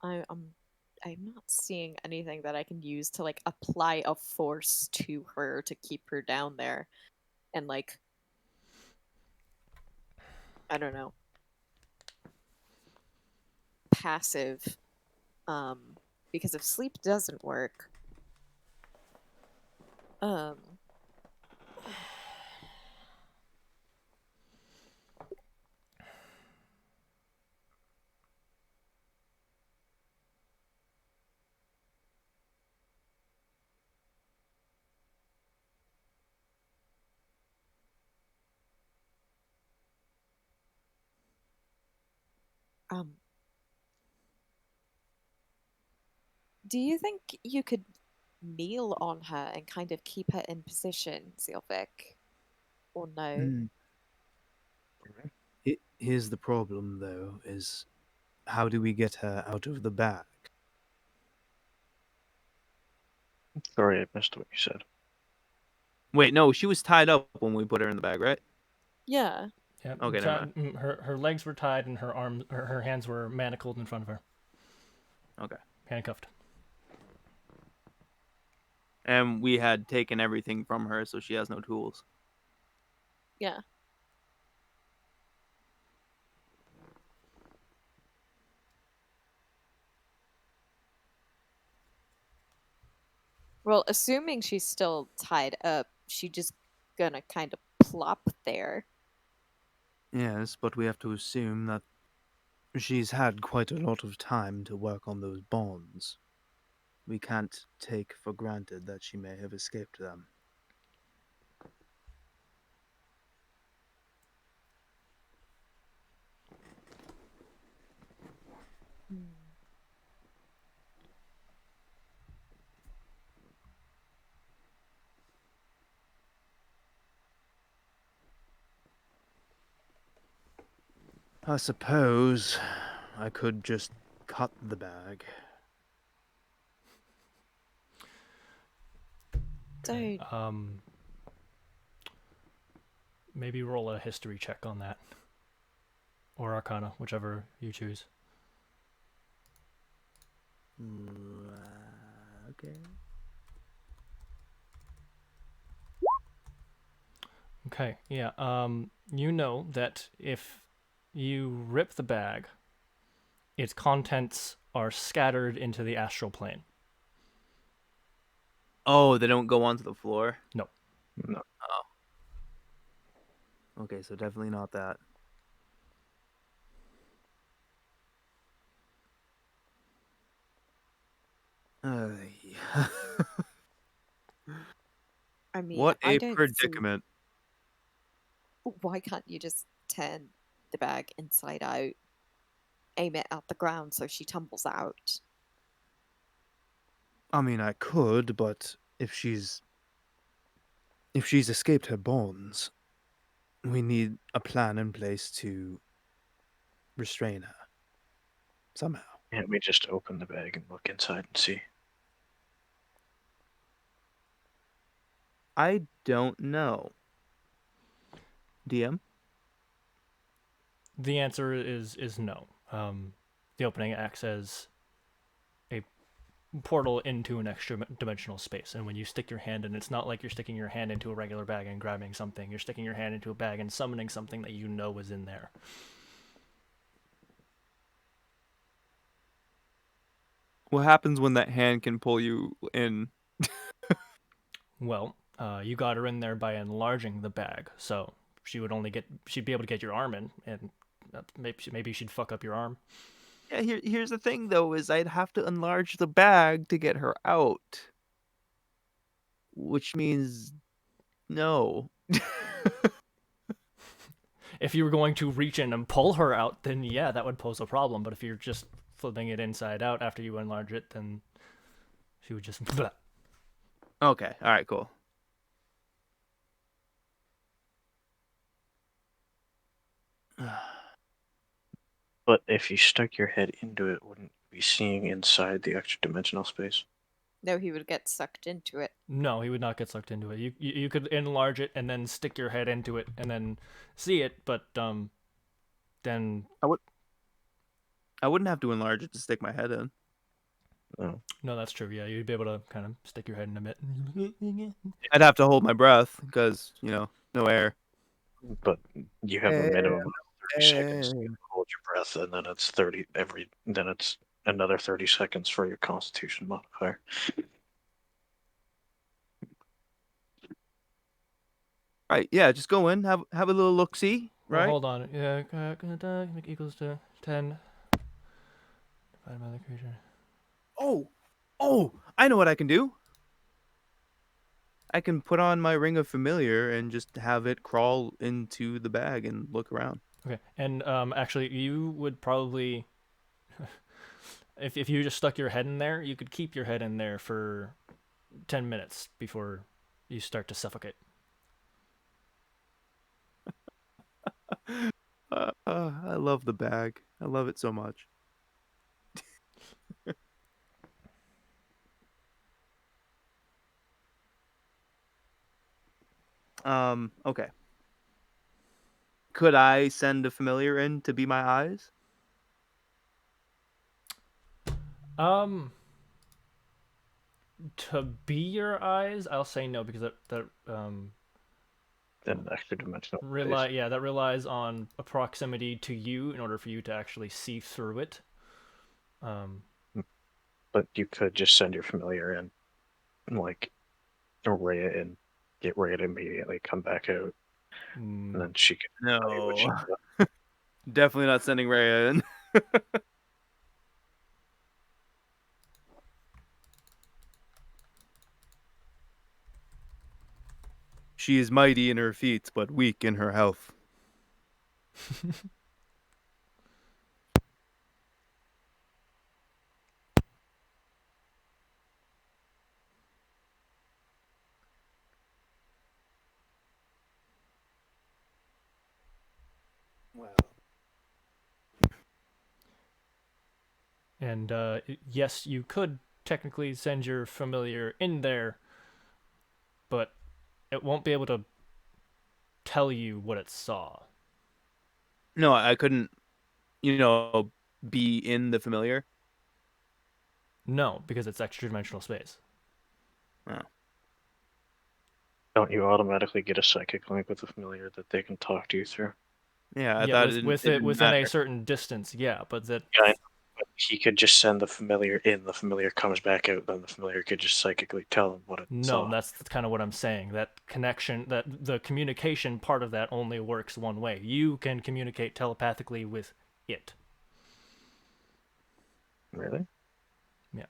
D: I'm not seeing anything that I can use to like apply a force to her to keep her down there and like I don't know, passive because if sleep doesn't work um um do you think you could kneel on her and kind of keep her in position, Silvic? Or no?
A: Mm. Here's the problem, though, is how do we get her out of the bag?
B: Sorry, I missed what you said.
F: Wait, no, she was tied up when we put her in the bag, right?
D: Yeah.
C: Yeah,
F: Okay, never mind.
C: her legs were tied and her arms, her hands were manacled in front of her,
F: Okay.
C: handcuffed.
F: And we had taken everything from her, so she has no tools.
D: Yeah. Well, assuming she's still tied up, she just gonna kind of plop there.
A: Yes, but we have to assume that she's had quite a lot of time to work on those bonds. We can't take for granted that she may have escaped them. I suppose I could just cut the bag.
C: Okay,
D: Don't.
C: maybe roll a history check on that, or Arcana, whichever you choose.
A: Okay.
C: Okay, yeah. You know that if you rip the bag, its contents are scattered into the astral plane.
F: Oh, they don't go onto the floor?
C: No.
B: No.
F: Okay, so definitely not that. Yeah.
D: I mean,
F: What
D: I
F: a
D: don't see
F: predicament.
D: why can't you just turn the bag inside out, aim it at the ground so she tumbles out.
A: I mean, I could, but if she's escaped her bonds, we need a plan in place to restrain her somehow.
B: Can't we just open the bag and look inside and see?
F: I don't know. DM?
C: The answer is no. The opening acts as a portal into an extra dimensional space, and when you stick your hand in, it's not like you're sticking your hand into a regular bag and grabbing something. You're sticking your hand into a bag and summoning something that you know is in there.
F: What happens when that hand can pull you in?
C: Well, you got her in there by enlarging the bag, so she'd be able to get your arm in, and maybe she'd fuck up your arm.
F: Yeah, here's the thing though, is I'd have to enlarge the bag to get her out. Which means no.
C: If you were going to reach in and pull her out, then yeah, that would pose a problem. But if you're just flipping it inside out after you enlarge it, then she would just.
F: Okay, alright, cool.
B: But if you stuck your head into it, wouldn't you be seeing inside the extra dimensional space?
D: No, he would get sucked into it.
C: No, he would not get sucked into it. You could enlarge it and then stick your head into it and then see it, but then
F: I wouldn't have to enlarge it to stick my head in.
B: No.
C: no, that's true. Yeah, you'd be able to kind of stick your head in a bit.
F: I'd have to hold my breath because, no air.
B: But you have a minimum of 30 seconds to
F: Air.
B: hold your breath, and then it's 30 then it's another 30 seconds for your constitution modifier.
F: Right, yeah, just go in, have a little look see,
C: Well,
F: right?
C: hold on. Yeah, equals to 10 divided by the creature.
F: Oh, I know what I can do. I can put on my ring of familiar and just have it crawl into the bag and look around.
C: Okay, and actually, you would probably, if you just stuck your head in there, you could keep your head in there for 10 minutes before you start to suffocate.
F: I love the bag. I love it so much. Okay. Could I send a familiar in to be my eyes?
C: Um, to be your eyes, I'll say no because that
B: Then extra dimensional space.
C: that relies on a proximity to you in order for you to actually see through it.
B: But you could just send your familiar in, like array it in, get Rhea to immediately come back out, and then she can tell you what
F: No.
B: she's doing.
F: Definitely not sending Rhea in. She is mighty in her feats, but weak in her health. Well,
C: And yes, you could technically send your familiar in there, but it won't be able to tell you what it saw.
F: No, I couldn't, be in the familiar.
C: No, because it's extra dimensional space.
F: Oh.
B: Don't you automatically get a psychic link with the familiar that they can talk to you through?
F: Yeah, I
C: Yeah,
F: thought
C: with
F: it
C: it
F: didn't
C: within a
F: matter.
C: certain distance. Yeah, but that
B: Yeah, I know, but he could just send the familiar in. The familiar comes back out. Then the familiar could just psychically tell him what it
C: no,
B: saw.
C: that's kind of what I'm saying. That connection, that the communication part of that only works one way. You can communicate telepathically with it.
B: Really?
C: Yeah.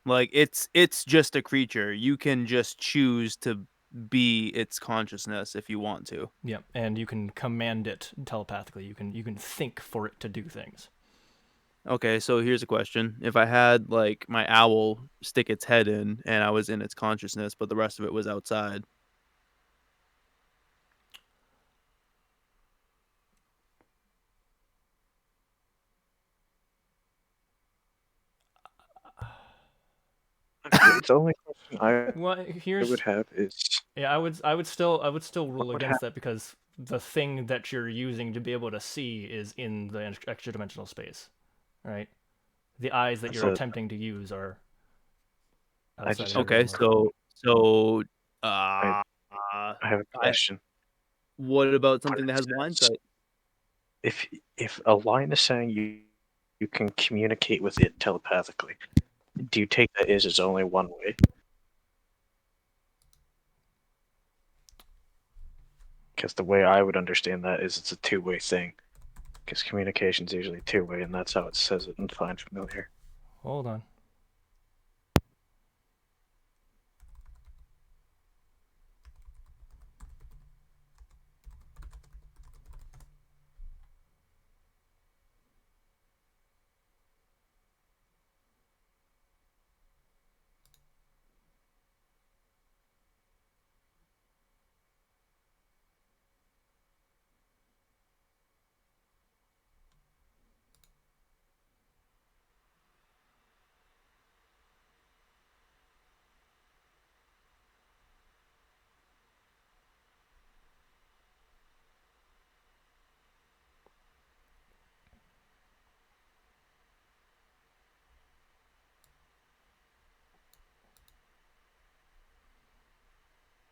F: Like it's just a creature. You can just choose to be its consciousness if you want to.
C: Yeah, and you can command it telepathically. You can think for it to do things.
F: Okay, so here's a question. If I had like my owl stick its head in and I was in its consciousness, but the rest of it was outside.
B: The only question
C: Well,
B: I would
C: here's
B: have is
C: yeah, I would still
B: what
C: rule
B: would
C: against
B: happen.
C: that because the thing that you're using to be able to see is in the extra dimensional space, right? The eyes that you're
B: So
C: attempting to use are
B: I
C: outside
B: just
C: of
B: have
C: your
B: a
F: Okay,
C: reality.
F: so
B: I,
F: uh
B: I have a
F: I
B: question.
F: what about
B: When
F: something
B: it
F: that has blind
B: says
F: sight?
B: if a line is saying you can communicate with it telepathically, do you take that as it's only one way? Because the way I would understand that is it's a two-way thing. Because communication's usually two-way, and that's how it says it in Find Familiar.
C: Hold on.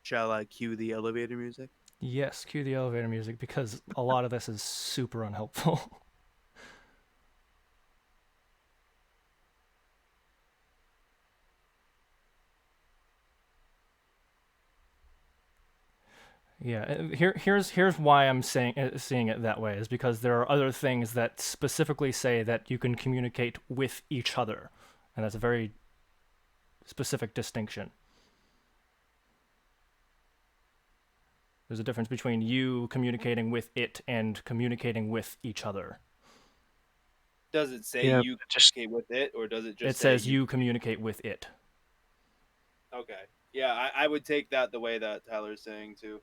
F: Shall I cue the elevator music?
C: Yes, cue the elevator music because a lot of this is super unhelpful. Yeah, here's why I'm saying seeing it that way is because there are other things that specifically say that you can communicate with each other, and that's a very specific distinction. There's a difference between you communicating with it and communicating with each other.
F: Does it say
B: Yeah,
F: you
B: just
F: communicate with it, or does it
C: It
F: just say
C: says
F: you?
C: you communicate with it.
F: Okay. Yeah, I would take that the way that Tyler's saying too.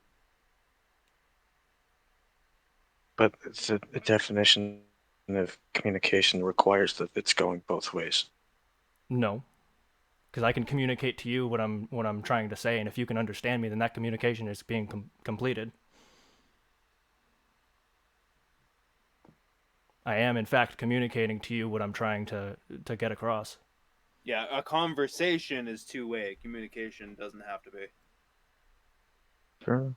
B: but it's a definition of communication requires that it's going both ways.
C: No, because I can communicate to you what I'm trying to say, and if you can understand me, then that communication is being completed. I am in fact communicating to you what I'm trying to get across.
F: Yeah, a conversation is two-way. Communication doesn't have to be.
B: Sure.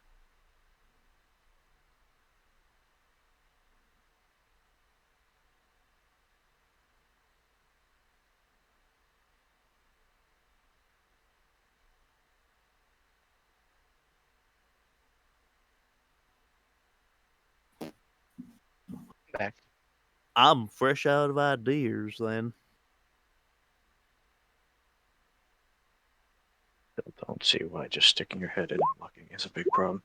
E: Back.
F: I'm fresh out of ideas then.
B: Don't see why just sticking your head in and looking is a big problem.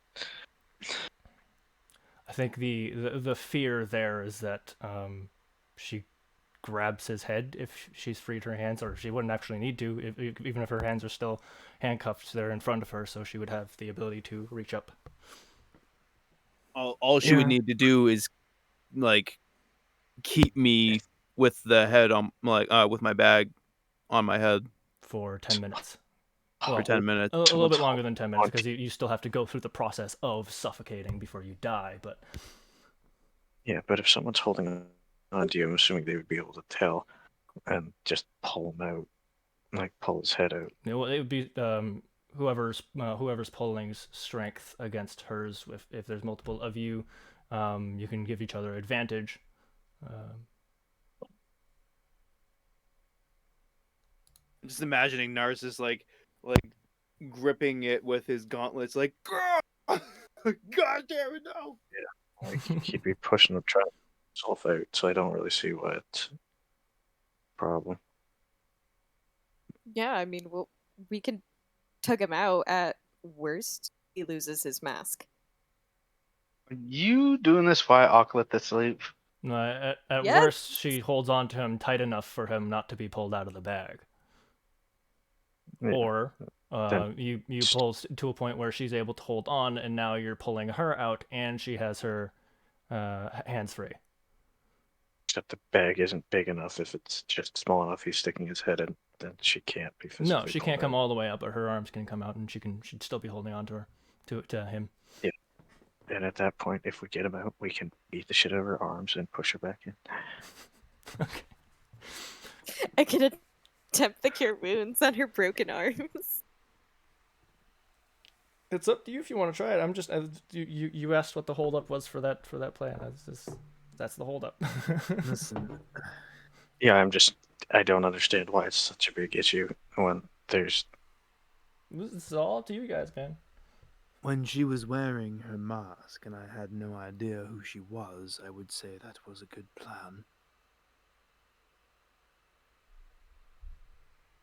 C: I think the fear there is that she grabs his head if she's freed her hands, or she wouldn't actually need to, even if her hands are still handcuffed there in front of her, so she would have the ability to reach up.
F: All she would
B: Yeah.
F: need to do is like keep me with the head on with my bag on my head
C: for 10 minutes.
F: for
C: Well,
F: 10 minutes.
C: a little
B: Someone's
C: bit longer than 10 minutes
B: on
C: because you still have to go through the process of suffocating before you die. But
B: Yeah, but if someone's holding on to you, I'm assuming they would be able to tell and just pull him out, like pull his head out.
C: it would be whoever's pulling's strength against hers. If there's multiple of you, you can give each other advantage.
F: Just imagining Narcissus like gripping it with his gauntlets, like God damn it, no!
B: Like he'd be pushing the trap himself out, so I don't really see why it's a problem.
D: Yeah, I mean, we can tug him out. At worst, he loses his mask.
E: Are you doing this while Auklet asleep?
C: At
D: Yes.
C: worst, she holds on to him tight enough for him not to be pulled out of the bag.
B: Yeah.
C: Or
B: Then
C: you pull to a point where she's able to hold on, and now you're pulling her out, and she has her hands free.
B: except the bag isn't big enough. If it's just small enough, he's sticking his head in. Then she can't be physically.
C: No, she can't come all the way up, but her arms can come out, and she'd still be holding on to her, to him.
B: Yeah. And at that point, if we get him out, we can beat the shit out of her arms and push her back in.
C: Okay.
D: I can attempt the cure wounds on her broken arms.
C: It's up to you if you want to try it. I'm just you asked what the holdup was for that plan. That's the holdup.
A: Listen,
B: Yeah, I don't understand why it's such a big issue when there's.
C: This is all up to you guys, man.
A: when she was wearing her mask and I had no idea who she was, I would say that was a good plan.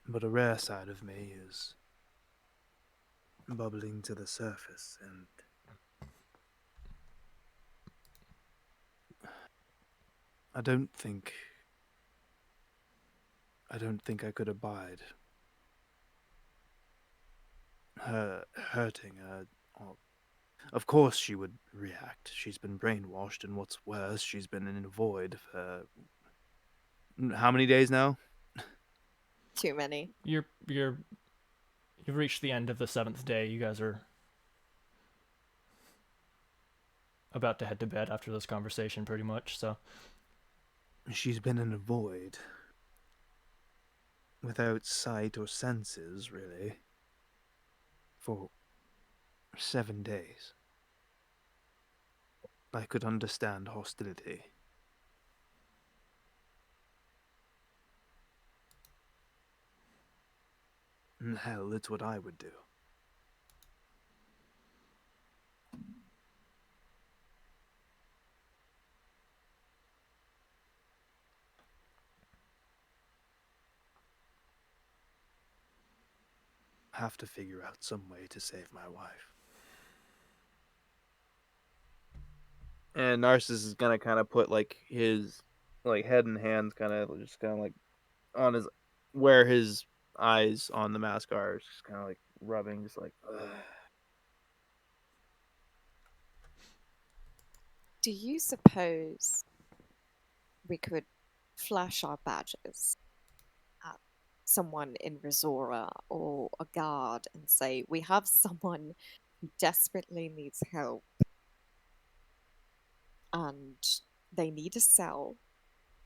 A: But a rare side of me is bubbling to the surface, and I don't think I could abide her hurting her. Of course she would react. She's been brainwashed, and what's worse, she's been in a void for how many days now?
D: Too many.
C: You've reached the end of the 7th day. You guys are about to head to bed after this conversation, pretty much. So
A: She's been in a void, without sight or senses, really, for 7 days. I could understand hostility. And hell, it's what I would do. Have to figure out some way to save my wife.
F: And Narcissus is gonna kind of put like his head and hands kind of like on his where his eyes on the mask are, just kind of like rubbing, just like. Ugh.
D: Do you suppose we could flash our badges at someone in Resora or a guard and say, we have someone who desperately needs help and they need a cell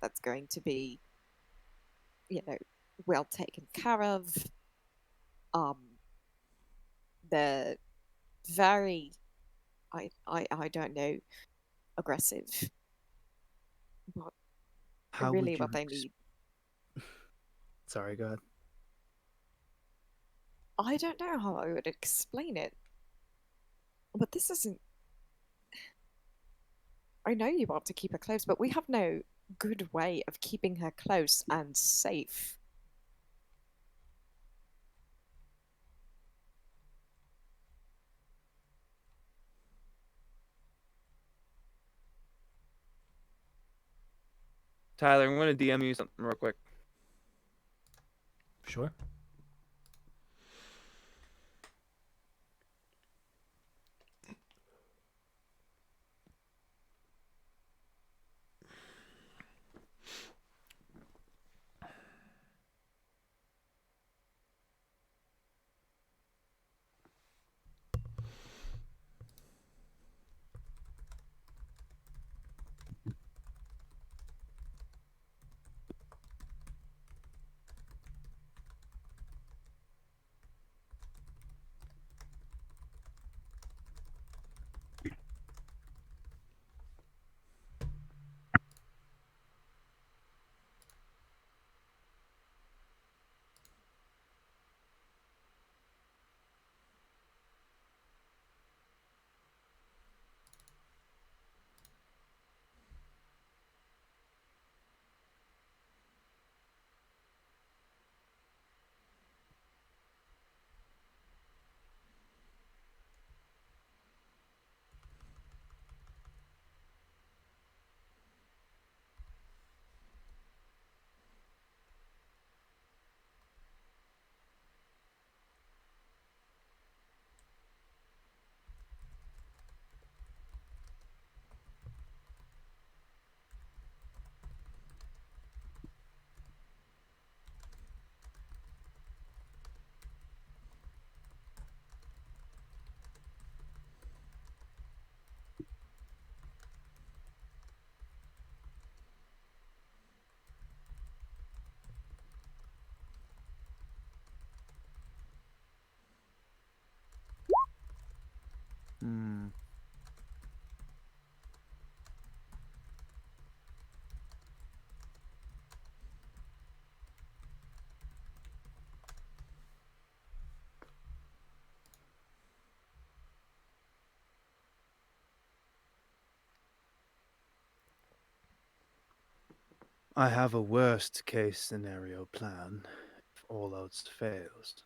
D: that's going to be, well taken care of. They're very, I don't know, aggressive, but
A: How
D: really
A: would you
D: what they need.
A: Sorry, go ahead.
D: I don't know how I would explain it, but this isn't. I know you want to keep her close, but we have no good way of keeping her close and safe.
F: Tyler, I'm gonna DM you something real quick.
C: sure.
A: Hmm. I have a worst case scenario plan if all else fails.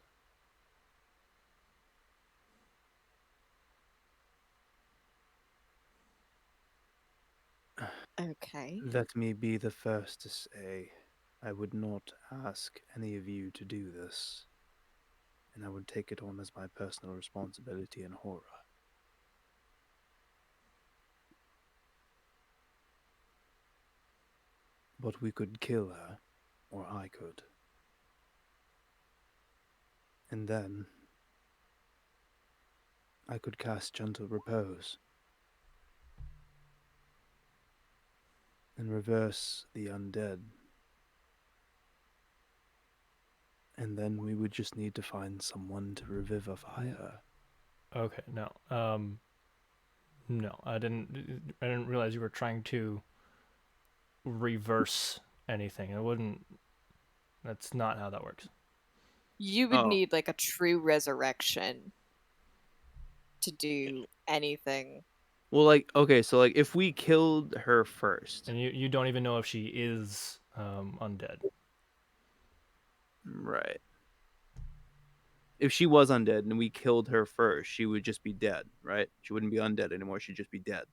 D: Okay.
A: Let me be the first to say I would not ask any of you to do this, and I would take it on as my personal responsibility and horror. But we could kill her, or I could. And then I could cast Gentle Repose and reverse the undead. And then we would just need to find someone to revivify her.
C: Okay, no. No, I didn't realize you were trying to reverse anything. It wouldn't. That's not how that works.
D: You would
F: Oh,
D: need like a true resurrection to do anything.
F: well, like okay, so like if we killed her first,
C: And you don't even know if she is undead.
F: right? If she was undead and we killed her first, she would just be dead, right? She wouldn't be undead anymore. She'd just be dead.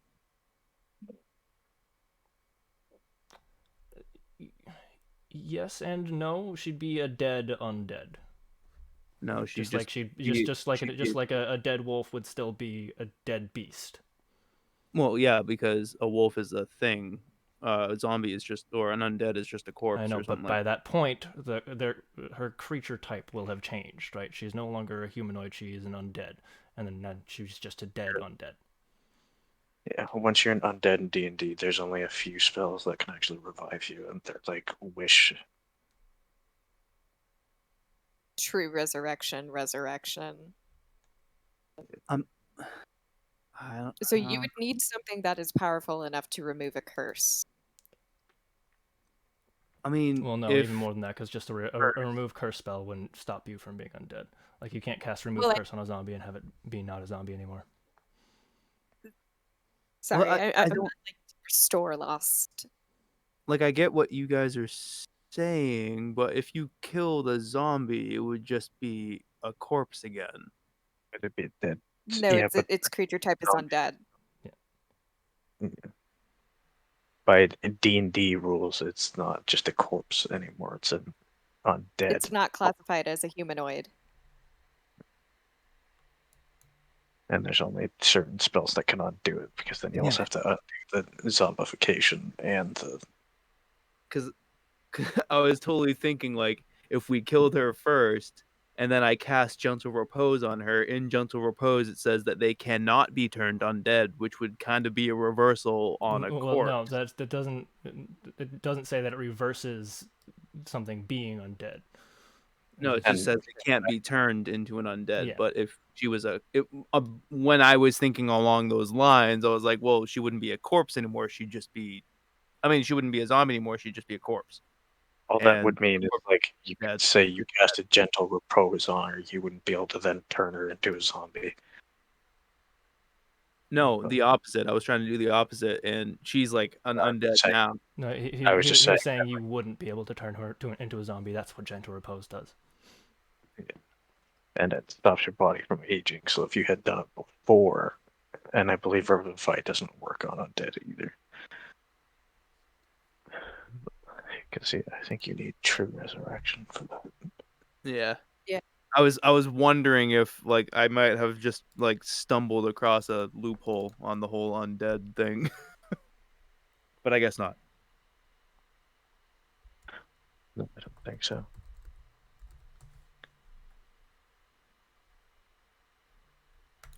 C: Yes and no. She'd be a dead undead.
F: No, she'd
C: Just like
F: just
C: she'd
F: be.
C: just like
F: She'd
C: just
F: be
C: like a dead wolf would still be a dead beast.
F: well, yeah, because a wolf is a thing. A zombie is just, or an undead is just a
C: I
F: corpse
C: know,
F: or
C: but
F: something like.
C: by that point, her creature type will have changed, right? She's no longer a humanoid; she is an undead, and then she's just a dead undead.
B: Yeah, once you're an undead in D&D, there's only a few spells that can actually revive you, and they're like wish.
D: True resurrection.
F: Um, I don't.
D: So you would need something that is powerful enough to remove a curse.
F: I mean,
C: Well, no, even
F: if
C: more than that, because just a remove curse spell wouldn't stop you from being undead. Like you can't cast remove
D: Well,
C: curse on a zombie and have it be not a zombie anymore.
F: well,
D: sorry, I
F: I
D: meant
F: don't
D: like to restore lost.
F: like. I get what you guys are saying, but if you killed a zombie, it would just be a corpse again.
B: It'd be dead.
D: No,
B: Yeah, but
D: its creature type is
B: um,
D: undead.
B: by D&D rules, it's not just a corpse anymore. It's an undead.
D: It's not classified as a humanoid.
B: And there's only certain spells that cannot do it, because then you
F: Yeah,
B: also have to undo the zombification and the.
F: because I was totally thinking like if we killed her first and then I cast Gentle Repose on her, in Gentle Repose it says that they cannot be turned undead, which would kind of be a reversal on a
C: Well, no,
F: corpse.
C: that doesn't. It doesn't say that it reverses something being undead.
F: No, it just
B: And
F: says they can't be turned into an undead.
C: Yeah.
F: But if she was when I was thinking along those lines, I was like, well, she wouldn't be a corpse anymore. She'd just be, I mean, she wouldn't be a zombie anymore. She'd just be a corpse.
B: all that
F: And
B: would mean is
F: corpse
B: like you
F: is
B: could
F: dead.
B: say you cast a gentle repose on her, you wouldn't be able to then turn her into a zombie.
F: No,
B: But
F: the opposite. I was trying to do the opposite, and she's like an
B: I was
F: undead
B: just saying,
F: now.
C: No,
B: I was just
C: he
B: saying,
C: was saying you wouldn't be able to turn her into a zombie. That's what gentle repose does.
B: and it stops your body from aging. So if you had done it before, and I believe Revivify doesn't work on undead either. Because I think you need true resurrection for that.
F: Yeah.
D: Yeah.
F: I was wondering if like I might have just like stumbled across a loophole on the whole undead thing. But I guess not.
B: No, I don't think so.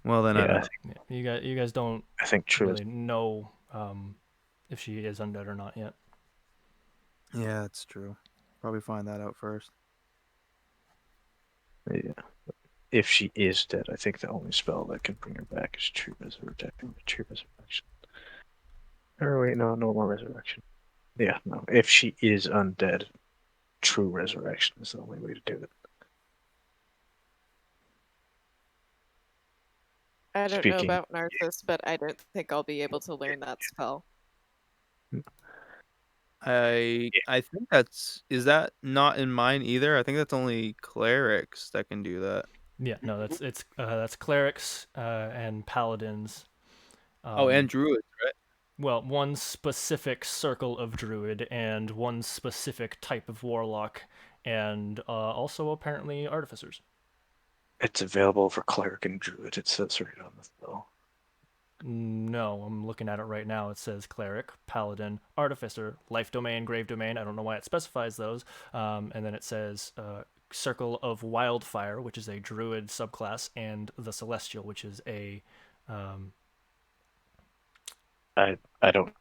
F: Well, then I
B: Yeah,
F: don't know.
C: You guys don't
B: I think true.
C: really know if she is undead or not yet.
F: Yeah, it's true. Probably find that out first.
B: Yeah. if she is dead, I think the only spell that can bring her back is True Resurrection. True Resurrection. Or wait, no, no more Resurrection. Yeah, no. If she is undead, True Resurrection is the only way to do it.
D: I don't know
B: Speaking,
D: about Narcissus, but I don't think I'll be able to learn that spell.
F: I think is that not in mine either? I think that's only clerics that can do that.
C: Yeah, no, that's clerics and paladins.
F: Oh, and druids, right?
C: Well, one specific circle of druid and one specific type of warlock, and also apparently artificers.
B: it's available for cleric and druid. It says right on the spell.
C: No, I'm looking at it right now. It says cleric, paladin, artificer, life domain, grave domain. I don't know why it specifies those. And then it says circle of wildfire, which is a druid subclass, and the celestial, which is a
B: I don't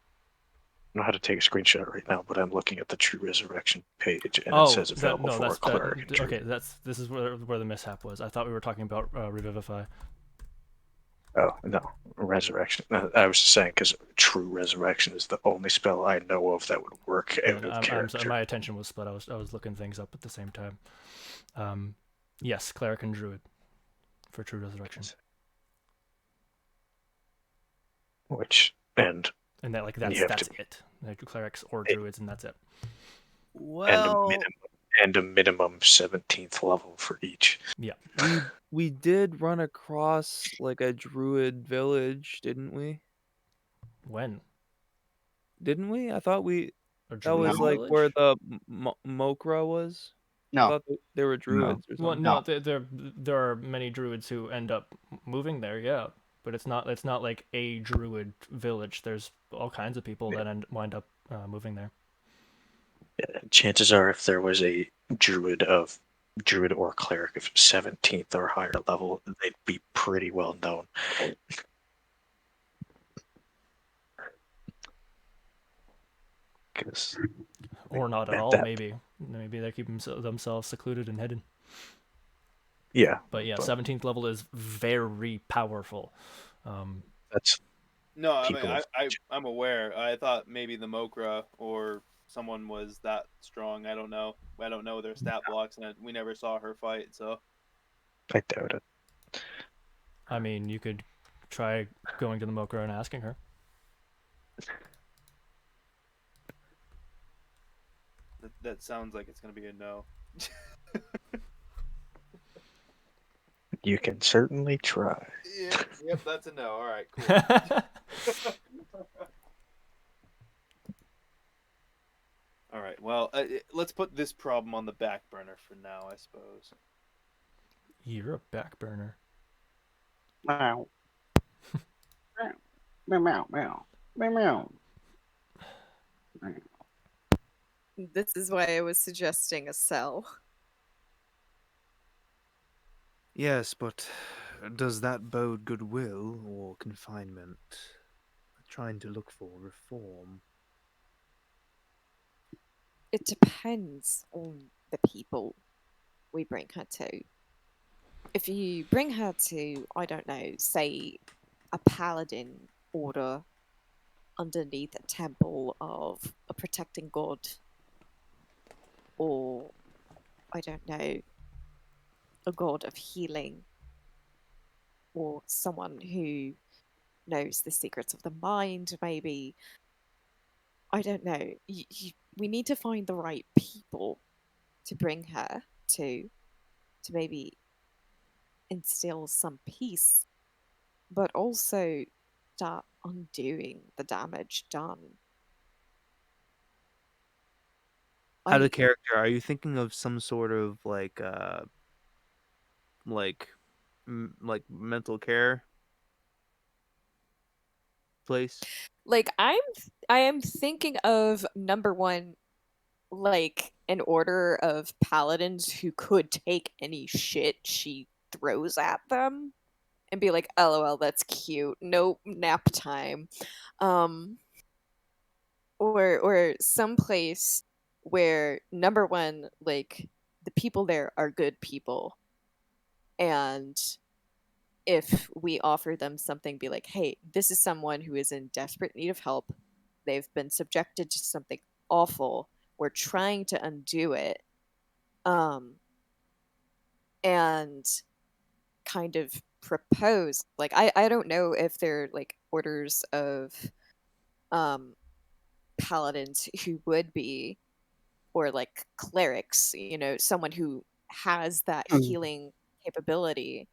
B: know how to take a screenshot right now, but I'm looking at the True Resurrection page, and it
C: oh
B: says available for a cleric and druid.
C: okay. This is where the mishap was. I thought we were talking about revivify.
B: Oh, no, Resurrection. I was just saying because True Resurrection is the only spell I know of that would work
C: Yeah,
B: out
C: no,
B: of
C: I'm
B: character.
C: sorry, my attention was split. I was looking things up at the same time. Yes, cleric and druid for true resurrection.
B: Which, and
C: And
B: you
C: that's
B: have to
C: it. Like clerics or druids, and that's it.
F: Well,
B: and a minimum 17th level for each.
C: Yeah.
F: we did run across like a druid village, didn't we?
C: When?
F: Didn't we? I thought
C: A
F: that
C: druid
F: was like
C: village?
F: where the Mokra was. I
E: No,
F: thought they were druids or
C: Well,
F: something.
C: no, there are many druids who end up moving there. Yeah, but it's not like a druid village. There's all kinds of people that wind up moving there.
B: Chances are, if there was a druid or cleric of 17th or higher level, they'd be pretty well known.
C: Or not at all. Maybe they keep themselves secluded and hidden.
B: Yeah,
C: But yeah, 17th level is very powerful.
B: That's
F: No, I mean
B: people.
F: I'm aware. I thought maybe the Mokra or someone was that strong. I don't know. I don't know their stat blocks, and we never saw her fight. So
B: I doubt it.
C: I mean, you could try going to the Mokra and asking her.
F: that sounds like it's gonna be a no.
B: You can certainly try.
F: Yep, that's a no. All right, cool. All right. Well, let's put this problem on the back burner for now, I suppose.
C: You're a back burner.
E: meow, meow, meow, meow, meow, meow.
D: This is why I was suggesting a cell.
A: Yes, but does that bode goodwill or confinement? Trying to look for reform.
D: It depends on the people we bring her to. If you bring her to, I don't know, say a paladin order underneath a temple of a protecting god, or I don't know, a god of healing, or someone who knows the secrets of the mind, maybe. I don't know. We need to find the right people to bring her to maybe instill some peace, but also start undoing the damage done.
F: Out of character, are you thinking of some sort of like mental care place?
D: Like I am thinking of number one, like an order of paladins who could take any shit she throws at them and be like, "LOL, that's cute. Nope, nap time." Um, or someplace where number one, like the people there are good people, And if we offer them something, be like, hey, this is someone who is in desperate need of help. They've been subjected to something awful. We're trying to undo it. Um, and kind of propose, like, I don't know if they're like orders of um paladins who would be, or like clerics, someone who has that
E: Mm.
D: healing capability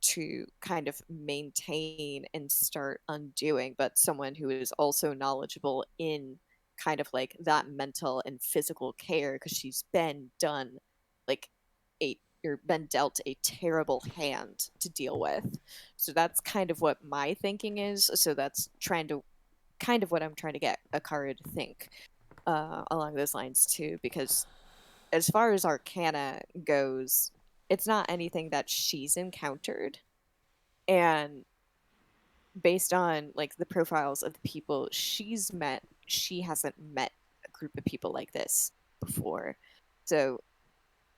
D: to kind of maintain and start undoing, but someone who is also knowledgeable in kind of like that mental and physical care, because she's been done like a or been dealt a terrible hand to deal with. So that's kind of what my thinking is. So that's trying to kind of what I'm trying to get Akara to think along those lines too, because as far as Arcana goes, it's not anything that she's encountered. And based on like the profiles of the people she's met, she hasn't met a group of people like this before. So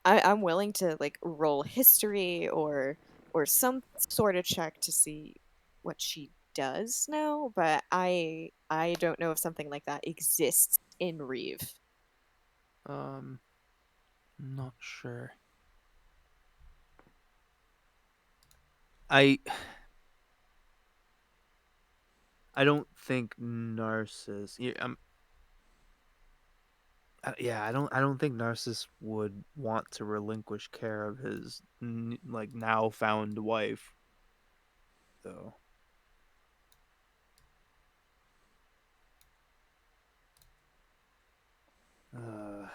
D: I'm willing to like roll history or some sort of check to see what she does know, but I don't know if something like that exists in Reeve.
A: Um, not sure. I I don't think Narcissus. Yeah, I don't think Narcissus would want to relinquish care of his like now found wife, though. Uh,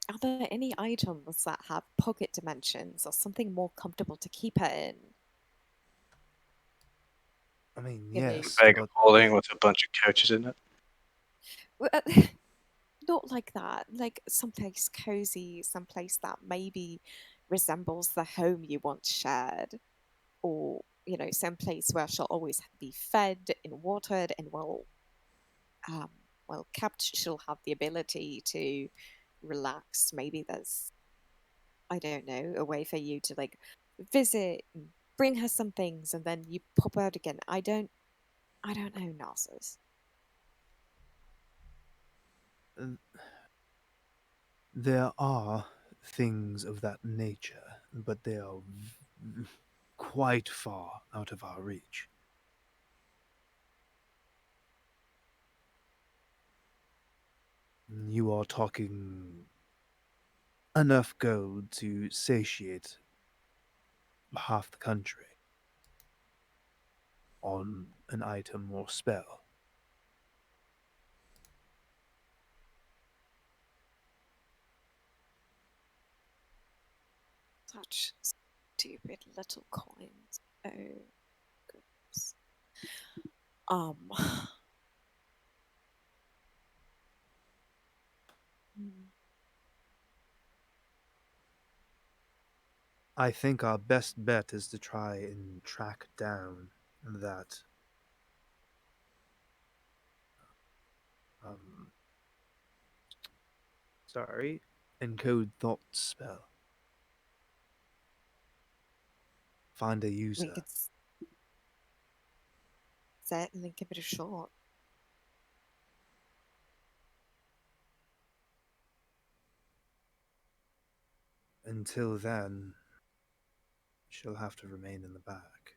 D: Are there any items that have pocket dimensions or something more comfortable to keep her in?
A: I mean,
D: You know,
A: yes,
B: Bag of
A: but
B: holding with a bunch of couches in it.
D: not like that. Like someplace cozy, someplace that maybe resembles the home you once shared, or someplace where she'll always be fed and watered and um, well kept. She'll have the ability to relax. Maybe there's, I don't know, a way for you to like visit and bring her some things, and then you pop out again. I don't know, Narcissus.
A: uh, there are things of that nature, but they are quite far out of our reach. You are talking enough gold to satiate half the country on an item or spell.
D: Such stupid little coins. Oh goodness. Um. hmm.
A: I think our best bet is to try and track down that um sorry, encode thought spell. Find a
D: We
A: user.
D: could certainly give it a shot.
A: Until then, she'll have to remain in the back.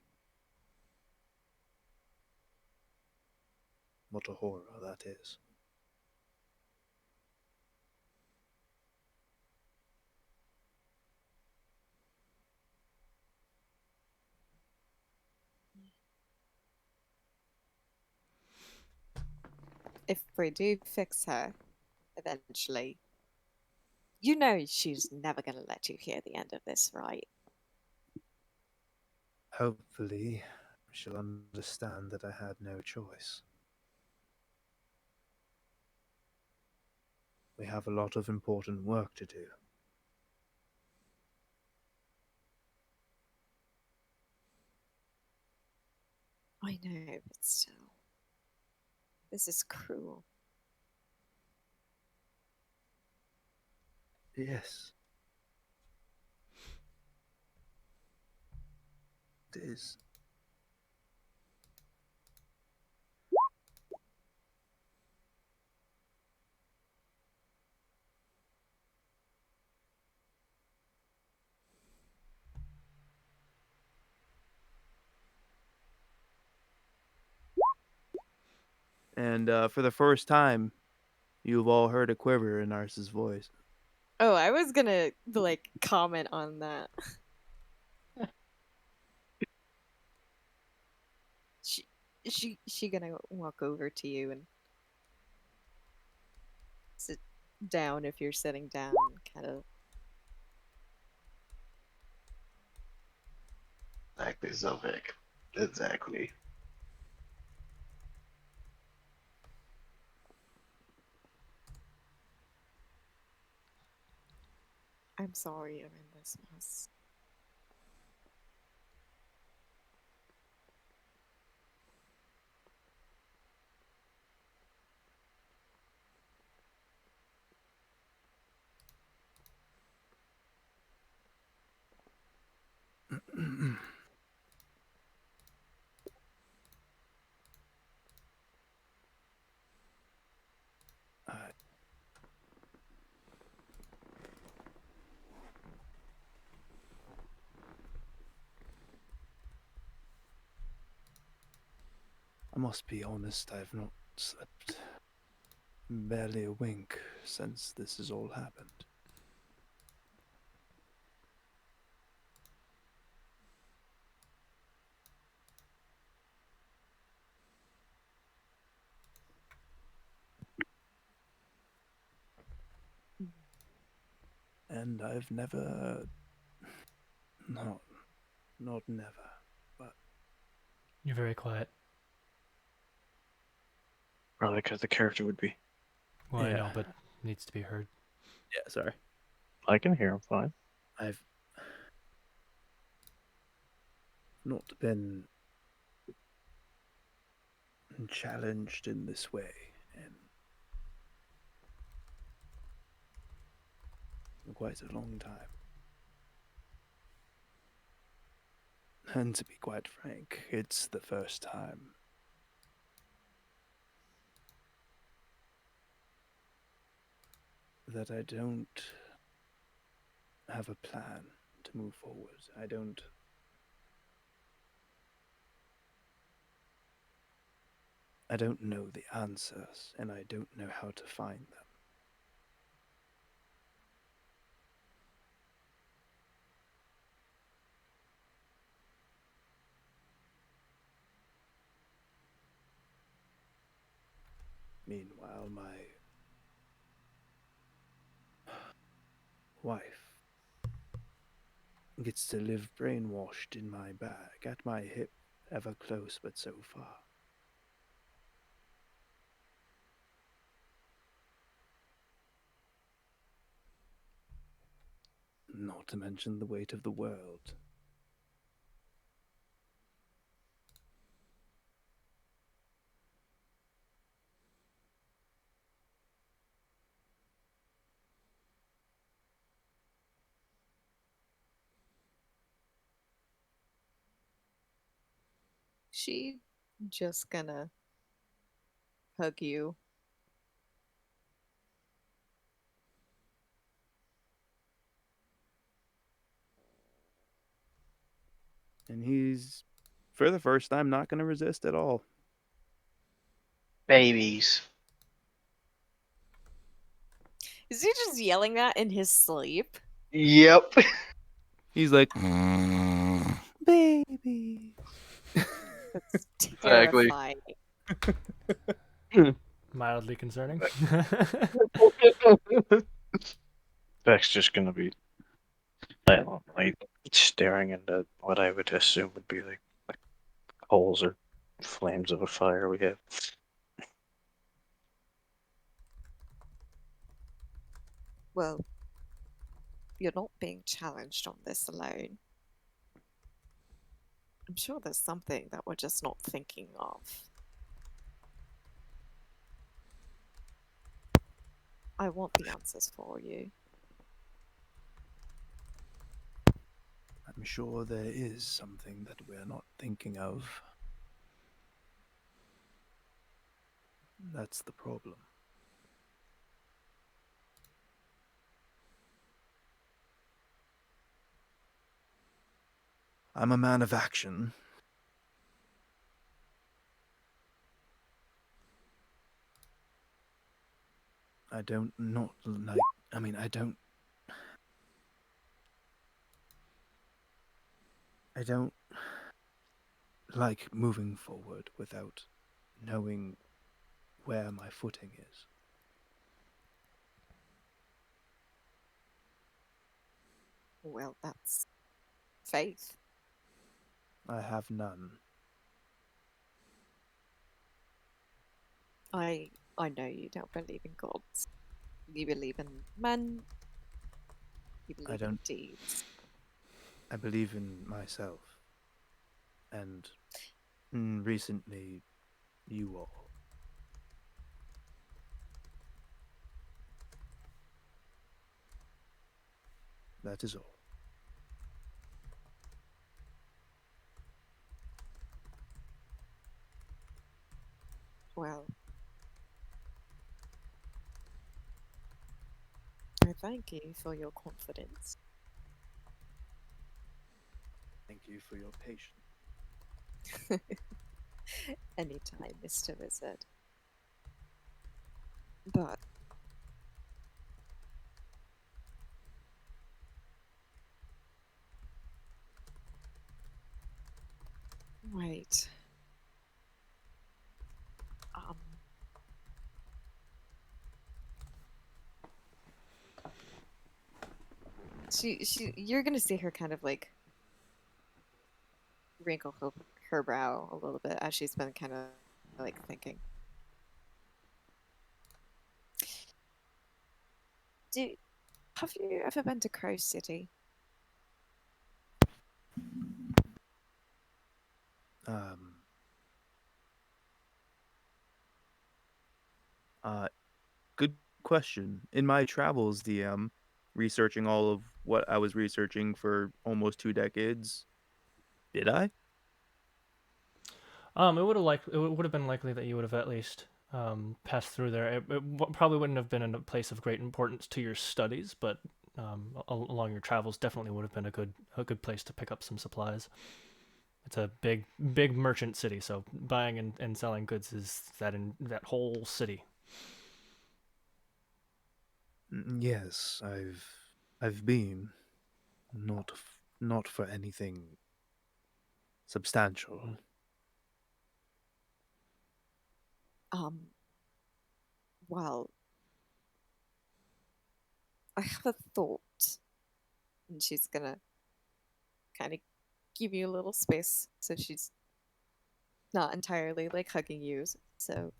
A: What a horror that is.
D: If we do fix her eventually, she's never going to let you hear the end of this, right?
A: Hopefully, she'll understand that I had no choice. We have a lot of important work to do.
D: I know, but still, this is cruel.
A: Yes. is.
F: And for the first time, you've all heard a quiver in Narcis's voice.
D: Oh, I was gonna like comment on that. She, she gonna walk over to you and sit down if you're sitting down, kind of.
E: Exactly, Zovik. Exactly.
D: I'm sorry I'm in this mess.
A: I, I must be honest, I've not slept barely a wink since this has all happened. And I've never, not, not never, but
C: You're very quiet.
B: Probably because the character would be.
C: Well, I
A: yeah,
C: know, but needs to be heard.
F: Yeah, sorry.
B: I can hear him fine.
A: I've not been challenged in this way in quite a long time. And to be quite frank, it's the first time that I don't have a plan to move forward. I don't know the answers, and I don't know how to find them. Meanwhile, my wife gets to live brainwashed in my bag, at my hip, ever close but so far. Not to mention the weight of the world.
D: She just gonna hug you.
F: And he's, for the first time, not going to resist at all.
E: Babies.
D: Is he just yelling that in his sleep?
E: Yep.
F: He's like,
A: Baby.
D: That's
E: Exactly.
D: terrifying.
C: Mildly concerning.
B: Beck's just gonna be silently staring into what I would assume would be like coals or flames of a fire we have.
D: Well, you're not being challenged on this alone. I'm sure there's something that we're just not thinking of. I want the answers for you.
A: I'm sure there is something that we're not thinking of. That's the problem. I'm a man of action. I don't not like. I mean, I don't like moving forward without knowing where my footing is.
D: Well, that's faith.
A: I have none.
D: I know you don't believe in gods. You believe in men. You
A: I
D: believe in
A: don't.
D: deeds.
A: I believe in myself, and recently, you all. That is all.
D: Well, I thank you for your confidence.
A: Thank you for your patience.
D: Anytime, Mr. Wizard. But wait. Um. You're gonna see her kind of like wrinkle her brow a little bit as she's been kind of like thinking. Do have you ever been to Crow City?
A: Um. Uh. Good question. In my travels, DM, researching all of what I was researching for almost 2 decades, did I?
C: It would have been likely that you would have at least passed through there. Probably wouldn't have been in a place of great importance to your studies, but along your travels, definitely would have been a good place to pick up some supplies. It's a big merchant city, so buying and selling goods is that whole city.
A: Yes, I've been not for anything substantial.
C: Mm-hmm.
D: Um. Well, I have a thought, and she's gonna kind of give you a little space, so she's not entirely like hugging you. So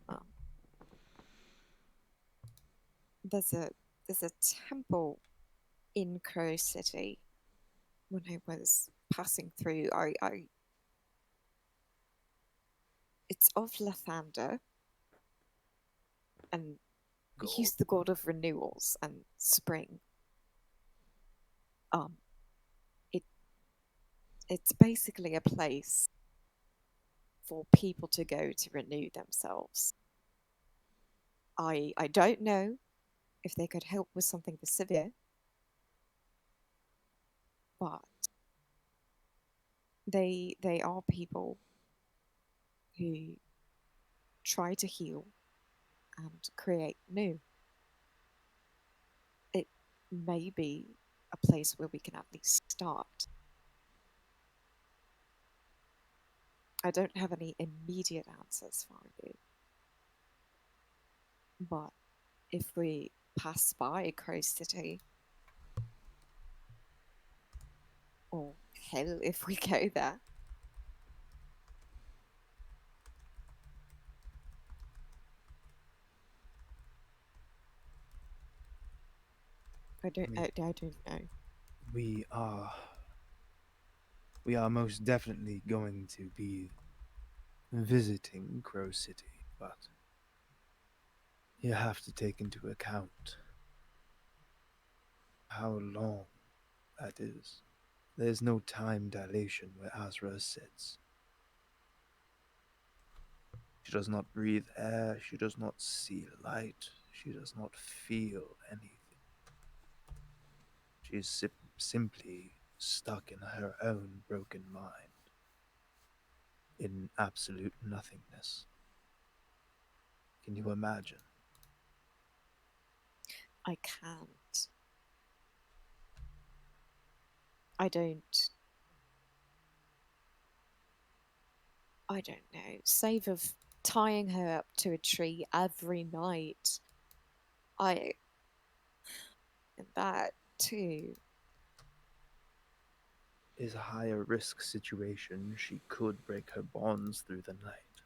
D: there's a there's a temple in Crow City. When I was passing through, I it's of Lathander, and
A: God.
D: he's the god of renewals and spring. Um, it it's basically a place for people to go to renew themselves. I don't know if they could help with something this severe, but they are people who try to heal and create new. It may be a place where we can at least start. I don't have any immediate answers for you, but if we pass by Crow City, or hell, if we go there,
A: I mean,
D: I don't know.
A: we are we are most definitely going to be visiting Crow City, but you have to take into account how long that is. There's no time dilation where Azra sits. She does not breathe air, she does not see light, she does not feel anything. She is simply stuck in her own broken mind, in absolute nothingness. Can you imagine?
D: I can't. I don't. I don't know. Save of tying her up to a tree every night. I. And that too.
A: Is a higher risk situation, she could break her bonds through the night.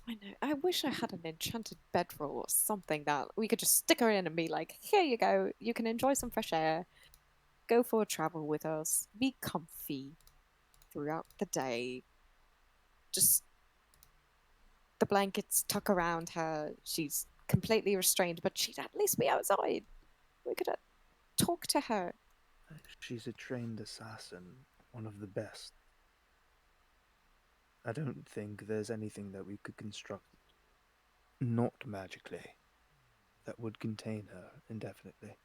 D: I know. I wish I had an enchanted bedroll or something that we could just stick her in and be like, here you go. You can enjoy some fresh air. Go for a travel with us. Be comfy throughout the day. Just the blankets tuck around her. She's completely restrained, but she'd at least be outside. We could talk to her.
A: She's a trained assassin, one of the best. I don't think there's anything that we could construct, not magically, that would contain her indefinitely.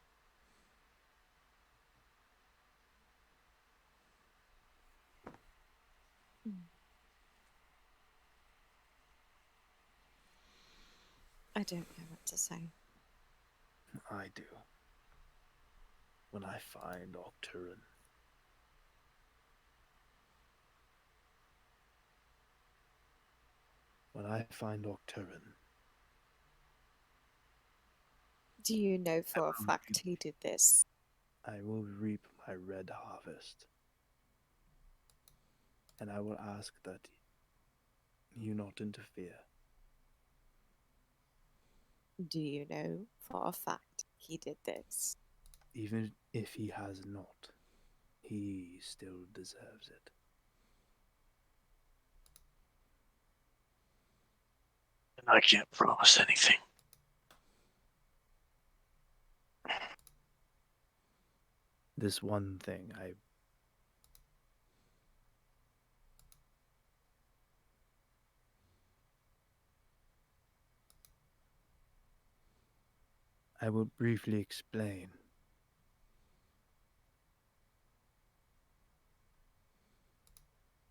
D: I don't know what to say.
A: I do. When I find Octuran. When I find Octuran,
D: Do you know for a fact he did this?
A: I will reap my red harvest. And I will ask that you not interfere.
D: Do you know for a fact he did this?
A: Even if he has not, he still deserves it.
B: And I can't promise anything.
A: This one thing I will briefly explain.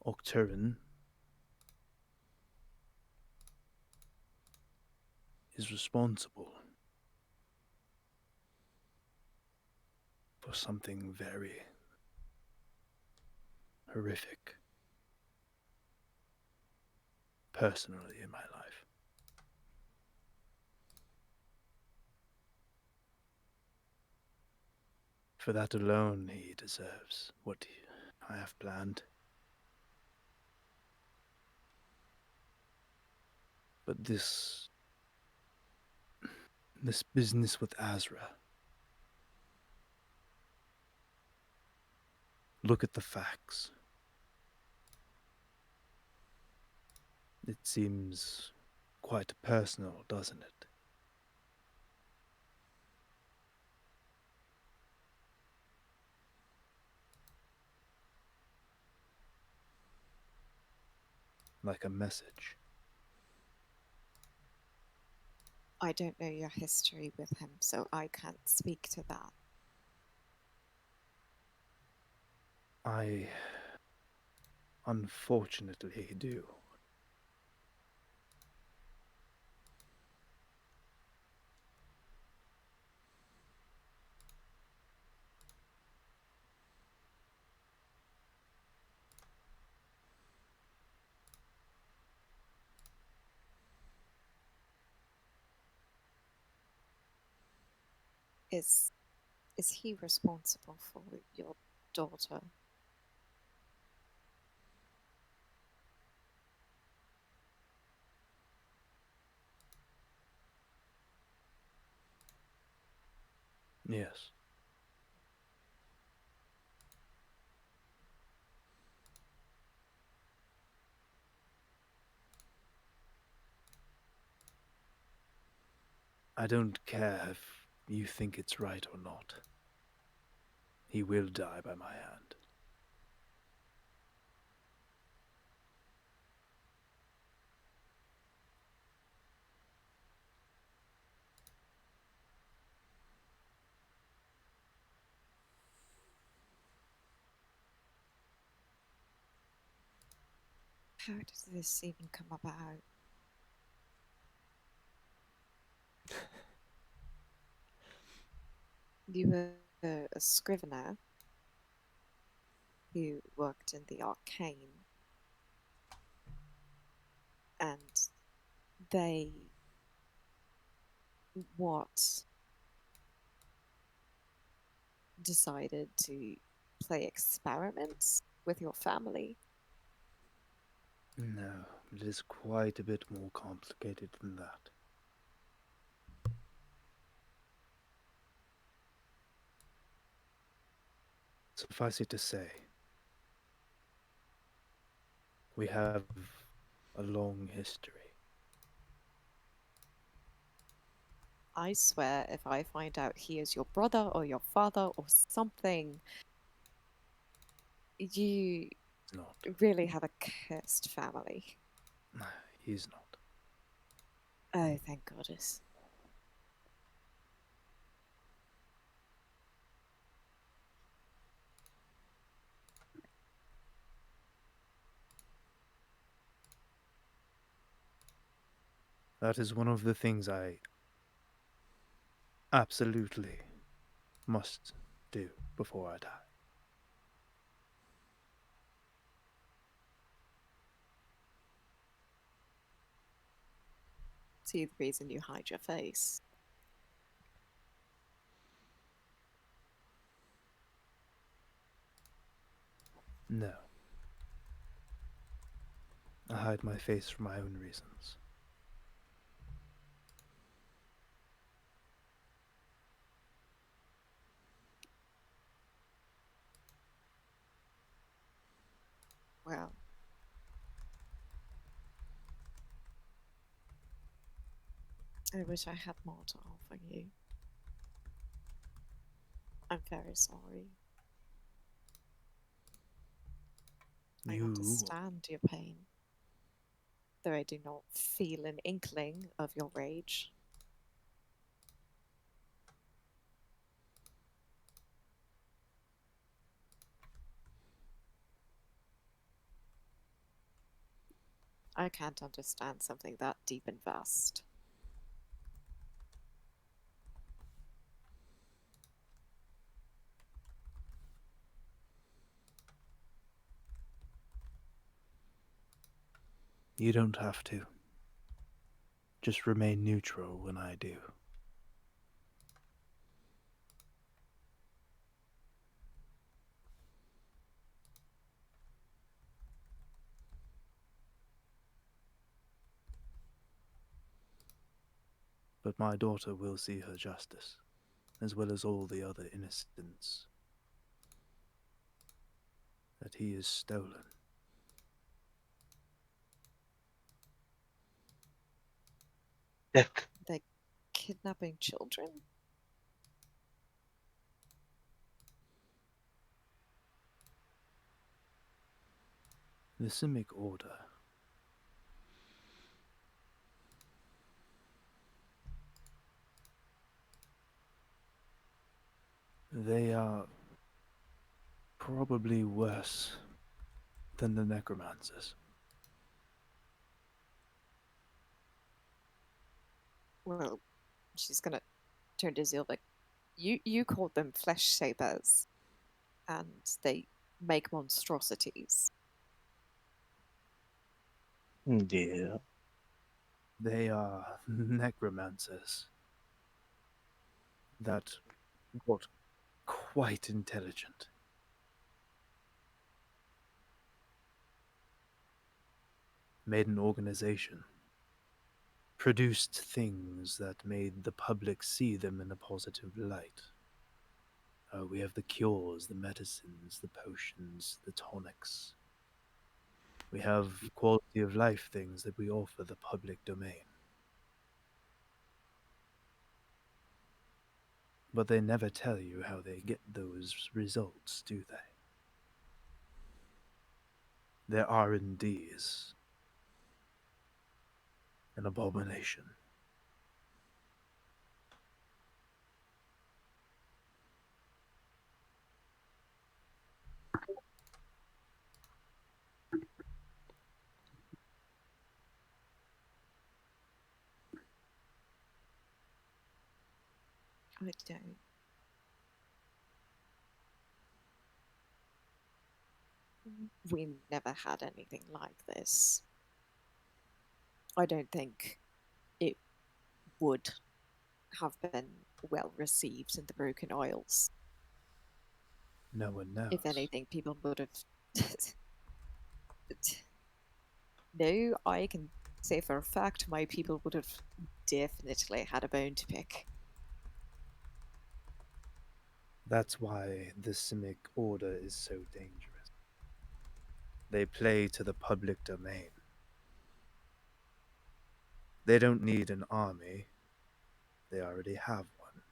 A: Octuran is responsible for something very horrific personally in my life. For that alone, he deserves what I have planned. But this business with Azra. Look at the facts. It seems quite personal, doesn't it? Like a message.
D: I don't know your history with him, so I can't speak to that.
A: I unfortunately do.
D: Is he responsible for your daughter?
A: Yes. I don't care if you think it's right or not. he will die by my hand.
D: How did this even come about? You were a scrivener who worked in the arcane, and they what decided to play experiments with your family.
A: No, it is quite a bit more complicated than that. Suffice it to say, we have a long history.
D: I swear, if I find out he is your brother or your father or something, you
A: He's not.
D: really have a cursed family.
A: He's not.
D: Oh, thank goddess.
A: That is one of the things I absolutely must do before I die.
D: See the reason you hide your face.
A: No. I hide my face for my own reasons.
D: Well, I wish I had more to offer you. I'm very sorry. I
A: You
D: understand your pain, though I do not feel an inkling of your rage. I can't understand something that deep and vast.
A: you don't have to. Just remain neutral when I do. But my daughter will see her justice, as well as all the other innocents that he has stolen.
E: Death.
D: They're kidnapping children?
A: The Simic Order. They are probably worse than the necromancers.
D: Well, she's gonna turn to Zilvik. You called them flesh shapers, and they make monstrosities.
B: Yeah.
A: They are necromancers that got quite intelligent. Made an organization. Produced things that made the public see them in a positive light. We have the cures, the medicines, the potions, the tonics. We have quality of life things that we offer the public domain. But they never tell you how they get those results, do they? Their R&D is an abomination.
D: I don't. We never had anything like this. I don't think it would have been well received in the Broken Isles.
A: No one knows.
D: If anything, people would have. No, I can say for a fact my people would have definitely had a bone to pick.
A: That's why the Simic Order is so dangerous. They play to the public domain. They don't need an army. They already have one.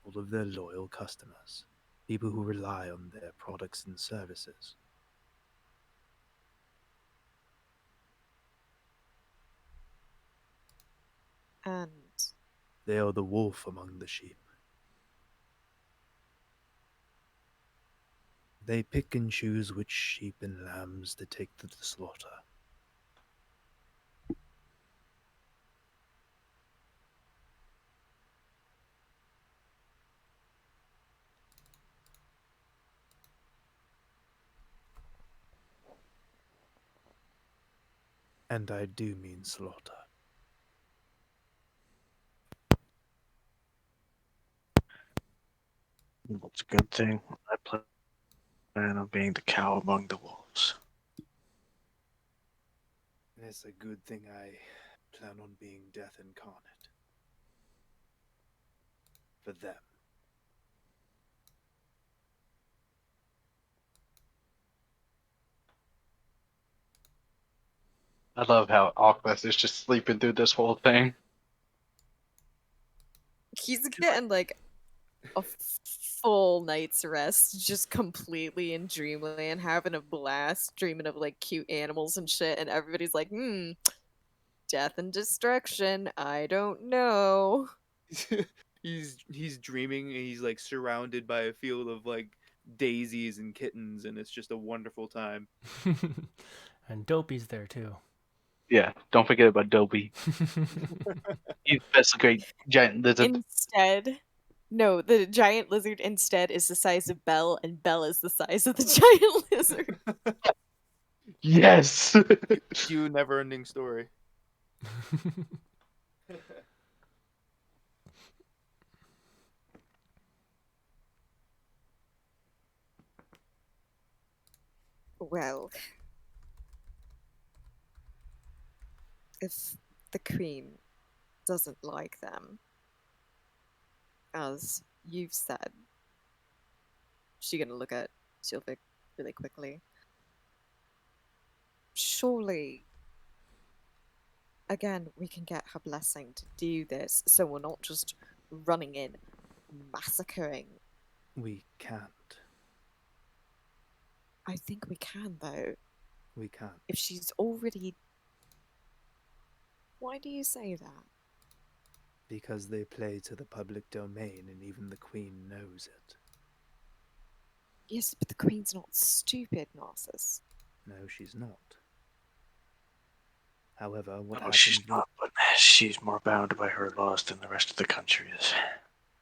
A: All of their loyal customers. People who rely on their products and services.
D: And
A: They are the wolf among the sheep. They pick and choose which sheep and lambs to take to the slaughter. And I do mean slaughter.
B: It's a good thing. I plan on being the cow among the wolves.
A: It's a good thing I plan on being death incarnate. For them.
E: I love how Aquas is just sleeping through this whole thing.
D: he's getting like a full night's rest, just completely in dreamland, having a blast, dreaming of like cute animals and shit, and everybody's like, death and destruction, I don't know.
F: he's dreaming and he's like surrounded by a field of like daisies and kittens, and it's just a wonderful time.
C: And Dopey's there too.
E: Yeah, don't forget about Dobie. He's best great giant lizard.
D: Instead, no, the giant lizard instead is the size of Belle, and Belle is the size of the giant lizard.
E: Yes.
F: Cue never-ending story.
D: Well, if the queen doesn't like them, as you've said, she's gonna look at Sylvie really quickly. Surely, again, we can get her blessing to do this, so we're not just running in, massacring.
A: We can't.
D: I think we can, though.
A: We can't.
D: If she's already. Why do you say that?
A: Because they play to the public domain and even the Queen knows it.
D: Yes, but the Queen's not stupid, Narcissus.
A: No, she's not. However, what
B: No,
A: happens...
B: she's not, but she's more bound by her laws than the rest of the country is.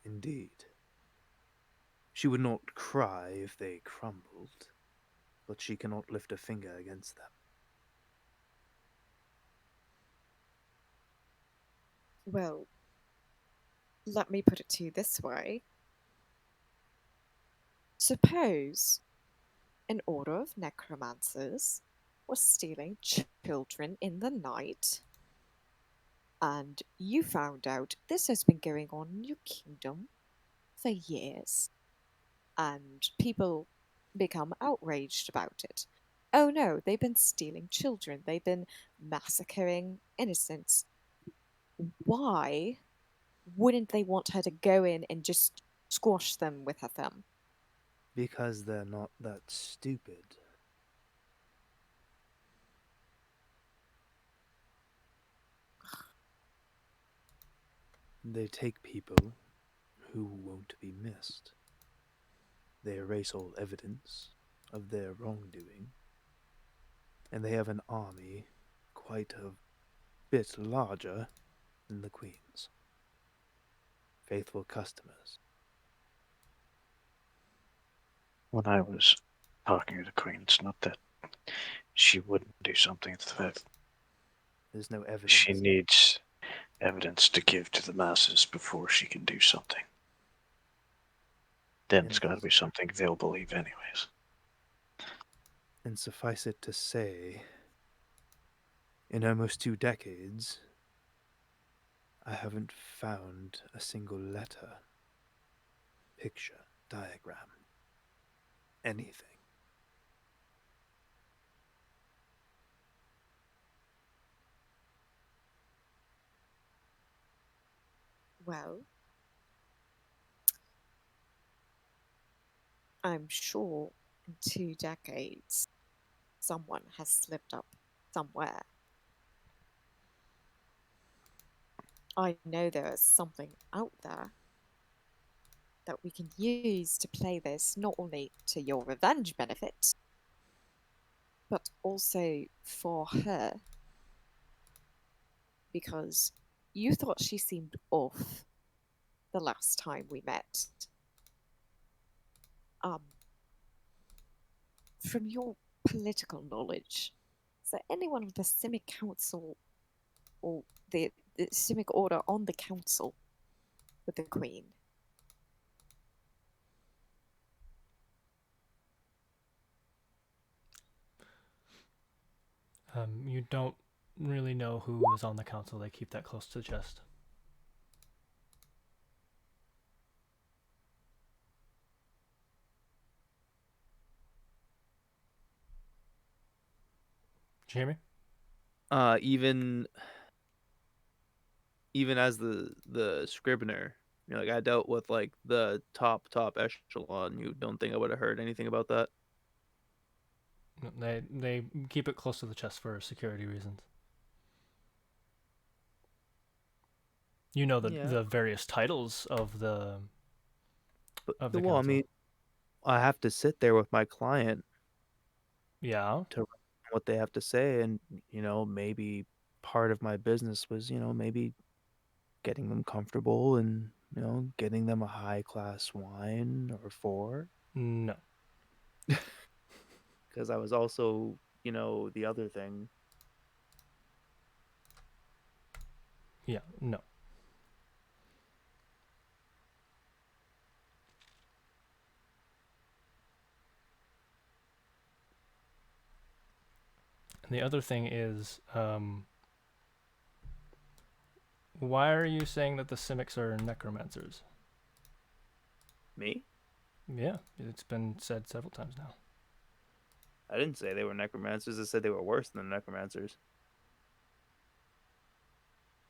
A: Indeed. She would not cry if they crumbled, but she cannot lift a finger against them.
D: Well, let me put it to you this way. Suppose an order of necromancers was stealing children in the night, and you found out this has been going on in your kingdom for years, and people become outraged about it. Oh no, they've been stealing children, they've been massacring innocents. Why wouldn't they want her to go in and just squash them with her thumb?
A: Because they're not that stupid. They take people who won't be missed. They erase all evidence of their wrongdoing, and they have an army quite a bit larger than the Queen's. Faithful customers.
B: When I was talking to the Queen, it's not that she wouldn't do something, it's that
A: There's no evidence.
B: she needs evidence to give to the masses before she can do something. Then it's got to be something they'll believe anyways.
A: And suffice it to say, in almost 2 decades, I haven't found a single letter, picture, diagram, anything.
D: Well, I'm sure in 2 decades someone has slipped up somewhere. I know there is something out there that we can use to play this not only to your revenge benefit, but also for her. Because you thought she seemed off the last time we met. From your political knowledge, is there anyone of the Simic Council or the Simic Order on the council with the Queen?
C: You don't really know who is on the council. They keep that close to the chest. Did you hear me?
F: Even as the scrivener, like I dealt with like the top echelon. You don't think I would have heard anything about that?
C: They keep it close to the chest for security reasons. You know the various titles of the
F: But
C: council.
F: I mean, I have to sit there with my client.
C: Yeah.
F: To what they have to say, and maybe part of my business was maybe getting them comfortable and getting them a high class wine or 4.
C: No.
F: Because I was also the other thing.
C: Yeah. No. And the other thing is, why are you saying that the Simics are necromancers?
F: Me?
C: Yeah, it's been said several times now.
F: I didn't say they were necromancers. I said they were worse than necromancers.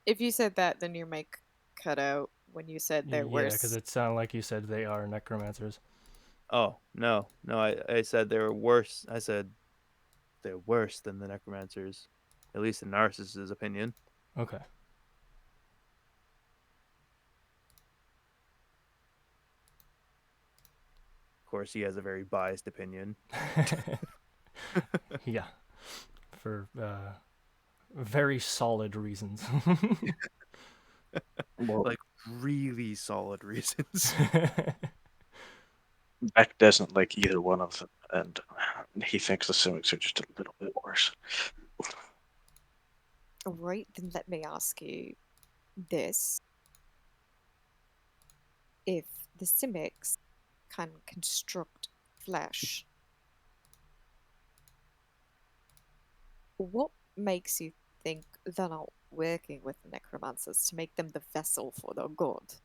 D: If you said that, then your mic cut out when you said they're worse.
C: Yeah, because it sounded like you said they are necromancers.
F: Oh, no. I said they were worse. I said they're worse than the necromancers, at least in Narcissus' opinion.
C: Okay.
F: Of course, he has a very biased opinion.
C: Yeah, for very solid reasons.
B: Well,
F: like really solid reasons.
B: Beck doesn't like either one of them, and he thinks the Simics are just a little bit worse.
D: Alright, then let me ask you this. If the Simics can construct flesh, what makes you think they're not working with the necromancers to make them the vessel for their god?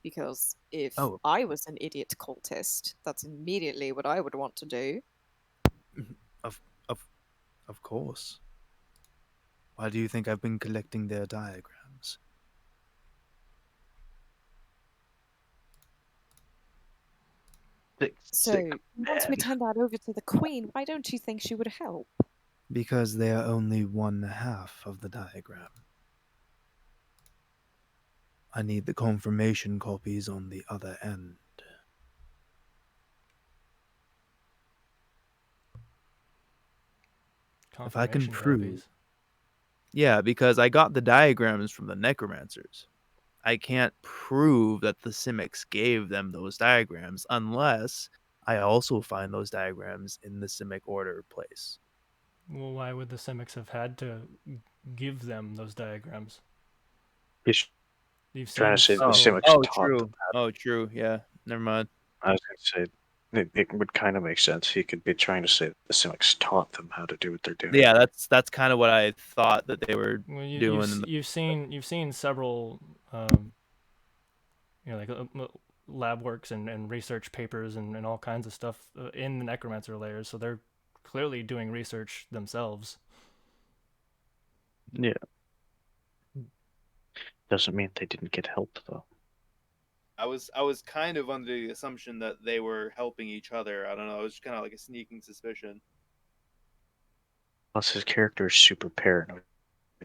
D: Because if I was an idiot cultist, that's immediately what I would want to do.
A: Of course. Why do you think I've been collecting their diagrams?
D: So once we turn that over to the Queen, why don't you think she would help?
A: Because they are only one half of the diagram. I need the confirmation copies on the other end. If I can
C: Confirmation
A: prove.
C: copies.
F: Yeah, because I got the diagrams from the necromancers. I can't prove that the Simics gave them those diagrams unless I also find those diagrams in the Simic order place.
C: Well, why would the Simics have had to give them those diagrams?
B: He's
C: You've
B: trying
C: seen
B: to say the
C: several.
B: Simics
F: Oh,
B: taught
F: true.
B: them how.
F: Oh, true. Yeah, never mind.
B: I was going to say it would kind of make sense. He could be trying to say that the Simics taught them how to do what they're doing.
F: Yeah, that's kind of what I thought that they were
C: Well,
F: doing.
C: you've seen several, like lab works and research papers and all kinds of stuff in the necromancer layers. So they're clearly doing research themselves.
B: Yeah. Doesn't mean they didn't get help though.
F: I was kind of under the assumption that they were helping each other. I don't know. It was kind of like a sneaking suspicion.
B: Plus, his character is super paranoid,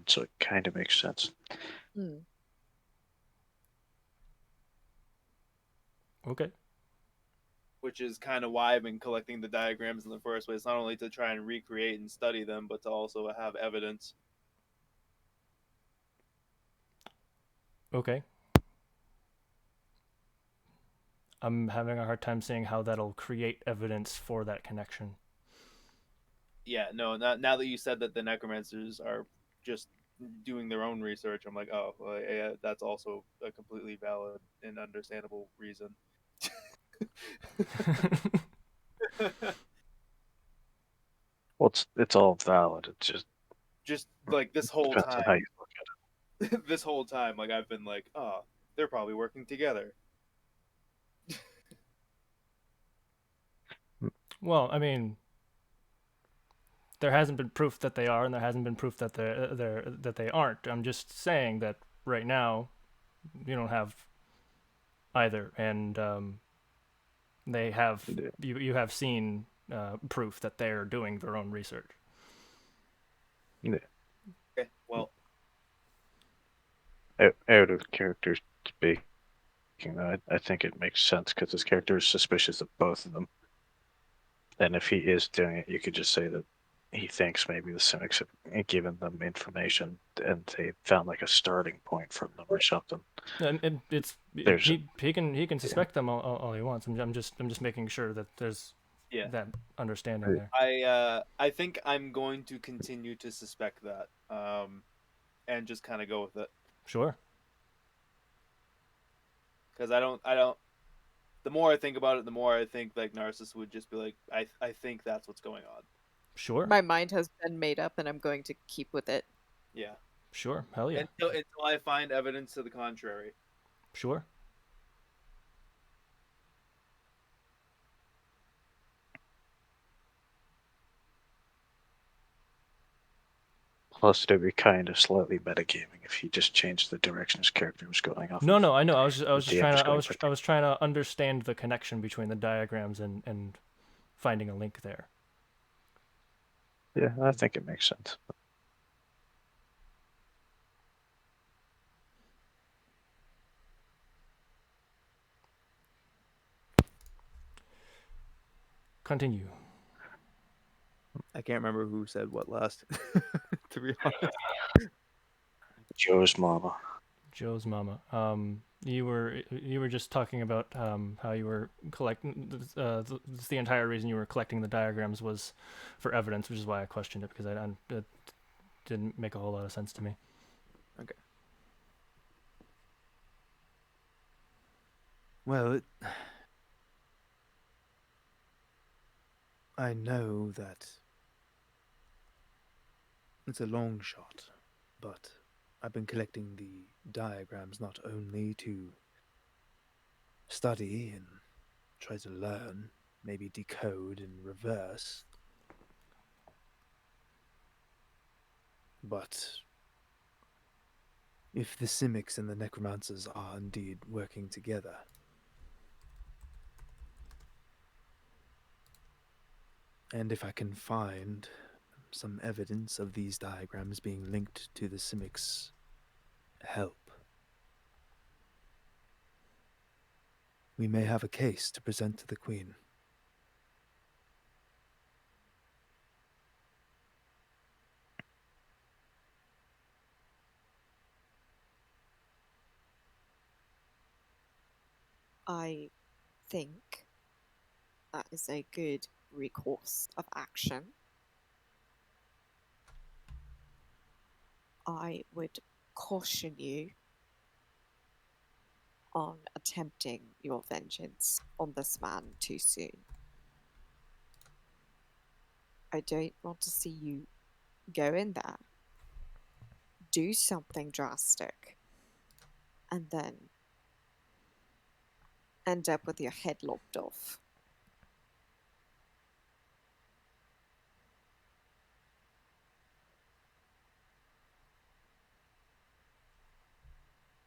B: so it kind of makes sense.
D: Hmm.
C: Okay.
F: Which is kind of why I've been collecting the diagrams in the first place, not only to try and recreate and study them, but to also have evidence.
C: Okay. I'm having a hard time seeing how that'll create evidence for that connection.
F: Yeah, no, now that you said that the necromancers are just doing their own research, I'm like, oh, well, yeah, that's also a completely valid and understandable reason.
B: Well, it's all valid. It
F: Just like this whole
B: depends on how
F: time,
B: you look at it.
F: this whole time, like I've been like, oh, they're probably working together.
C: Well, I mean, there hasn't been proof that they are, and there hasn't been proof that they aren't. I'm just saying that right now, you don't have either, and they have
B: Yeah.
C: you have seen proof that they're doing their own research.
B: Yeah.
F: Okay, well,
B: Out of character speaking, I think it makes sense because his character is suspicious of both of them. And if he is doing it, you could just say that he thinks maybe the Simics have given them information and they found like a starting point from them or something.
C: And
B: There's
C: he can suspect them all he wants. I'm just making sure that there's
F: yeah.
C: that understanding there.
F: I think I'm going to continue to suspect that, and just kind of go with it
C: Sure.
F: because I don't. The more I think about it, the more I think like Narcissus would just be like, I think that's what's going on.
C: Sure.
D: My mind has been made up and I'm going to keep with it.
F: Yeah.
C: Sure. Hell yeah.
F: Until I find evidence to the contrary.
C: Sure.
B: plus it'd be kind of slightly metagaming if he just changed the direction his character was going off.
C: No,
B: of.
C: no, I know. I was just
B: DM
C: trying
B: was
C: to
B: going for
C: I was trying to understand the connection between the diagrams and finding a link there.
B: Yeah, I think it makes sense.
C: Continue.
F: I can't remember who said what last. To be honest.
B: Joe's mama.
C: Joe's mama. You were just talking about how you were collecting. The entire reason you were collecting the diagrams was for evidence, which is why I questioned it because it didn't make a whole lot of sense to me.
F: Okay.
A: Well, I know that it's a long shot, but I've been collecting the diagrams not only to study and try to learn, maybe decode and reverse, but if the Simics and the Necromancers are indeed working together, And if I can find some evidence of these diagrams being linked to the Simic's help, we may have a case to present to the Queen.
D: I think that is a good recourse of action. I would caution you on attempting your vengeance on this man too soon. I don't want to see you go in there, do something drastic, and then end up with your head lopped off.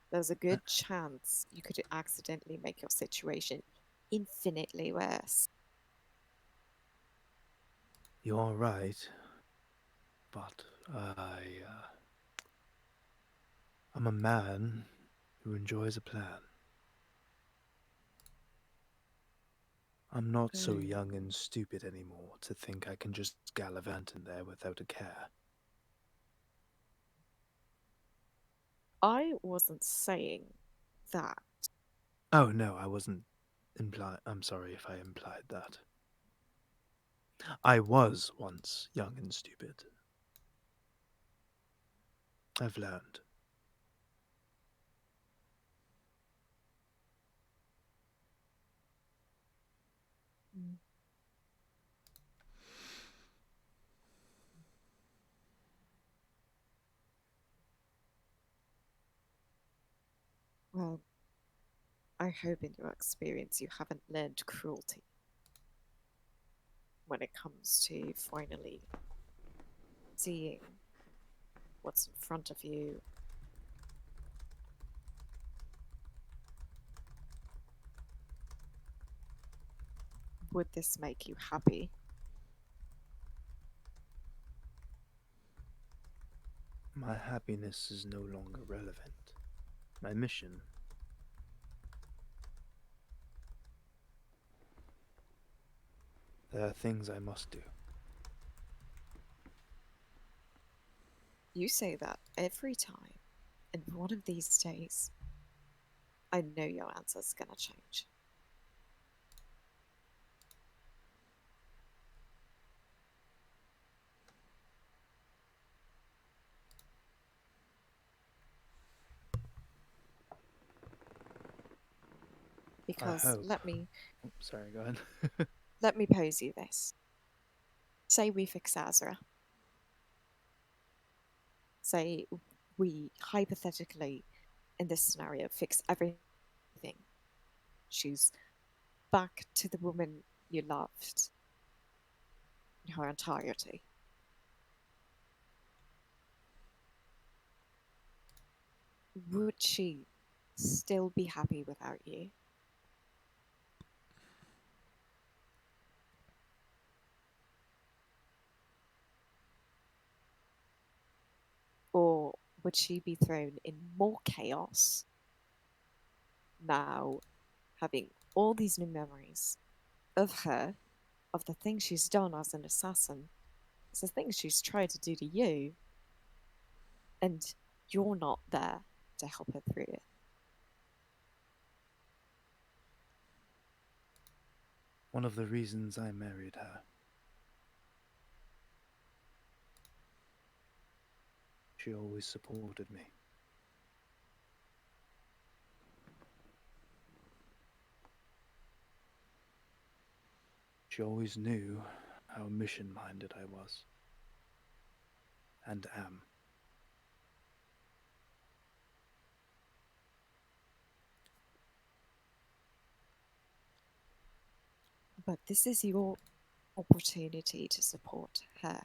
D: There's a good chance you could accidentally make your situation infinitely worse.
A: You're right, but I'm a man who enjoys a plan. I'm not so young and stupid anymore to think I can just gallivant in there without a care.
D: I wasn't saying that.
A: Oh no, I wasn't I'm sorry if I implied that. I was once young and stupid. I've learned.
D: Mm. Well, I hope in your experience you haven't learned cruelty when it comes to finally seeing what's in front of you. Would this make you happy?
A: My happiness is no longer relevant. My mission. There are things I must do.
D: You say that every time, and one of these days, I know your answer's gonna change.
A: I
D: Because
A: hope. Sorry, go ahead.
D: let me pose you this. Say we fix Azra. Say we hypothetically, in this scenario, fix everything. She's back to the woman you loved in her entirety. Would she still be happy without you? Or would she be thrown in more chaos now, having all these new memories of her, of the things she's done as an assassin, the things she's tried to do to you, and you're not there to help her through it?
A: One of the reasons I married her. She always supported me. She always knew how mission minded I was. And am.
D: But this is your opportunity to support her.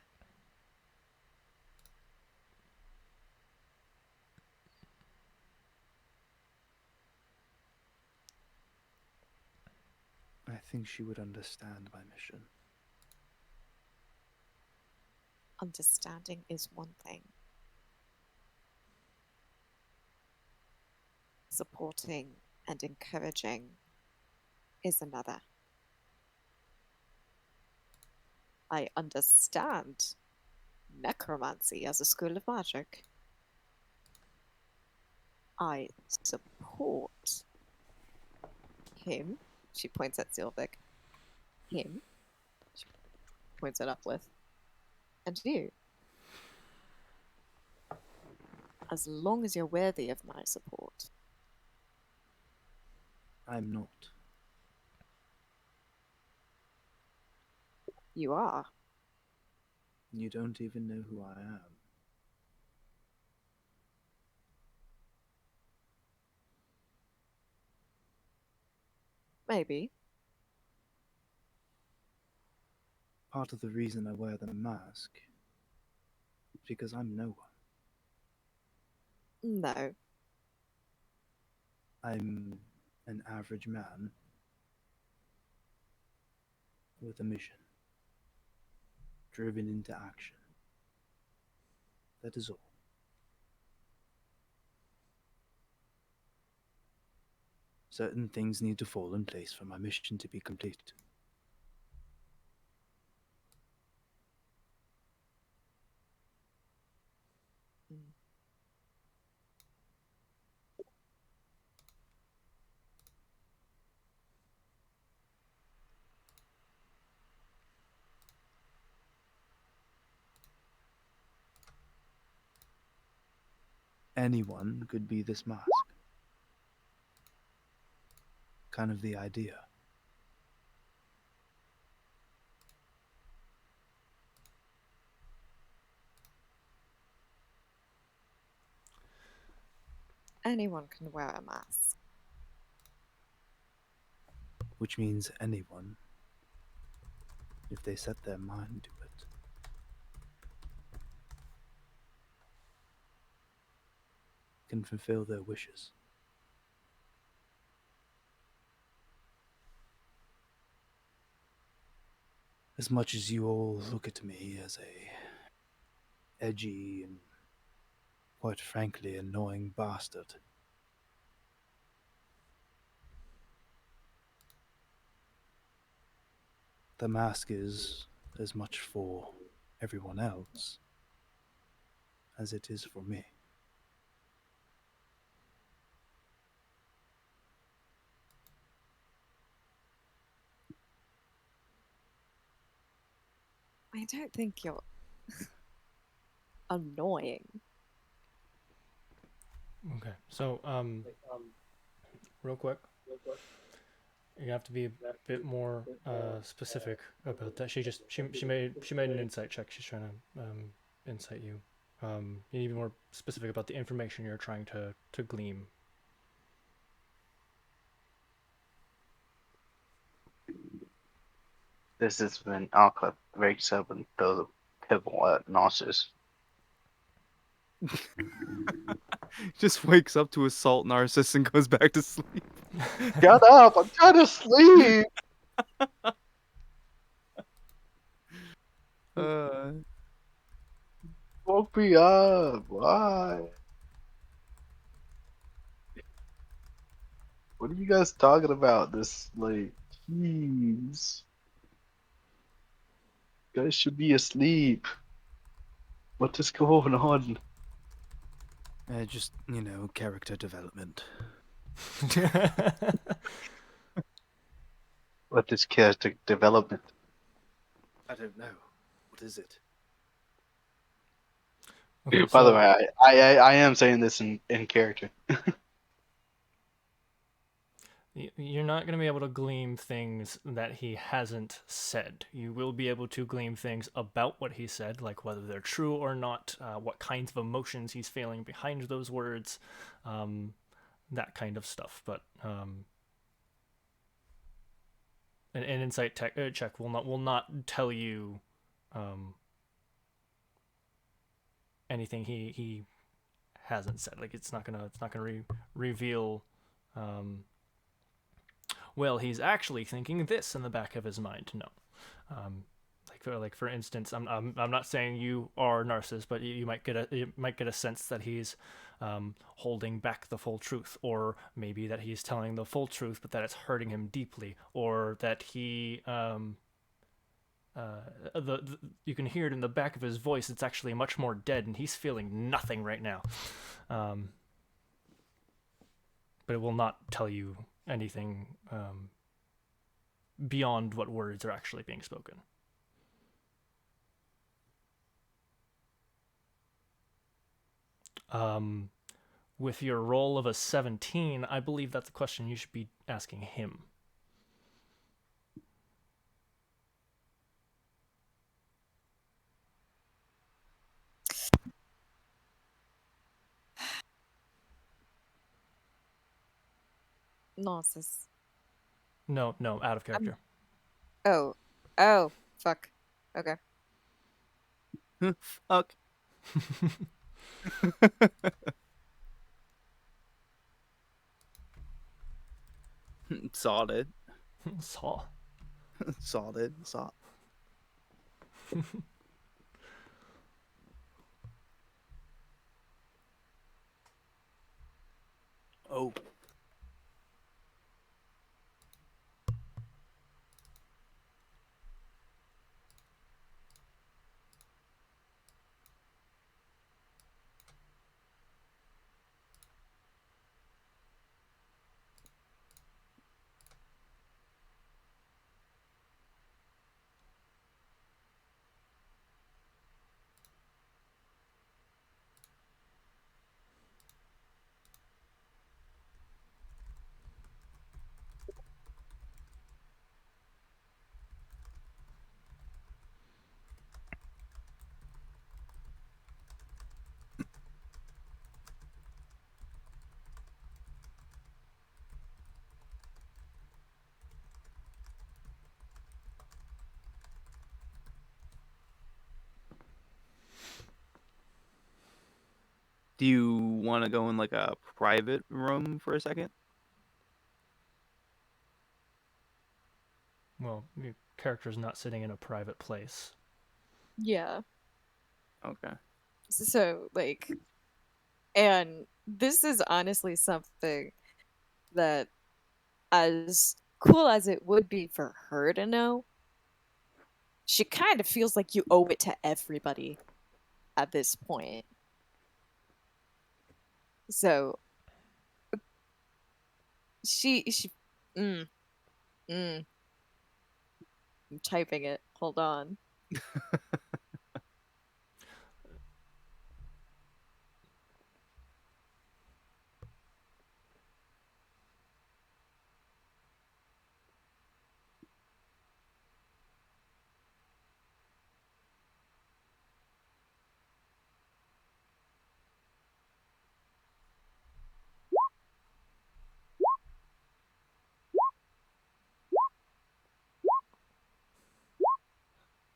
A: I think she would understand my mission.
D: Understanding is one thing. Supporting and encouraging is another. I understand necromancy as a school of magic. I support him. She points at Silvic. Him. She points at Uplith. And you. As long as you're worthy of my support.
A: I'm not.
D: You are.
A: You don't even know who I am.
D: Maybe.
A: Part of the reason I wear the mask is because I'm no one.
D: No.
A: I'm an average man with a mission, driven into action. That is all. Certain things need to fall in place for my mission to be complete. Anyone could be this mask. Kind of the idea.
D: Anyone can wear a mask.
A: Which means anyone, if they set their mind to it, can fulfill their wishes. As much as you all look at me as a edgy and, quite frankly, annoying bastard, the mask is as much for everyone else as it is for me.
D: I don't think you're annoying.
C: Okay, so real quick, you have to be a bit more specific about that. She made an insight check. She's trying to insight you. You need to be more specific about the information you're trying to glean.
E: This is when Alka wakes up and throws a pebble at Narcissus.
F: Just wakes up to assault Narcissus and goes back to sleep.
E: Shut up! I'm trying to sleep! Woke me up! Why? What are you guys talking about this late? Jeez. You guys should be asleep. What is going on?
A: Just, character development.
E: What is character development?
A: I don't know. What is it?
C: Okay,
E: By the
C: so
E: way, I am saying this in character.
C: you're not going to be able to glean things that he hasn't said. You will be able to glean things about what he said, like whether they're true or not, what kinds of emotions he's feeling behind those words, that kind of stuff. But an insight check will not tell you anything he hasn't said. Like it's not gonna reveal. Well, he's actually thinking this in the back of his mind. No. Like for instance, I'm not saying you are Narcissus, but you might get a sense that he's holding back the full truth, or maybe that he's telling the full truth, but that it's hurting him deeply, or that he the you can hear it in the back of his voice. It's actually much more dead, and he's feeling nothing right now. Um, but it will not tell you anything beyond what words are actually being spoken. Um, with your roll of a 17, I believe that's a question you should be asking him.
D: Narcissus.
C: No, out of character.
D: Oh. Oh. Fuck. Okay.
F: Fuck. Sawed it.
C: Saw.
F: Sawed it. Saw. Oh. Do you want to go in like a private room for a second?
C: Well, your character's not sitting in a private place.
D: Yeah.
F: Okay.
D: So, like, and this is honestly something that, as cool as it would be for her to know, she kind of feels like you owe it to everybody at this point. So, she, mm, mm, I'm typing it. Hold on.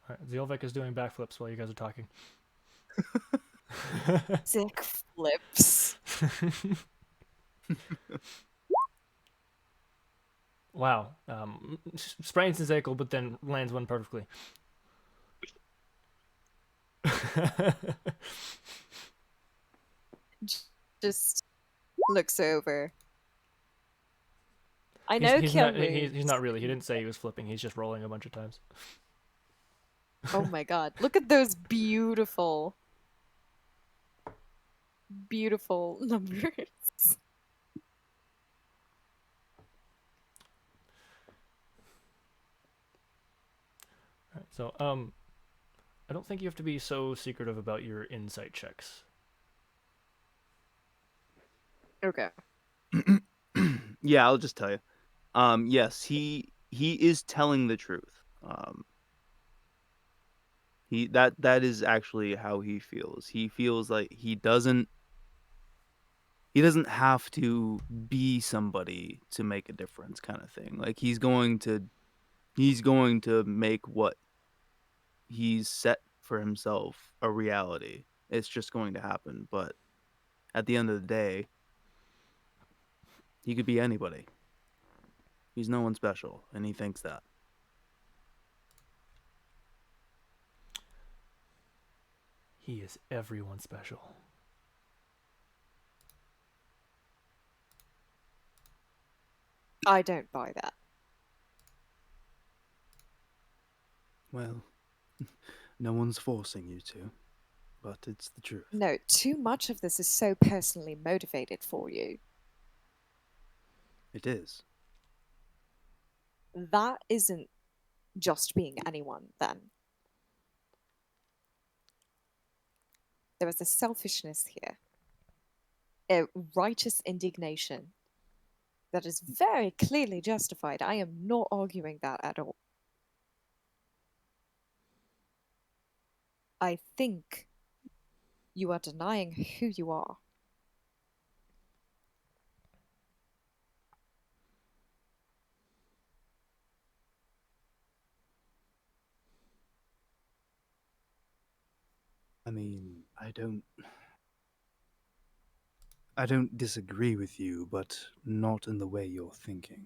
C: All right, Zielvik is doing backflips while you guys are talking.
D: Sick flips.
C: Wow. Sprains his ankle, but then lands one perfectly.
D: Just looks over. I know
C: he's
D: Kill
C: not
D: moves.
C: he's not really. He didn't say he was flipping. He's just rolling a bunch of times.
D: Oh my god. Look at those beautiful, beautiful numbers.
C: All right, so I don't think you have to be so secretive about your insight checks.
D: Okay.
F: Yeah, I'll just tell you. Yes, he is telling the truth. That is actually how he feels. He feels like he doesn't have to be somebody to make a difference, kind of thing. Like he's going to make what he's set for himself a reality. It's just going to happen. But at the end of the day, he could be anybody. He's no one special, and he thinks that.
C: He is everyone special.
D: I don't buy that.
A: Well, no one's forcing you to, but it's the truth.
D: No, too much of this is so personally motivated for you.
A: It is.
D: That isn't just being anyone, then. There is a selfishness here, a righteous indignation that is very clearly justified. I am not arguing that at all. I think you are denying who you are.
A: I mean, I don't disagree with you, but not in the way you're thinking.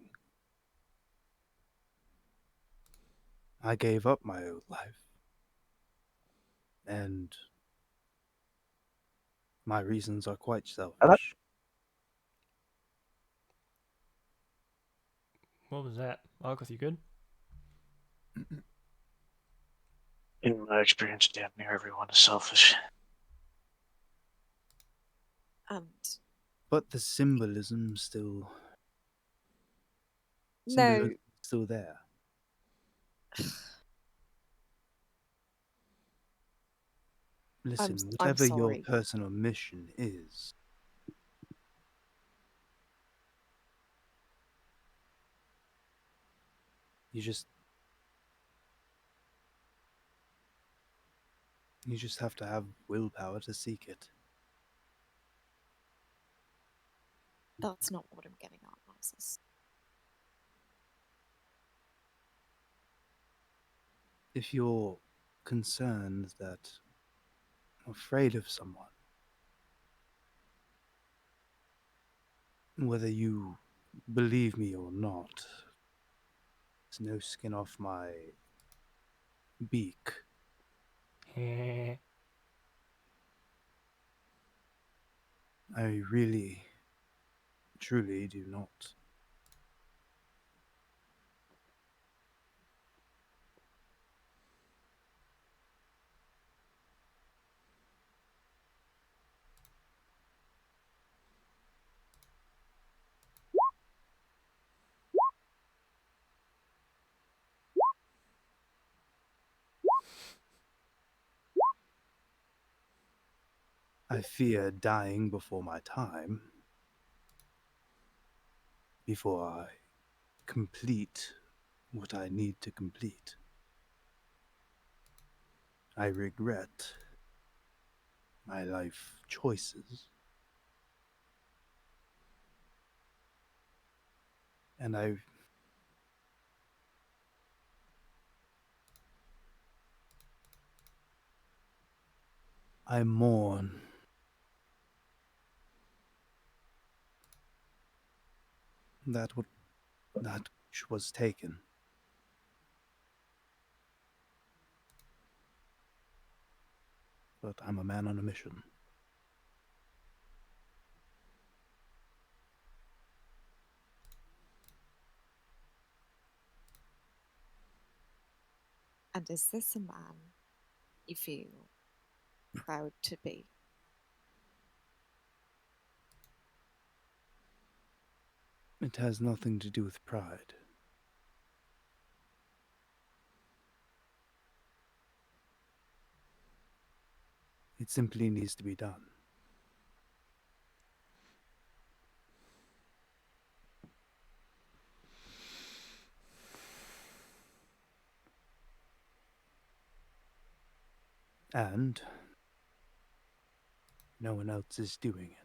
A: I gave up my old life, and my reasons are quite selfish.
C: What was that? August, you good?
B: In my experience, damn near everyone is selfish.
D: And
A: But the symbolism still
D: no,
A: still there. Listen,
D: I'm
A: whatever your
D: sorry.
A: personal mission is, you just have to have willpower to seek it.
D: That's not what I'm getting at, Narcissus.
A: If you're concerned that afraid of someone, whether you believe me or not, there's no skin off my beak. I really, truly do not. I fear dying before my time, before I complete what I need to complete. I regret my life choices, and I mourn that which was taken. But I'm a man on a mission.
D: And is this a man you feel proud to be?
A: It has nothing to do with pride. It simply needs to be done. And no one else is doing it.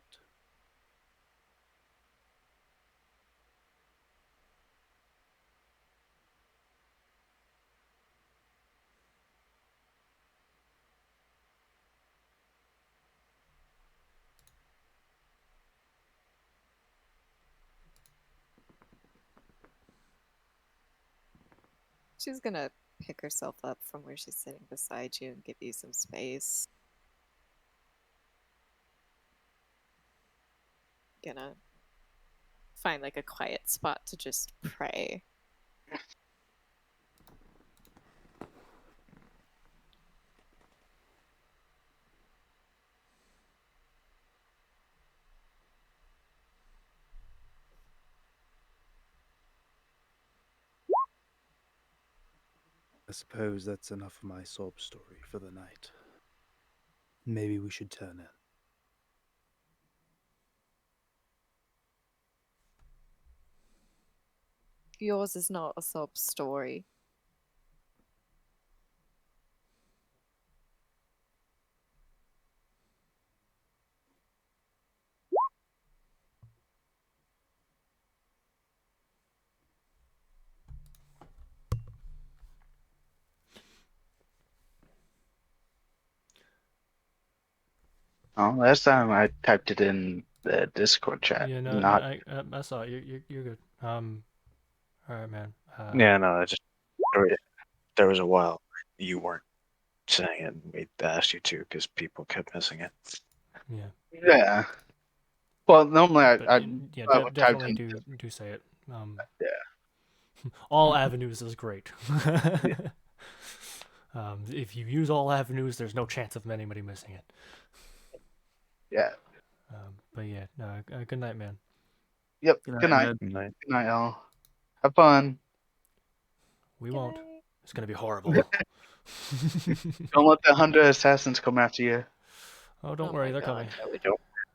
D: She's gonna pick herself up from where she's sitting beside you and give you some space. gonna find like a quiet spot to just pray.
A: I suppose that's enough of my sob story for the night. Maybe we should turn in.
D: Yours is not a sob story.
E: Oh, last time I typed it in the Discord chat.
C: Yeah, no,
E: Not
C: I saw it. You're good. All right, man.
B: Yeah, no, there was a while you weren't saying it, and we asked you to because people kept missing it.
C: Yeah,
E: yeah. Well, normally
C: but yeah,
E: I would type
C: definitely
E: in.
C: do say it.
E: Yeah.
C: All avenues is great.
E: Yeah.
C: If you use all avenues, there's no chance of anybody missing it.
E: Yeah.
C: But yeah, good night, man.
E: Yep.
F: Good
E: Good
F: night,
E: night.
F: man.
B: Good night.
E: Good night, all. Have fun.
C: We
D: Good
C: won't.
D: night.
C: It's gonna be horrible.
E: Don't let the 100 assassins come after you.
C: Oh, don't
D: Oh
C: worry,
D: my
C: they're
D: God,
C: coming.
D: that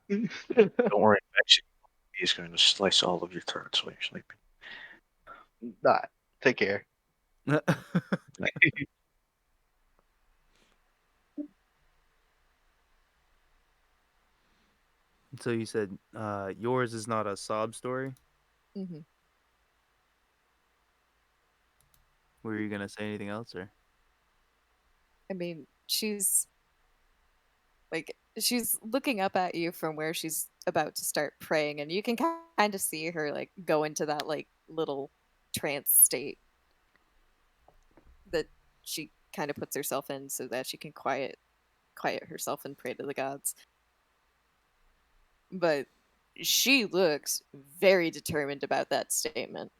D: would-
B: Don't worry, actually, he's going to slice all of your turrets while you're sleeping.
E: Nah, take care.
F: So you said yours is not a sob story?
D: Mhm.
F: Were you gonna say anything else, or?
D: I mean, she's looking up at you from where she's about to start praying, and you can kind of see her like go into that like little trance state that she kind of puts herself in so that she can quiet herself and pray to the gods. But she looks very determined about that statement.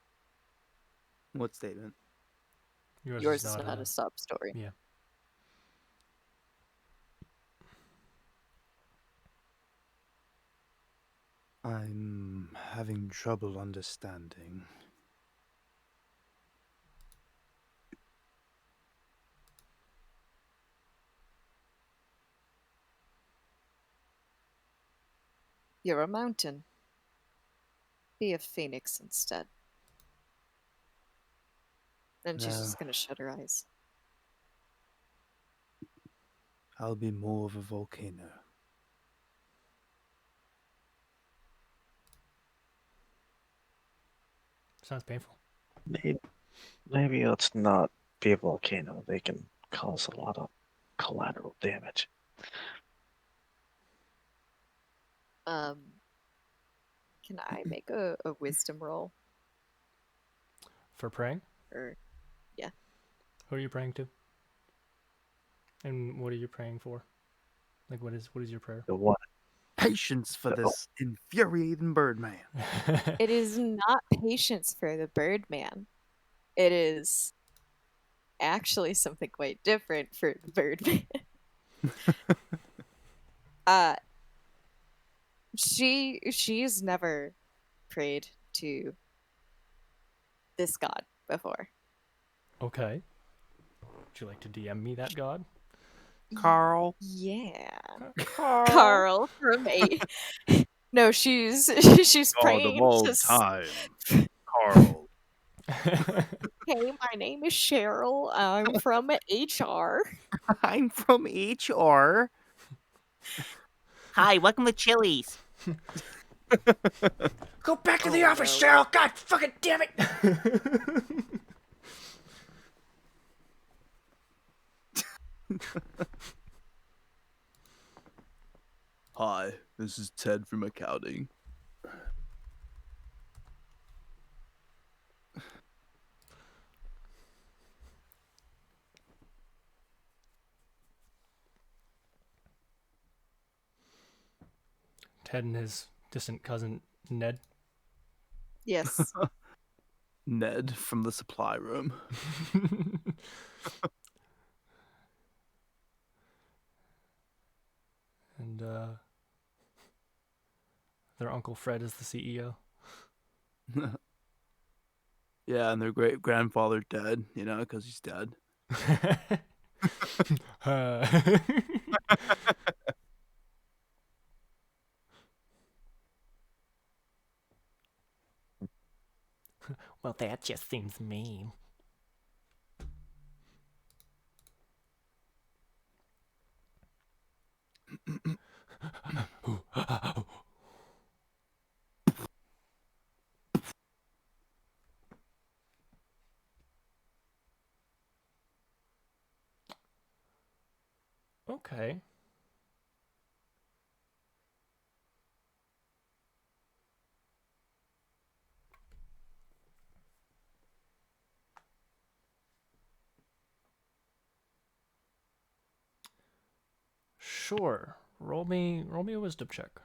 F: What statement?
C: Yours
D: Yours
C: is
D: is
C: not
D: not a sob story.
C: yeah.
A: I'm having trouble understanding.
D: You're a mountain. Be a phoenix instead. And she's
A: No,
D: just gonna shut her eyes.
A: I'll be more of a volcano.
C: Sounds painful.
B: Maybe let's not be a volcano. They can cause a lot of collateral damage.
D: Um, can I make a wisdom roll?
C: For praying?
D: Or
C: Who are you praying to? And what are you praying for? Like, what is your prayer?
B: The one,
A: Patience for this infuriating Birdman.
D: it is not patience for the Birdman. It is actually something quite different for the Birdman. uh she's never prayed to this god before.
C: Okay. Would you like to DM me that god?
F: Carl.
D: Yeah.
C: Carl.
D: Carl from A. No, she's she's
F: God of
D: praying
F: all
D: to
F: time. Carl.
D: Hey, my name is Cheryl. I'm from HR.
F: I'm from HR. Hi, welcome to Chili's.
C: Go back to the
D: Oh,
C: office,
D: no.
C: Cheryl! God fucking damn it!
F: Hi, this is Ted from accounting.
C: Ted and his distant cousin Ned.
D: Yes.
F: Ned from the supply room.
C: And their Uncle Fred is the CEO.
F: Yeah, and their great grandfather dead, because he's dead.
C: Well, that just seems mean. Okay. Sure. Roll me a wisdom check.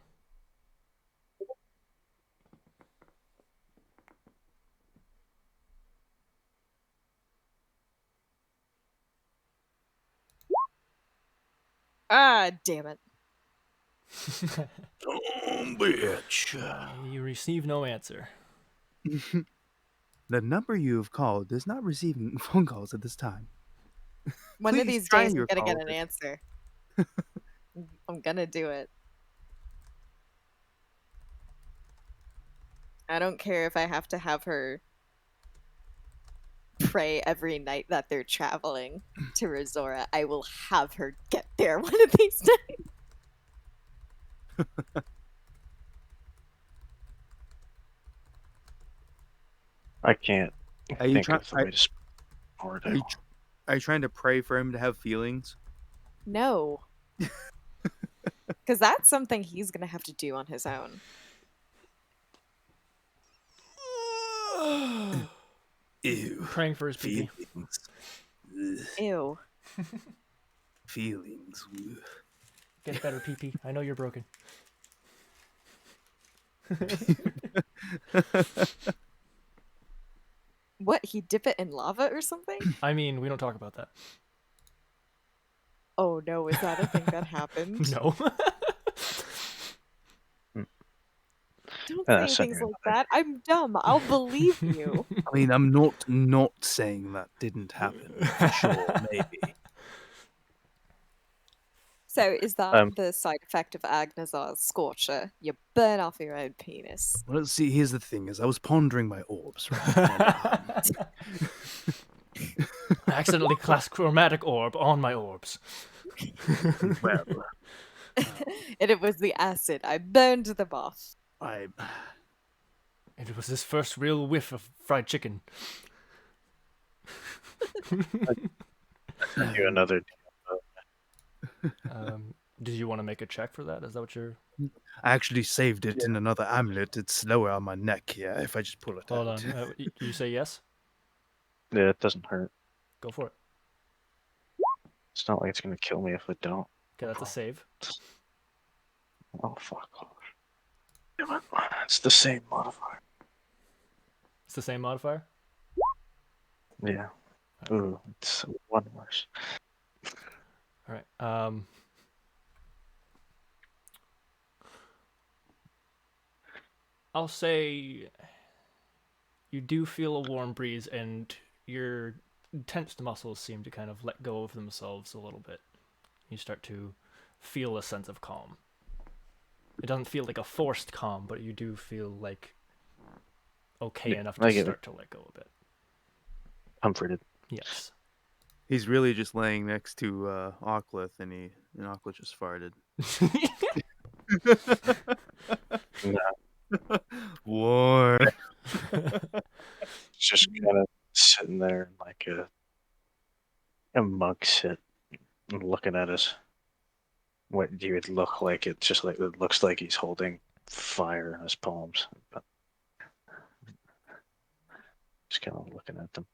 D: Ah, damn it.
F: Bitch.
C: You receive no answer.
A: The number you have called is not receiving phone calls at this time.
D: One of
A: Please
D: these
A: try
D: days, I'm
A: your
D: gonna get
A: call
D: an
A: again.
D: answer. I'm gonna do it. I don't care if I have to have her pray every night that they're traveling to Resora. I will have her get there one of these nights.
B: I can't
F: Are you
B: think
F: trying?
B: of the way to support
F: Are
B: it.
F: you, are you trying to pray for him to have feelings?
D: No. Because that's something he's gonna have to do on his own.
A: Ew.
C: Praying for his PP.
A: Feelings. Ugh.
D: Ew.
A: Feelings. Ugh.
C: Get better, PP. I know you're broken.
D: What, he dip it in lava or something?
C: I mean, we don't talk about that.
D: Oh no, is that a thing that happened?
C: No.
D: Don't
B: Uh,
D: say
B: send
D: things
B: you
D: like
B: another.
D: that. I'm dumb. I'll believe you.
A: I mean, I'm not saying that didn't happen. For sure, maybe.
D: So, is that
B: Um,
D: the side effect of Agnazar's scorcher? You burn off your own penis.
A: Well, let's see. Here's the thing: is I was pondering my orbs, right? And,
C: I accidentally cast chromatic orb on my orbs.
A: well,
D: And it was the acid. I burned them off.
A: I
C: It was his first real whiff of fried chicken.
B: send you another.
C: Did you want to make a check for that? Is that what you're...
A: actually saved it in another amulet. It's lower on my neck here. If I just pull it
C: Hold
A: out.
C: on. You say yes?
B: Yeah, it doesn't hurt.
C: Go for it.
B: It's not like it's gonna kill me if I don't.
C: Okay, that's a save.
B: Oh fuck off! Damn it. It's the same modifier.
C: It's the same modifier?
B: Yeah. Ooh, it's one worse.
C: All right. I'll say you do feel a warm breeze, and your tensed muscles seem to kind of let go of themselves a little bit. You start to feel a sense of calm. It doesn't feel like a forced calm, but you do feel like okay
B: Yeah,
C: enough
B: I
C: to
B: get it.
C: start to let go a bit.
B: Comforted.
C: Yes.
F: He's really just laying next to Ockleth, and Ockleth just farted.
B: Nah,
F: War.
B: it's just kind of sitting there in like a monk sit and looking at us. What you would look like it just like it looks like he's holding fire in his palms. But just kind of looking at them.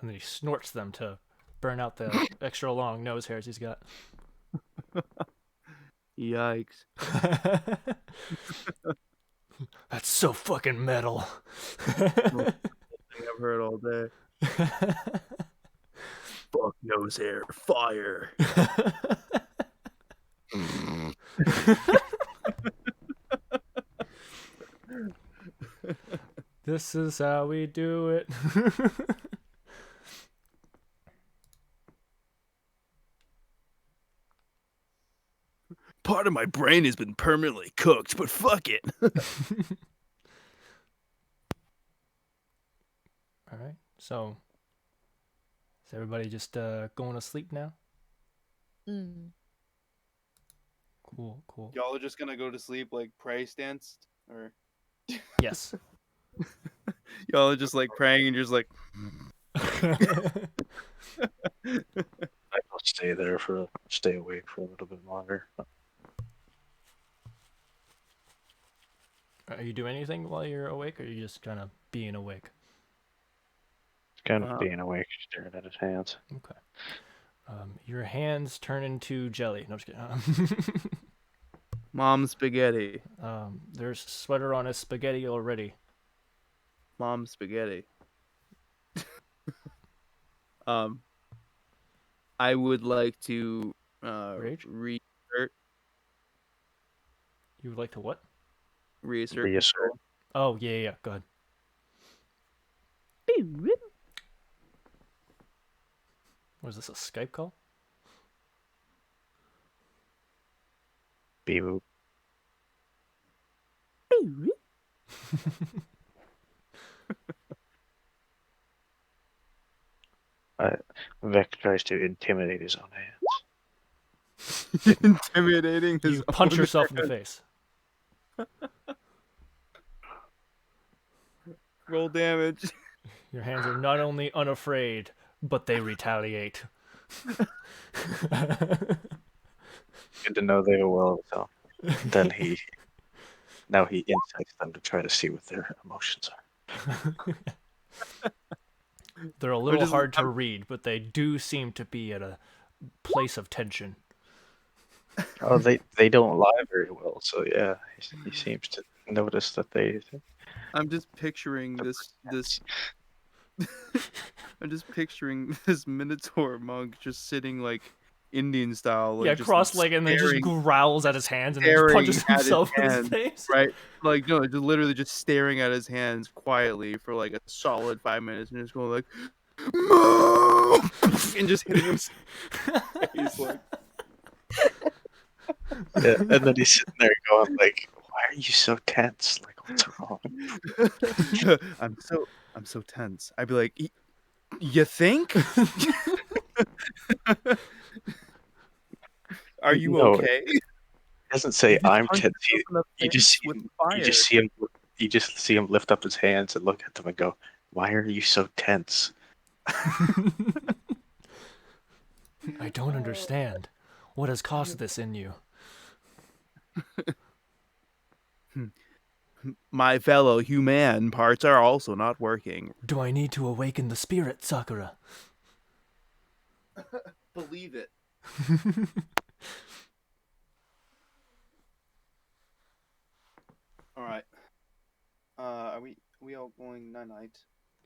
C: And then he snorts them to burn out the extra long nose hairs he's got.
F: Yikes.
C: That's so fucking metal.
F: Thing I've heard all day. Fuck nose hair, fire.
C: This is how we do it.
F: Part of my brain has been permanently cooked, but fuck it.
C: All right. So, is everybody just going to sleep now?
D: Mm.
C: Cool, cool.
F: Y'all are just gonna go to sleep like pray stance, or
C: Yes.
F: y'all are just like praying and just like.
B: I'll stay awake for a little bit longer.
C: Are you doing anything while you're awake, or are you just kind of being awake?
B: Kind of being awake, staring at his hands.
C: Okay. Your hands turn into jelly. No, just kidding.
F: Mom spaghetti.
C: There's sweater on his spaghetti already.
F: Mom spaghetti. I would like to
C: Rage?
F: reassert.
C: You would like to what?
B: Reassert.
C: Oh, yeah. Go ahead. Was this a Skype call?
B: Beep boop. Vec tries to intimidate his own hands.
F: Intimidating his
C: You punch
F: own
C: yourself in the
F: hand.
C: face.
F: Roll damage.
C: Your hands are not only unafraid, but they retaliate.
B: Good to know they are well. So then now he incites them to try to see what their emotions are.
C: They're a little hard to read, but they do seem to be at a place of tension.
B: Oh, they don't lie very well, so yeah, he seems to notice that they.
F: I'm just picturing this. I'm just picturing this Minotaur monk just sitting like Indian style, like just
C: cross-legged, and then just
F: staring,
C: growls at his hands and then just
F: staring
C: punches
F: at his
C: himself in his
F: hands,
C: face.
F: right? Like no, just literally just staring at his hands quietly for like a solid 5 minutes, and just going like, "Mom!" and just hitting him. He's like,
B: Yeah, and then he's sitting there going like, "Why are you so tense? Like, what's wrong?"
F: I'm so tense. I'd be like, you think? Are you
B: No,
F: okay?
B: He doesn't say
F: You just
B: I'm
F: punched
B: tense.
F: yourself in the
B: You just
F: face
B: see
F: with
B: him.
F: fire.
B: You just see him lift up his hands and look at them and go, "Why are you so tense?"
C: I don't understand. What has caused this in you?
F: My fellow human parts are also not working.
C: Do I need to awaken the spirit, Sakura?
F: Believe it. All right. Are we all going night?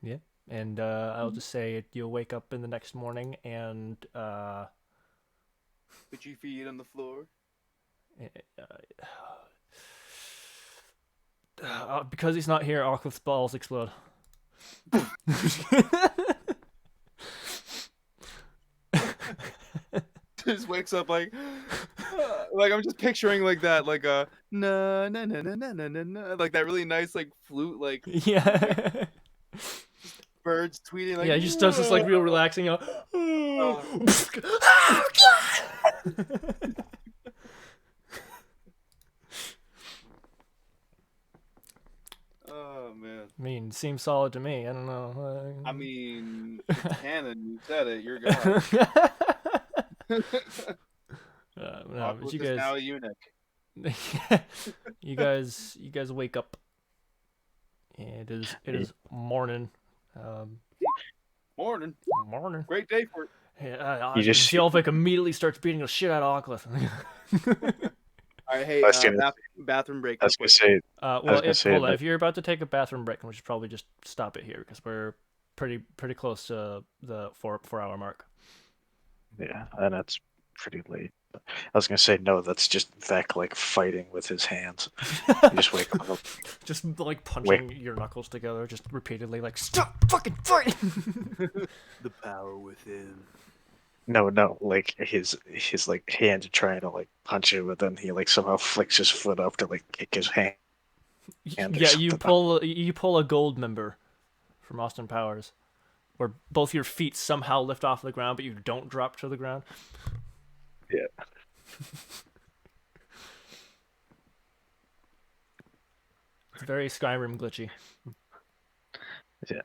C: Yeah. And I'll just say you'll wake up in the next morning and
F: Put your feet on the floor.
C: Because he's not here, Arcliff's balls explode.
F: Just wakes up like I'm just picturing like that, like a na na na na na na na na, like that really nice like flute, like
C: Yeah.
F: birds tweeting, like
C: Yeah, he just does this like real relaxing.
F: Oh man.
C: I mean, seems solid to me. I don't know.
F: I mean, it's canon. You said it. You're God.
C: No, but you
F: is now a
C: guys,
F: eunuch.
C: you guys wake up. It is morning.
F: Morning.
C: Morning.
F: Great day for it.
C: Yeah,
B: You just see-
C: Zelvik immediately starts beating the shit out of Arcliff.
F: All right, hey,
B: I was gonna,
F: bathroom break
B: I
F: real
B: was gonna
F: quick.
B: say, I
C: Well,
B: was gonna say
C: hold on.
B: that.
C: If you're about to take a bathroom break, we should probably just stop it here because we're pretty close to the 4 hour mark.
B: Yeah, and it's pretty late. I was gonna say no. That's just Vec like fighting with his hands. You just wake up.
C: Just like
B: Wake.
C: punching your knuckles together, just repeatedly, like stop fucking fighting.
A: The power within.
B: No, no, like his like hand trying to like punch him, but then he like somehow flicks his foot up to like kick his hand or
C: Yeah, you
B: something.
C: pull a gold member from Austin Powers, where both your feet somehow lift off the ground, but you don't drop to the ground.
B: Yeah.
C: It's very Skyrim glitchy.
B: Yeah.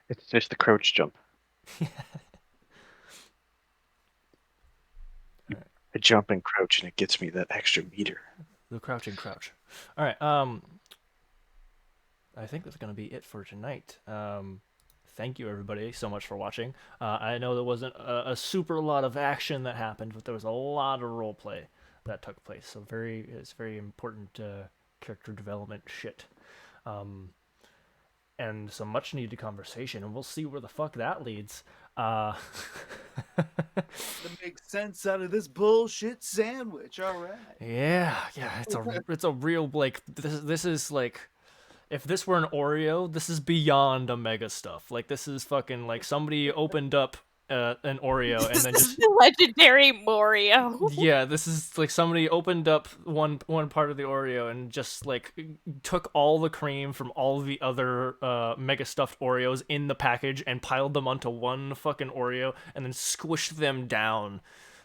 B: It's just the crouch jump. I jump and crouch, and it gets me that extra meter.
C: The crouching crouch. All right. I think that's gonna be it for tonight. Thank you everybody so much for watching. I know there wasn't a super lot of action that happened, but there was a lot of roleplay that took place. So it's very important character development shit. And some much needed conversation, and we'll see where the fuck that leads.
F: To make sense out of this bullshit sandwich. All right.
C: Yeah, it's a real like this is like if this were an Oreo, this is beyond Omega stuff. Like this is fucking like somebody opened up an Oreo and then just
D: legendary Morio.
C: yeah, this is like somebody opened up one part of the Oreo and just like took all the cream from all the other mega stuffed Oreos in the package and piled them onto one fucking Oreo and then squished them down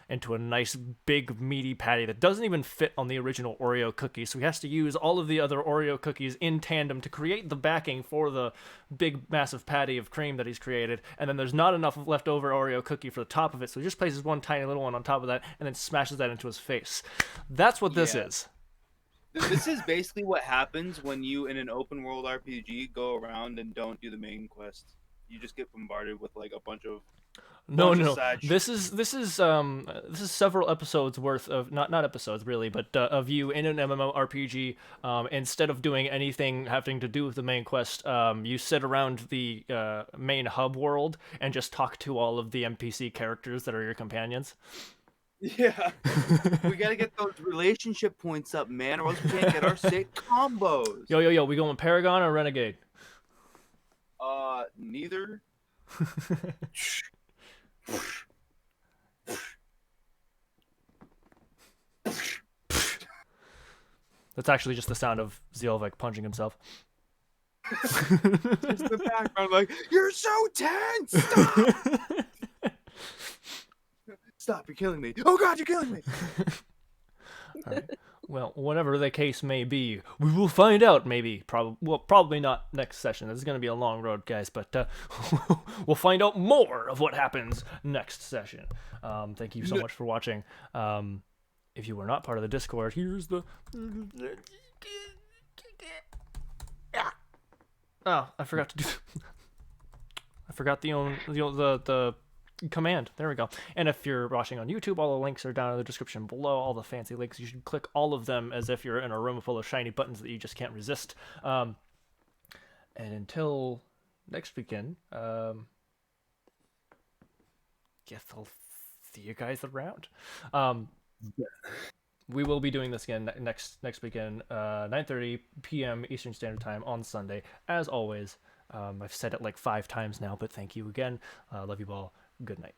C: into a nice big meaty patty that doesn't even fit on the original Oreo cookie. So he has to use all of the other Oreo cookies in tandem to create the backing for the big massive patty of cream that he's created. And then there's not enough leftover Oreo cookie for the top of it, so he just places one tiny little one on top of that and then smashes that into his face. That's what this is.
F: This is basically what happens when you, in an open world RPG, go around and don't do the main quest. You just get bombarded with like a bunch of
C: No.
F: side
C: This is several episodes worth of not episodes really, but of you in an MMORPG. Instead of doing anything having to do with the main quest, you sit around the main hub world and just talk to all of the NPC characters that are your companions.
F: Yeah. We gotta get those relationship points up, man, or else we can't get our sick combos.
C: Yo, we going Paragon or Renegade?
F: Neither.
C: That's actually just the sound of Zielvik punching himself.
F: Just the background, like, you're so tense! Stop! Stop, you're killing me. Oh god, you're killing me!
C: All right. Well, whatever the case may be, we will find out. Maybe, probably not next session. This is going to be a long road, guys. But we'll find out more of what happens next session. Thank you so much for watching. If you were not part of the Discord, here's the. Oh, I forgot to do. I forgot the command. There we go. And if you're watching on YouTube, all the links are down in the description below. All the fancy links. You should click all of them as if you're in a room full of shiny buttons that you just can't resist. And until next weekend, guess I'll see you guys around. We will be doing this again next weekend, 9:30 p.m. Eastern Standard Time on Sunday. As always, I've said it like 5 times now, but thank you again. Love you all. Good night.